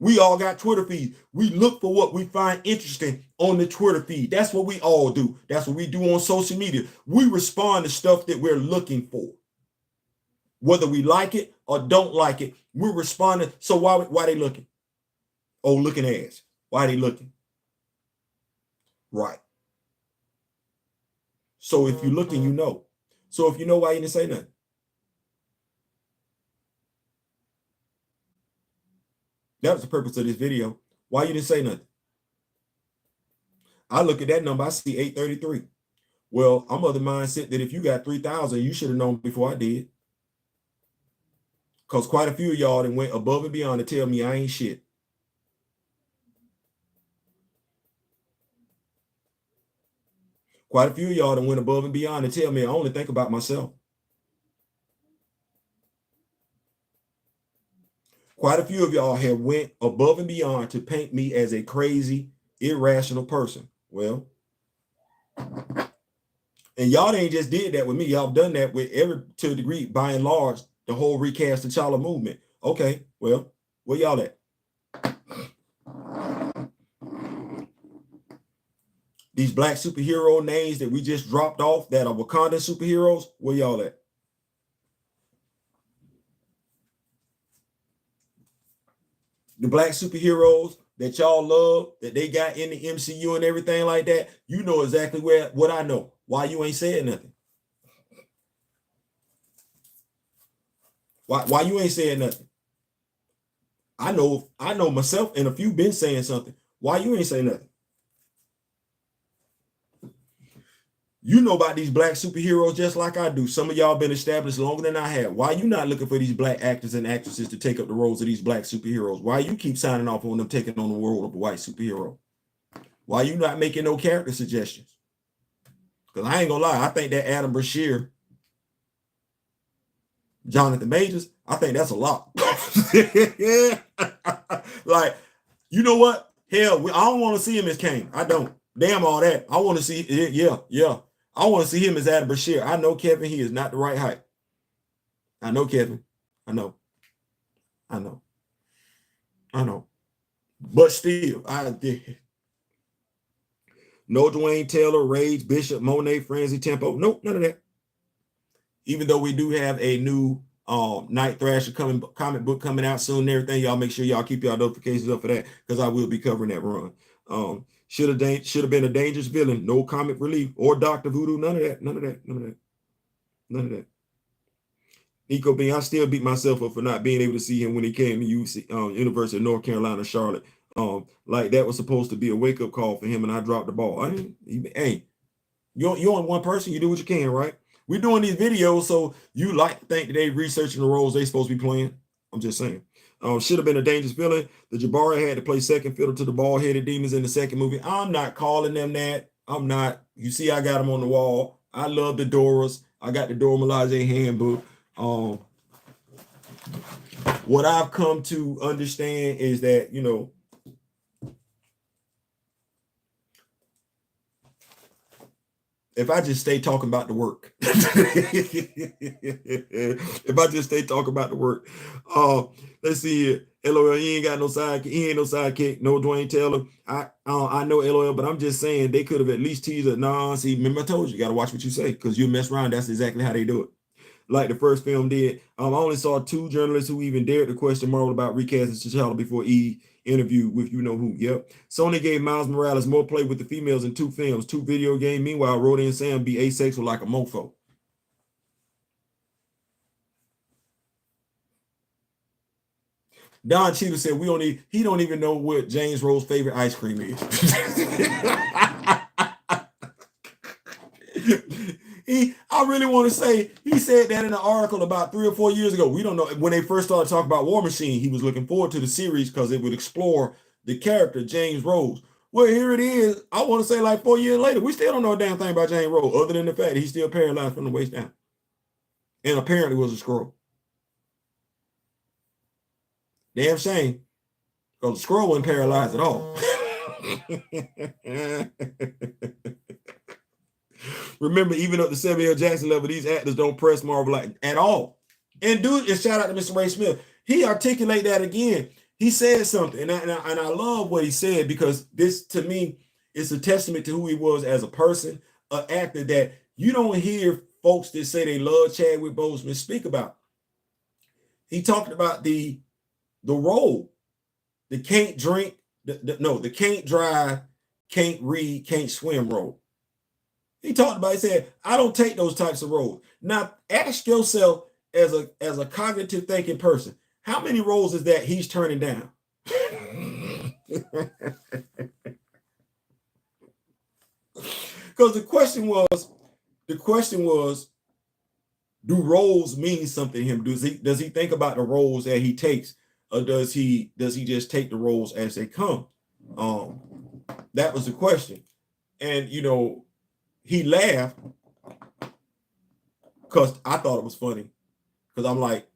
We all got Twitter feeds. We look for what we find interesting on the Twitter feed. That's what we all do. That's what we do on social media. We respond to stuff that we're looking for. Whether we like it or don't like it, we're responding. So why they looking? Oh, looking ass. Why they looking? Right. So if you're looking, you know. So if you know, why you didn't say nothing? That was the purpose of this video. Why you didn't say nothing? I look at that number, I see 833. Well, I'm of the mindset that if you got 3,000, you should have known before I did. Because quite a few of y'all that went above and beyond to tell me I ain't shit. Quite a few of y'all that went above and beyond to tell me I only think about myself. Quite a few of y'all have went above and beyond to paint me as a crazy, irrational person. Well, and y'all ain't just did that with me. Y'all done that with to a degree, by and large, the whole recast T'Challa movement. Okay, well, where y'all at? These black superhero names that we just dropped off that are Wakandan superheroes, where y'all at? The black superheroes that y'all love, that they got in the MCU and everything like that, you know exactly what I know. Why you ain't saying nothing? Why you ain't saying nothing? I know myself and a few been saying something. Why you ain't saying nothing? You know about these black superheroes just like I do. Some of y'all been established longer than I have. Why you not looking for these black actors and actresses to take up the roles of these black superheroes? Why you keep signing off on them taking on the role of a white superhero? Why you not making no character suggestions? Because I ain't gonna lie, I think that Adam Brashear, Jonathan Majors, I think that's a lot. Like, you know what? Hell, I don't want to see him as Kane. I don't. Damn all that. I want to see, yeah. I want to see him as Adam Brashear. I know, Kevin, he is not the right height. I know, Kevin. I know. But still, I did. No Dwayne Taylor, Rage, Bishop, Monet, Frenzy, Tempo. Nope, none of that. Even though we do have a new Night Thrasher comic book coming out soon and everything, y'all make sure y'all keep y'all notifications up for that because I will be covering that run. Should have been a dangerous villain. No comic relief or Dr. Voodoo. None of that. Eco Bean, I still beat myself up for not being able to see him when he came to University of North Carolina, Charlotte. Like that was supposed to be a wake up call for him, and I dropped the ball. Hey, you're on one person. You do what you can, right? We're doing these videos, so you like to think that they researching the roles they supposed to be playing. I'm just saying. Should have been a dangerous villain. The Jabari had to play second fiddle to the bald-headed demons in the second movie. I'm not calling them that. I'm not. You see, I got them on the wall. I love the Doras. I got the Dora Milaje handbook. What I've come to understand is that, you know, if I just stay talking about the work, if I just stay talking about the work, let's see here. LOL, he ain't got no sidekick. He ain't no sidekick. No Dwayne Taylor. I know LOL, but I'm just saying they could have at least teased it. Nah, see, remember I told you, got to watch what you say because you mess around. That's exactly how they do it. Like the first film did. I only saw 2 journalists who even dared to question Marvel about recasting T'Challa before E interview with you know who. Yep. Sony gave Miles Morales more play with the females in 2 films, 2 video games. Meanwhile, Rhodey and Sam be asexual like a mofo. Don Cheadle said he don't even know what James Rose's favorite ice cream is. I really want to say he said that in an article about 3 or 4 years ago. We don't know when they first started talking about War Machine. He was looking forward to the series because it would explore the character James Rose. Well, here it is. I want to say like 4 years later, we still don't know a damn thing about James Rose other than the fact that he's still paralyzed from the waist down, and apparently was a scroll. Damn shame, because the scroll wasn't paralyzed at all. Remember, even up to Samuel Jackson level, these actors don't press Marvel like at all. And dude, and shout out to Mr. Ray Smith. He articulated that again. He said something, and I love what he said because this, to me, is a testament to who he was as a person, an actor that you don't hear folks that say they love Chadwick Boseman speak about. He talked about the role, the can't drink, the can't drive, can't read, can't swim role. He talked about, he said, I don't take those types of roles. Now, ask yourself as a cognitive thinking person, how many roles is that he's turning down? Because the question was, do roles mean something to him? Does he think about the roles that he takes, or does he just take the roles as they come? That was the question. And you know, he laughed because I thought it was funny. Because I'm like,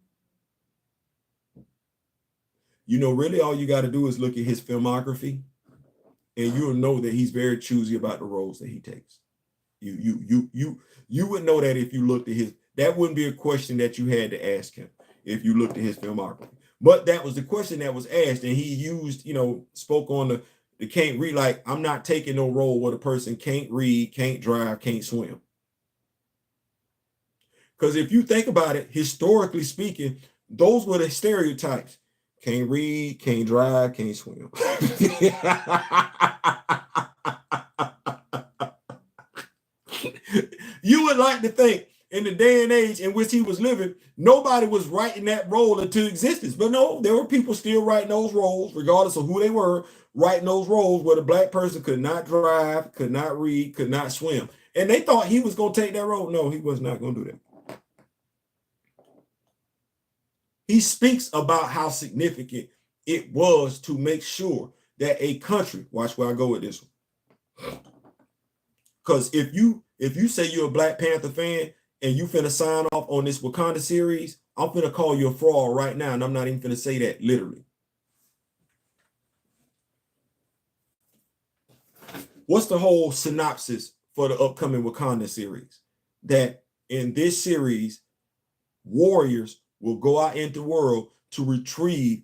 you know, really all you got to do is look at his filmography, and you'll know that he's very choosy about the roles that he takes. You would know that if you looked at his. That wouldn't be a question that you had to ask him if you looked at his filmography. But that was the question that was asked, and he used, you know, spoke on the can't read. Like, I'm not taking no role where the person can't read, can't drive, can't swim. Because if you think about it, historically speaking, those were the stereotypes. Can't read, can't drive, can't swim. You would like to think in the day and age in which he was living, nobody was writing that role into existence. But no, there were people still writing those roles, regardless of who they were, writing those roles where the black person could not drive, could not read, could not swim. And they thought he was going to take that role. No, he was not going to do that. He speaks about how significant it was to make sure that a country, watch where I go with this one. Because if you say you're a Black Panther fan and you finna sign off on this Wakanda series, I'm finna call you a fraud right now, and I'm not even finna say that literally. What's the whole synopsis for the upcoming Wakanda series? That in this series, warriors will go out into the world to retrieve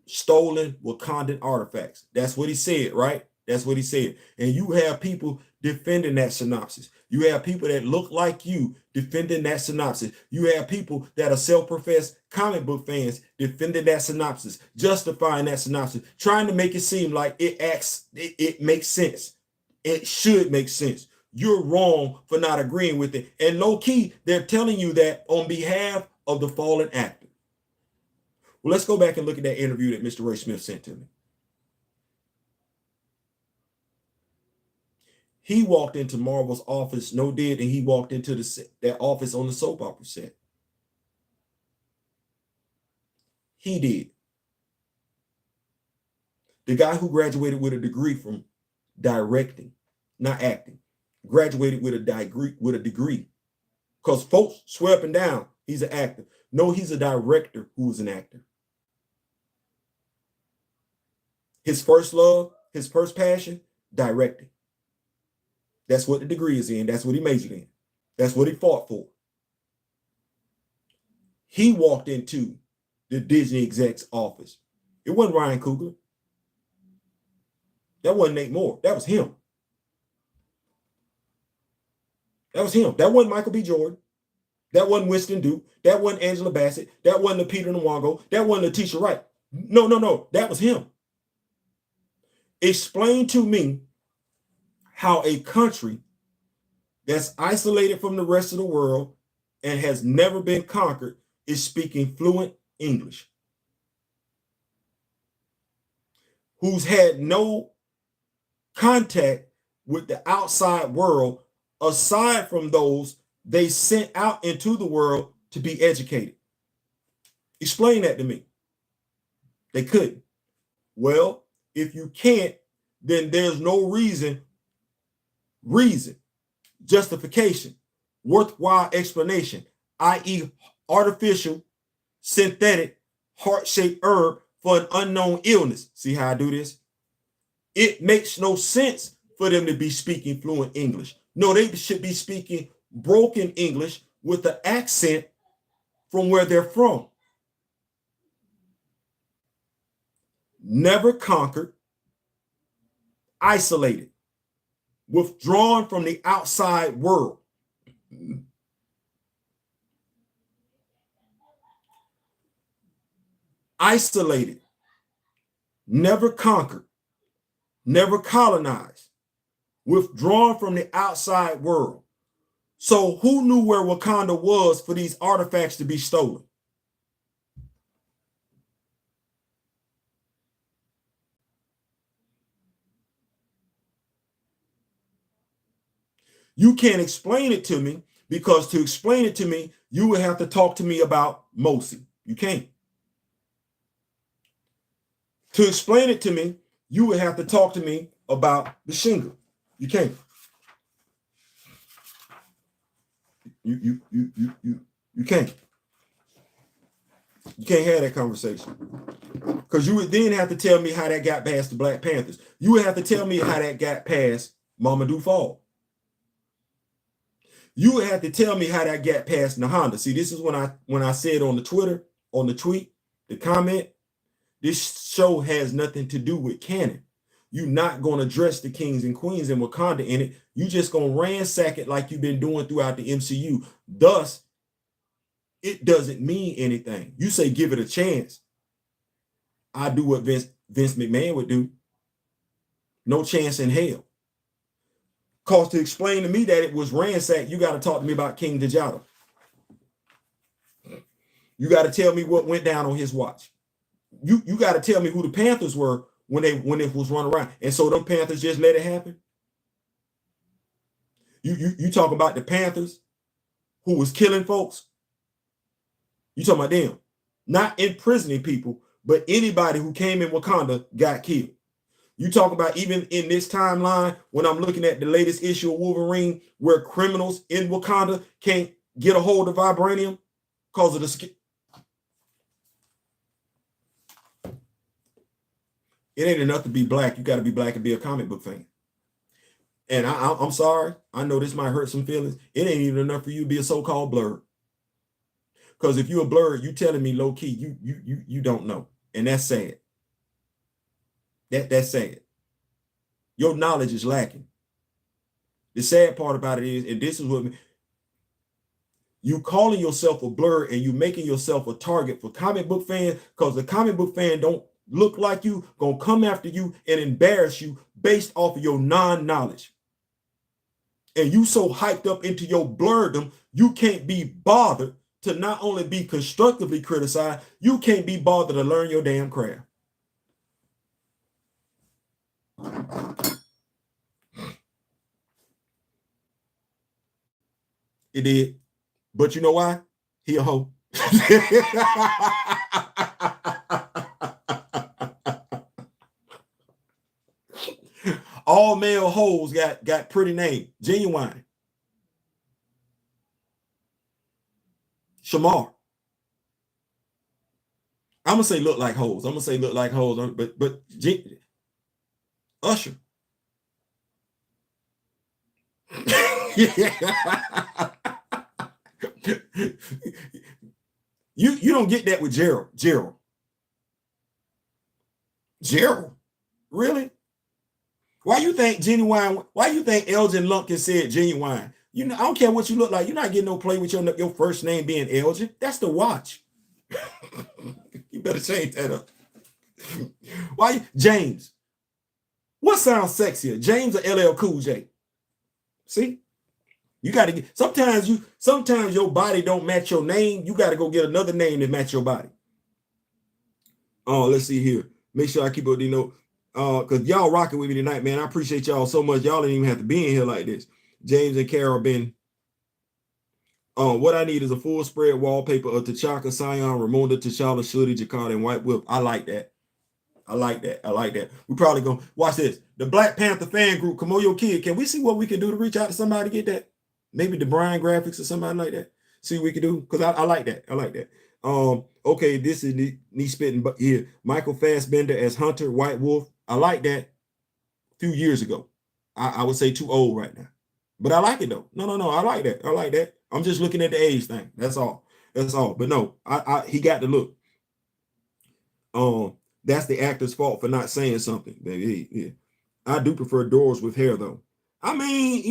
stolen Wakandan artifacts. That's what he said, right? That's what he said. And you have people defending that synopsis. You have people that look like you defending that synopsis. You have people that are self-professed comic book fans defending that synopsis, justifying that synopsis, trying to make it seem like it makes sense. It should make sense. you're wrong for not agreeing with it. And low key, they're telling you that on behalf of the fallen actor. Well, let's go back and look at that interview that Mr. Ray Smith sent to me. He walked into Marvel's office, and he walked into that office on the soap opera set. He did. The guy who graduated with a degree from directing, not acting, graduated with a degree. Because folks swear up and down, he's an actor. No, he's a director who's an actor. His first love, his first passion, directing. That's what the degree is in. That's what he majored in. That's what he fought for. He walked into the Disney exec's office. It wasn't Ryan Coogler. That wasn't Nate Moore. That was him. That was him. That wasn't Michael B. Jordan. That wasn't Winston Duke. That wasn't Angela Bassett. That wasn't Peter Nwango. That wasn't Letitia Wright. No. That was him. Explain to me how a country that's isolated from the rest of the world and has never been conquered is speaking fluent English, who's had no contact with the outside world aside from those they sent out into the world to be educated. Explain that to me. They couldn't. Well, if you can't, then there's no reason, justification, worthwhile explanation, i.e. artificial, synthetic, heart-shaped herb for an unknown illness. See how I do this? It makes no sense for them to be speaking fluent English. No, they should be speaking broken English with an accent from where they're from. Never conquered, isolated, withdrawn from the outside world. Isolated, never conquered, never colonized, withdrawn from the outside world. So who knew where Wakanda was for these artifacts to be stolen? You can't explain it to me, because to explain it to me, you would have to talk to me about Mosi. You can't. To explain it to me, you would have to talk to me about the shingle. You can't. You can't. You can't have that conversation. Because you would then have to tell me how that got past the Black Panthers. You would have to tell me how that got past Mamadou Fall. You would have to tell me how that got past Nahanda. See, this is when I said on the Twitter, on the tweet, the comment, this show has nothing to do with canon. You're not going to address the kings and queens and Wakanda in it. You just going to ransack it like you've been doing throughout the MCU. Thus, it doesn't mean anything. You say give it a chance. I do what Vince McMahon would do. No chance in hell. Because to explain to me that it was ransacked, you got to talk to me about King T'Challa. You got to tell me what went down on his watch. You got to tell me who the Panthers were when it was run around. And so them Panthers just let it happen. You talk about the Panthers who was killing folks. You talking about them. Not imprisoning people, but anybody who came in Wakanda got killed. You talk about even in this timeline, when I'm looking at the latest issue of Wolverine, where criminals in Wakanda can't get a hold of vibranium because of the skin. It ain't enough to be black. You got to be black and be a comic book fan. And I'm sorry. I know this might hurt some feelings. It ain't even enough for you to be a so-called blurred. Because if you're a blurred, you telling me low key, you don't know. And that's sad. That's sad. Your knowledge is lacking. The sad part about it is, and this is what you calling yourself a blur and you making yourself a target for comic book fans, because the comic book fan don't look like you, gonna come after you and embarrass you based off of your non-knowledge. and you so hyped up into your blerdom, you can't be bothered to not only be constructively criticized, you can't be bothered to learn your damn craft. It did. But you know why? He a hoe. All male hoes got pretty names. Genuine. Shamar. I'm gonna say look like hoes. I'm gonna say look like hoes, but Usher. You don't get that with Gerald. Gerald, really? Why you think Genuine? Why you think Elgin Lumpkin said Genuine? You know, I don't care what you look like. You're not getting no play with your first name being Elgin. That's the watch. You better change that up. Why James? What sounds sexier, James or LL Cool J? See, you got to get. Sometimes your body don't match your name. You got to go get another name that match your body. Oh, let's see here. Make sure I keep up the note. Because y'all rocking with me tonight, man. I appreciate y'all so much. Y'all didn't even have to be in here like this. James and Carol been. What I need is a full spread wallpaper of T'Chaka, Sion, Ramonda, T'Challa, Shuddy, Jakarta, and White Whip. I like that. We probably gonna watch this. The Black Panther fan group, Kamoyo Kid. Can we see what we can do to reach out to somebody to get that? Maybe the Brian Graphics or somebody like that. See what we can do. Because I like that. Okay, this is knee spitting, but here. Michael Fassbender as Hunter, White Wolf. I like that a few years ago. I would say too old right now. But I like it though. No. I like that. I'm just looking at the age thing. That's all. But no, he got the look. That's the actor's fault for not saying something, baby. Yeah. I do prefer doors with hair though. I mean,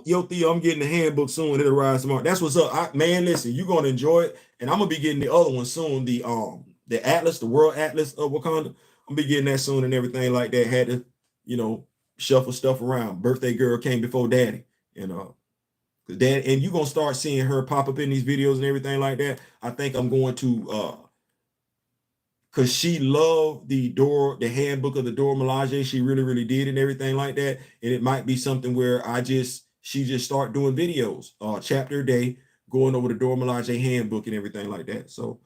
yo, Theo, I'm getting the handbook soon. It'll rise tomorrow. That's what's up. Man, listen, you're gonna enjoy it. And I'm gonna be getting the other one soon. The Atlas, the World Atlas of Wakanda. I'm gonna be getting that soon and everything like that. Had to, shuffle stuff around. Birthday girl came before daddy. Dad, and you're gonna start seeing her pop up in these videos and everything like that. I think I'm going to because she loved the handbook of the Dora Milaje. She really, really did and everything like that. And it might be something where she just start doing videos, chapter a day, going over the Dora Milaje handbook and everything like that. So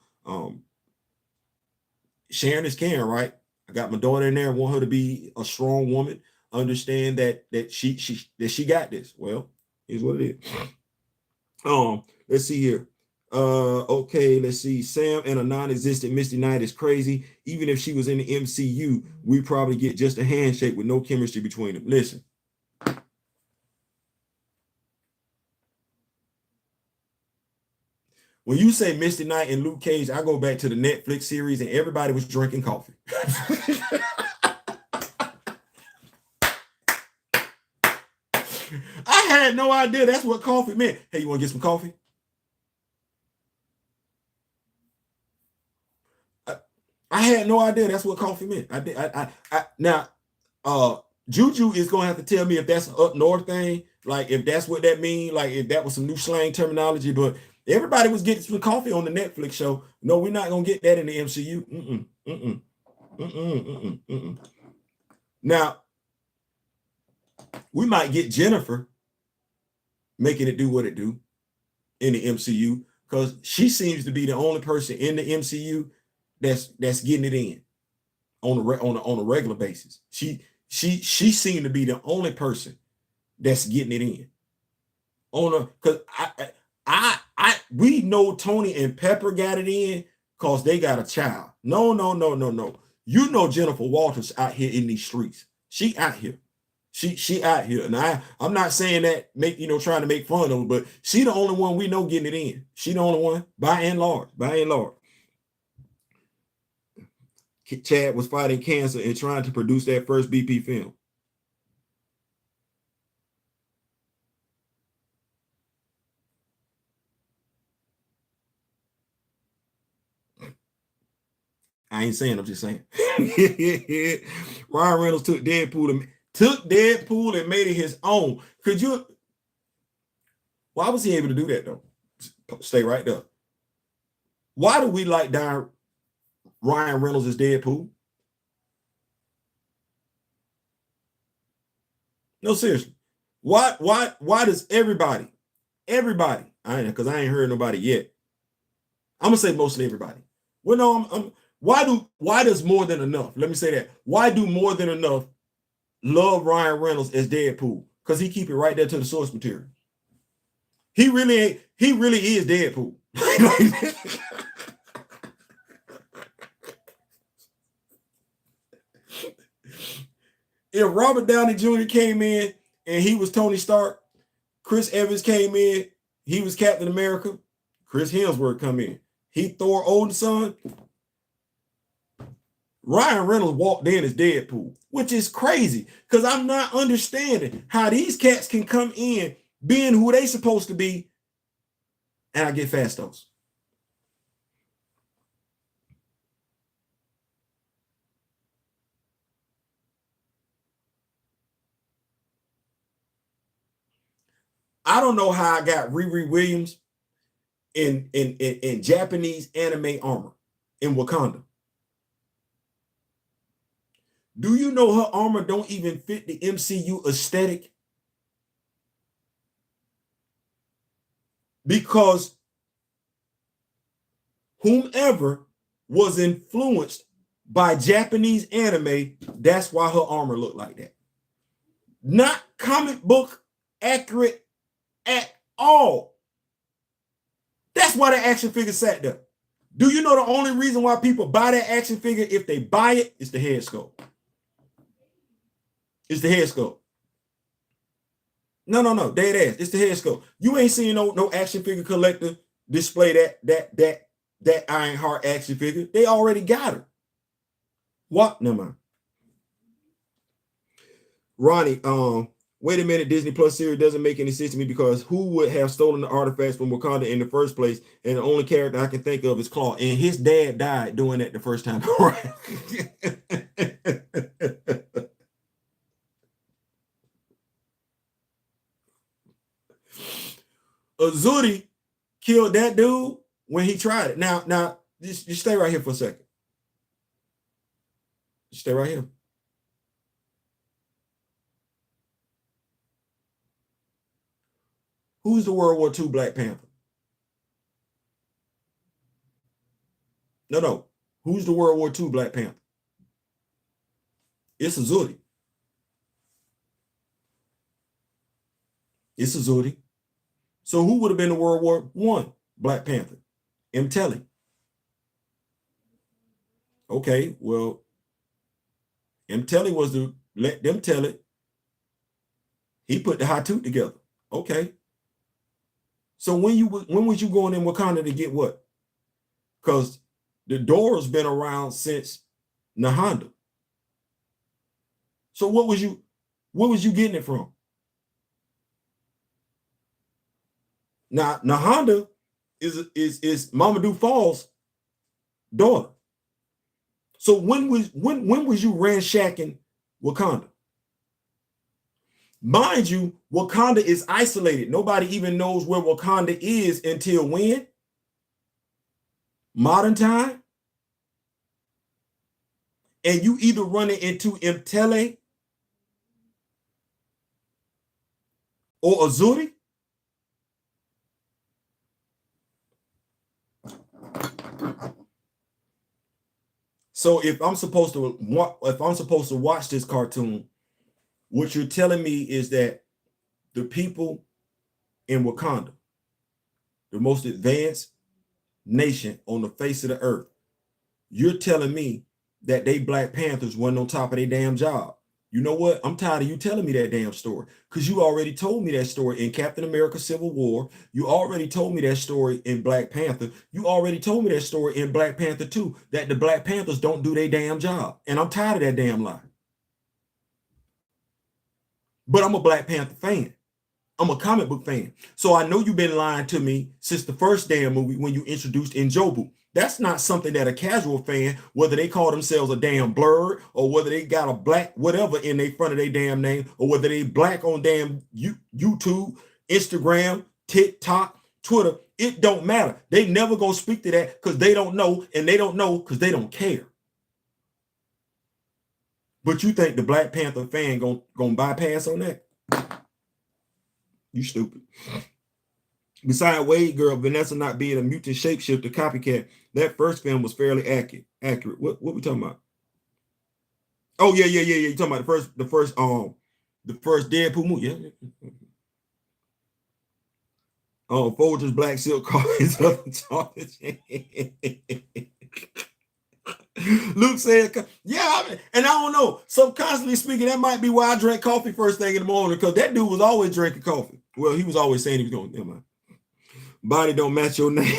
sharing is caring, right? I got my daughter in there. I want her to be a strong woman, understand that she got this. Well, here's what it is. Let's see here. Okay, let's see. Sam and a non-existent Misty Knight is crazy. Even if she was in the MCU, we probably get just a handshake with no chemistry between them. Listen. When you say Misty Knight and Luke Cage, I go back to the Netflix series and everybody was drinking coffee. I had no idea that's what coffee meant. Hey, you want to get some coffee? I had no idea that's what coffee meant. Now, Juju is gonna have to tell me if that's an up north thing, like if that's what that means, like if that was some new slang terminology. But everybody was getting some coffee on the Netflix show. No, we're not gonna get that in the MCU. Now, we might get Jennifer making it do what it do in the MCU because she seems to be the only person in the MCU that's getting it in on a regular basis. She seemed to be the only person that's getting it in. Because we know Tony and Pepper got it in because they got a child. No. You know Jennifer Walters out here in these streets. She out here. She out here. And I'm not saying that trying to make fun of her, but she the only one we know getting it in. She the only one by and large. Chad was fighting cancer and trying to produce that first BP film. I ain't saying, I'm just saying. Ryan Reynolds took Deadpool and made it his own. Could you? Why was he able to do that though? Stay right there. Why do we like Ryan Reynolds as Deadpool? No, seriously. Why does everybody, because I ain't heard nobody yet. I'm gonna say mostly everybody. Well, no, why does More Than Enough? Let me say that. Why do More Than Enough love Ryan Reynolds as Deadpool? Because he keep it right there to the source material. He really is Deadpool. If Robert Downey Jr. came in and he was Tony Stark, Chris Evans came in, he was Captain America, Chris Hemsworth come in, he Thor older son, Ryan Reynolds walked in as Deadpool, which is crazy because I'm not understanding how these cats can come in being who they supposed to be, and I get Fastos. I don't know how I got Riri Williams in Japanese anime armor in Wakanda. Do you know her armor don't even fit the MCU aesthetic? Because whomever was influenced by Japanese anime, that's why her armor looked like that. Not comic book accurate at all. That's why the action figure sat there. Do you know the only reason why people buy that action figure, if they buy it, is the head sculpt? It's the head sculpt. No, dead ass. It's the head sculpt. You ain't seen no action figure collector display that Ironheart action figure. They already got her. What? Never mind. Ronnie, wait a minute, Disney Plus series doesn't make any sense to me because who would have stolen the artifacts from Wakanda in the first place? And the only character I can think of is Claw. And his dad died doing that the first time. Azuri killed that dude when he tried it. Now, just stay right here for a second. Just stay right here. Who's the World War II Black Panther? No. Who's the World War II Black Panther? It's Azuri. It's Azuri. So who would have been the World War I Black Panther? Mteli. Okay, well, Mteli was to let them tell it. He put the Hatut together. Okay. So when was you going in Wakanda to get what? Because the Dora's been around since Nahanda. So what was you getting it from? Now Nahanda is Mamadou Fall's daughter. So when was you ransacking Wakanda? Mind you, Wakanda is isolated. Nobody even knows where Wakanda is until when? Modern time. And you either run it into Mtele or Azuri. So if I'm supposed to watch this cartoon, what you're telling me is that the people in Wakanda, the most advanced nation on the face of the earth, you're telling me that they Black Panthers weren't on top of their damn job. You know what? I'm tired of you telling me that damn story because you already told me that story in Captain America Civil War. You already told me that story in Black Panther. You already told me that story in Black Panther 2, that the Black Panthers don't do their damn job. And I'm tired of that damn lie. But I'm a Black Panther fan. I'm a comic book fan. So I know you've been lying to me since the first damn movie when you introduced Njobu. That's not something that a casual fan, whether they call themselves a damn blurred or whether they got a black whatever in their front of their damn name or whether they black on damn YouTube, Instagram, TikTok, Twitter, it don't matter. They never gonna speak to that because they don't know, and they don't know because they don't care. But you think the Black Panther fan gonna bypass on that? You stupid. Besides Wade Girl, Vanessa not being a mutant shapeshifter copycat, that first film was fairly accurate. What we talking about? Oh yeah. You talking about the first Deadpool movie? Yeah. Folger's Black Silk Car is Luke said, yeah, and I don't know. Subconsciously speaking, that might be why I drank coffee first thing in the morning, because that dude was always drinking coffee. Well, he was always saying he was going, never mind. Body don't match your name.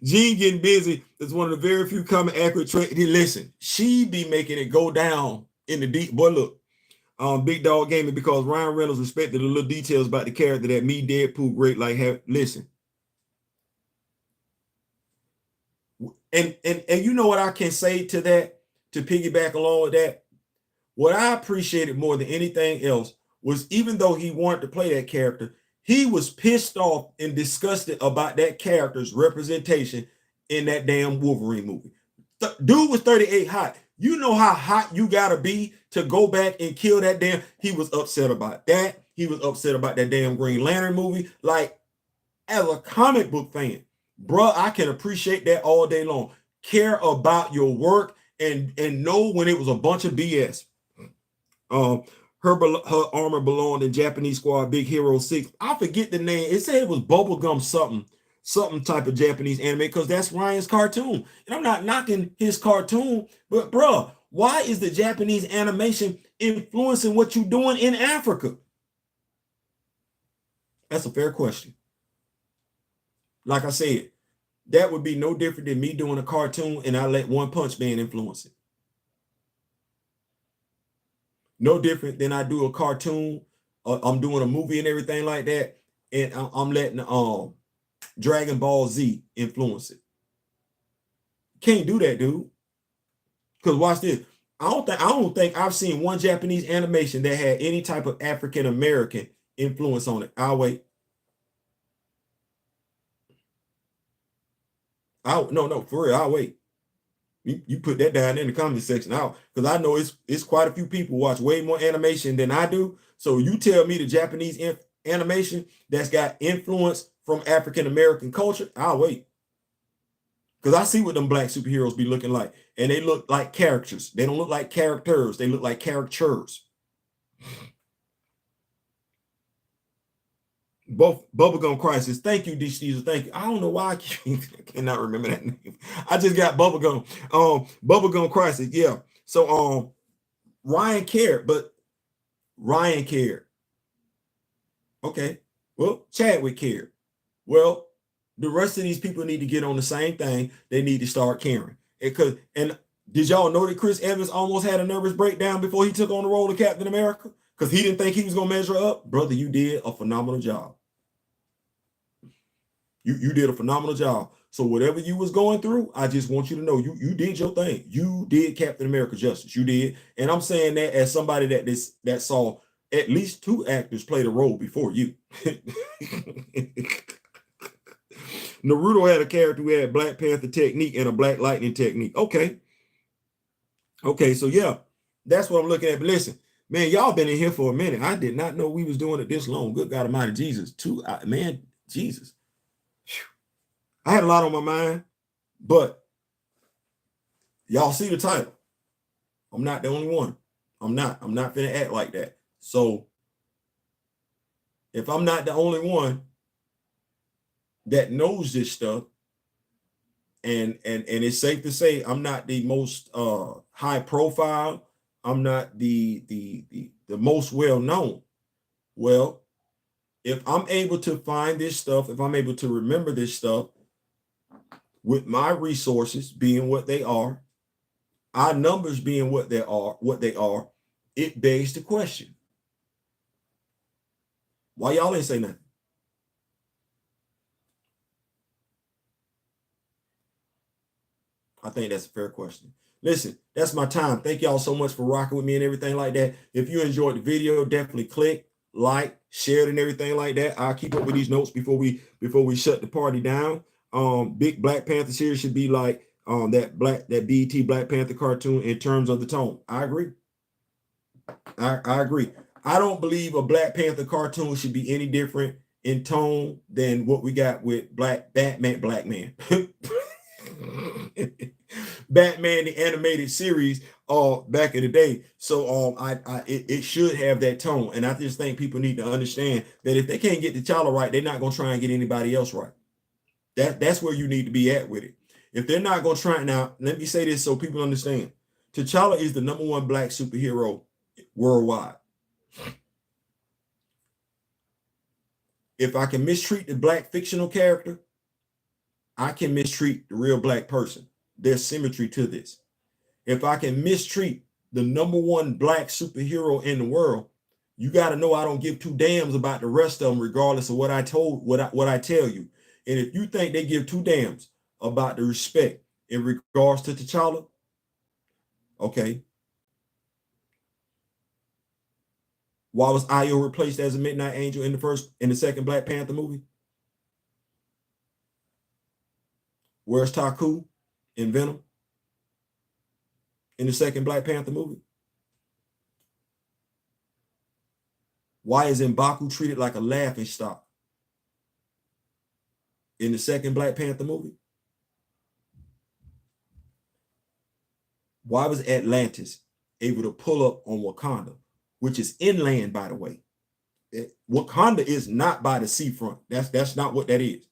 Gene getting busy is one of the very few common accurate traits. Listen, she be making it go down in the deep. Boy, look, Big Dog Gaming, because Ryan Reynolds respected the little details about the character that me, Deadpool, great like have. Listen. And you know what I can say to that, to piggyback along with that? What I appreciated more than anything else was, even though he wanted to play that character, he was pissed off and disgusted about that character's representation in that damn Wolverine movie. Dude was 38 hot. You know how hot you gotta be to go back and kill that damn. He was upset about that. He was upset about that damn Green Lantern movie. Like, as a comic book fan, bruh, I can appreciate that all day long. Care about your work and know when it was a bunch of BS. Her armor belonged in Japanese Squad Big Hero 6. I forget the name. It said it was Bubblegum something type of Japanese anime, because that's Ryan's cartoon. And I'm not knocking his cartoon, but bruh, why is the Japanese animation influencing what you're doing in Africa? That's a fair question. Like I said, that would be no different than me doing a cartoon and I let One Punch Man influence it. No different than I do a cartoon, I'm doing a movie and everything like that, and I'm letting Dragon Ball Z influence it. Can't do that, dude. Because watch this. I don't think I've seen one Japanese animation that had any type of African American influence on it. I'll wait. No, for real, I'll wait. You put that down in the comment section out, because I know it's quite a few people watch way more animation than I do. So you tell me the Japanese animation that's got influence from African American culture, I'll wait. Because I see what them black superheroes be looking like, and they look like characters. They don't look like characters. They look like caricatures. Both Bubblegum Crisis. Thank you, D. Caesar. Thank you. I don't know why I cannot remember that name. I just got Bubblegum. Bubblegum Crisis. Yeah. So Ryan cared, but Ryan cared. Okay. Well, Chadwick cared. Well, the rest of these people need to get on the same thing. They need to start caring. And did y'all know that Chris Evans almost had a nervous breakdown before he took on the role of Captain America? Because he didn't think he was going to measure up? Brother, you did a phenomenal job. You did a phenomenal job. So whatever you was going through, I just want you to know you did your thing. You did Captain America justice. You did. And I'm saying that as somebody that saw at least 2 actors play the role before you. Naruto had a character who had Black Panther technique and a Black Lightning technique. Okay, so yeah, that's what I'm looking at. But listen, man, y'all been in here for a minute. I did not know we was doing it this long. Good God Almighty, Jesus. Man, Jesus. I had a lot on my mind, but y'all see the title. I'm not the only one. I'm not finna act like that. So if I'm not the only one that knows this stuff, and it's safe to say I'm not the most high profile, I'm not the most well known. Well, if I'm able to find this stuff, if I'm able to remember this stuff, with my resources being what they are, our numbers being what they are, it begs the question, why y'all ain't say nothing? I think that's a fair question. Listen, that's my time. Thank y'all so much for rocking with me and everything like that. If you enjoyed the video, definitely click, like, share it, and everything like that. I'll keep up with these notes before we shut the party down. Big Black Panther series should be like that BET Black Panther cartoon in terms of the tone. I agree. I agree. I don't believe a Black Panther cartoon should be any different in tone than what we got with Batman, Batman the animated series back in the day. So it should have that tone. And I just think people need to understand that if they can't get T'Challa right, they're not gonna try and get anybody else right. That's where you need to be at with it. If they're not gonna try, now let me say this so people understand. T'Challa is the #1 Black superhero worldwide. If I can mistreat the Black fictional character, I can mistreat the real Black person. There's symmetry to this. If I can mistreat the #1 Black superhero in the world, you got to know I don't give two damns about the rest of them, regardless of what I tell you. And if you think they give two damns about the respect in regards to T'Challa, okay. Why was Io replaced as a Midnight Angel in the second Black Panther movie? Where's Taku in Venom in the second Black Panther movie? Why is M'Baku treated like a laughing stock in the second Black Panther movie? Why was Atlantis able to pull up on Wakanda, which is inland, by the way? Wakanda is not by the seafront. That's not what that is.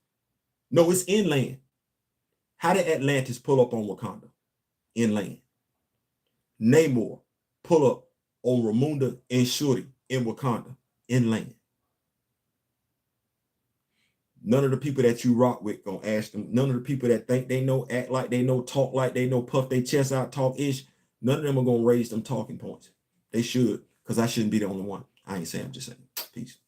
No, it's inland. How did Atlantis pull up on Wakanda? Inland. Namor pull up on Ramunda and Shuri in Wakanda, inland. None of the people that you rock with gonna ask them. None of the people that think they know, act like they know, talk like they know, puff their chest out, talk ish. None of them are gonna raise them talking points. They should, because I shouldn't be the only one. I ain't saying, I'm just saying. Peace.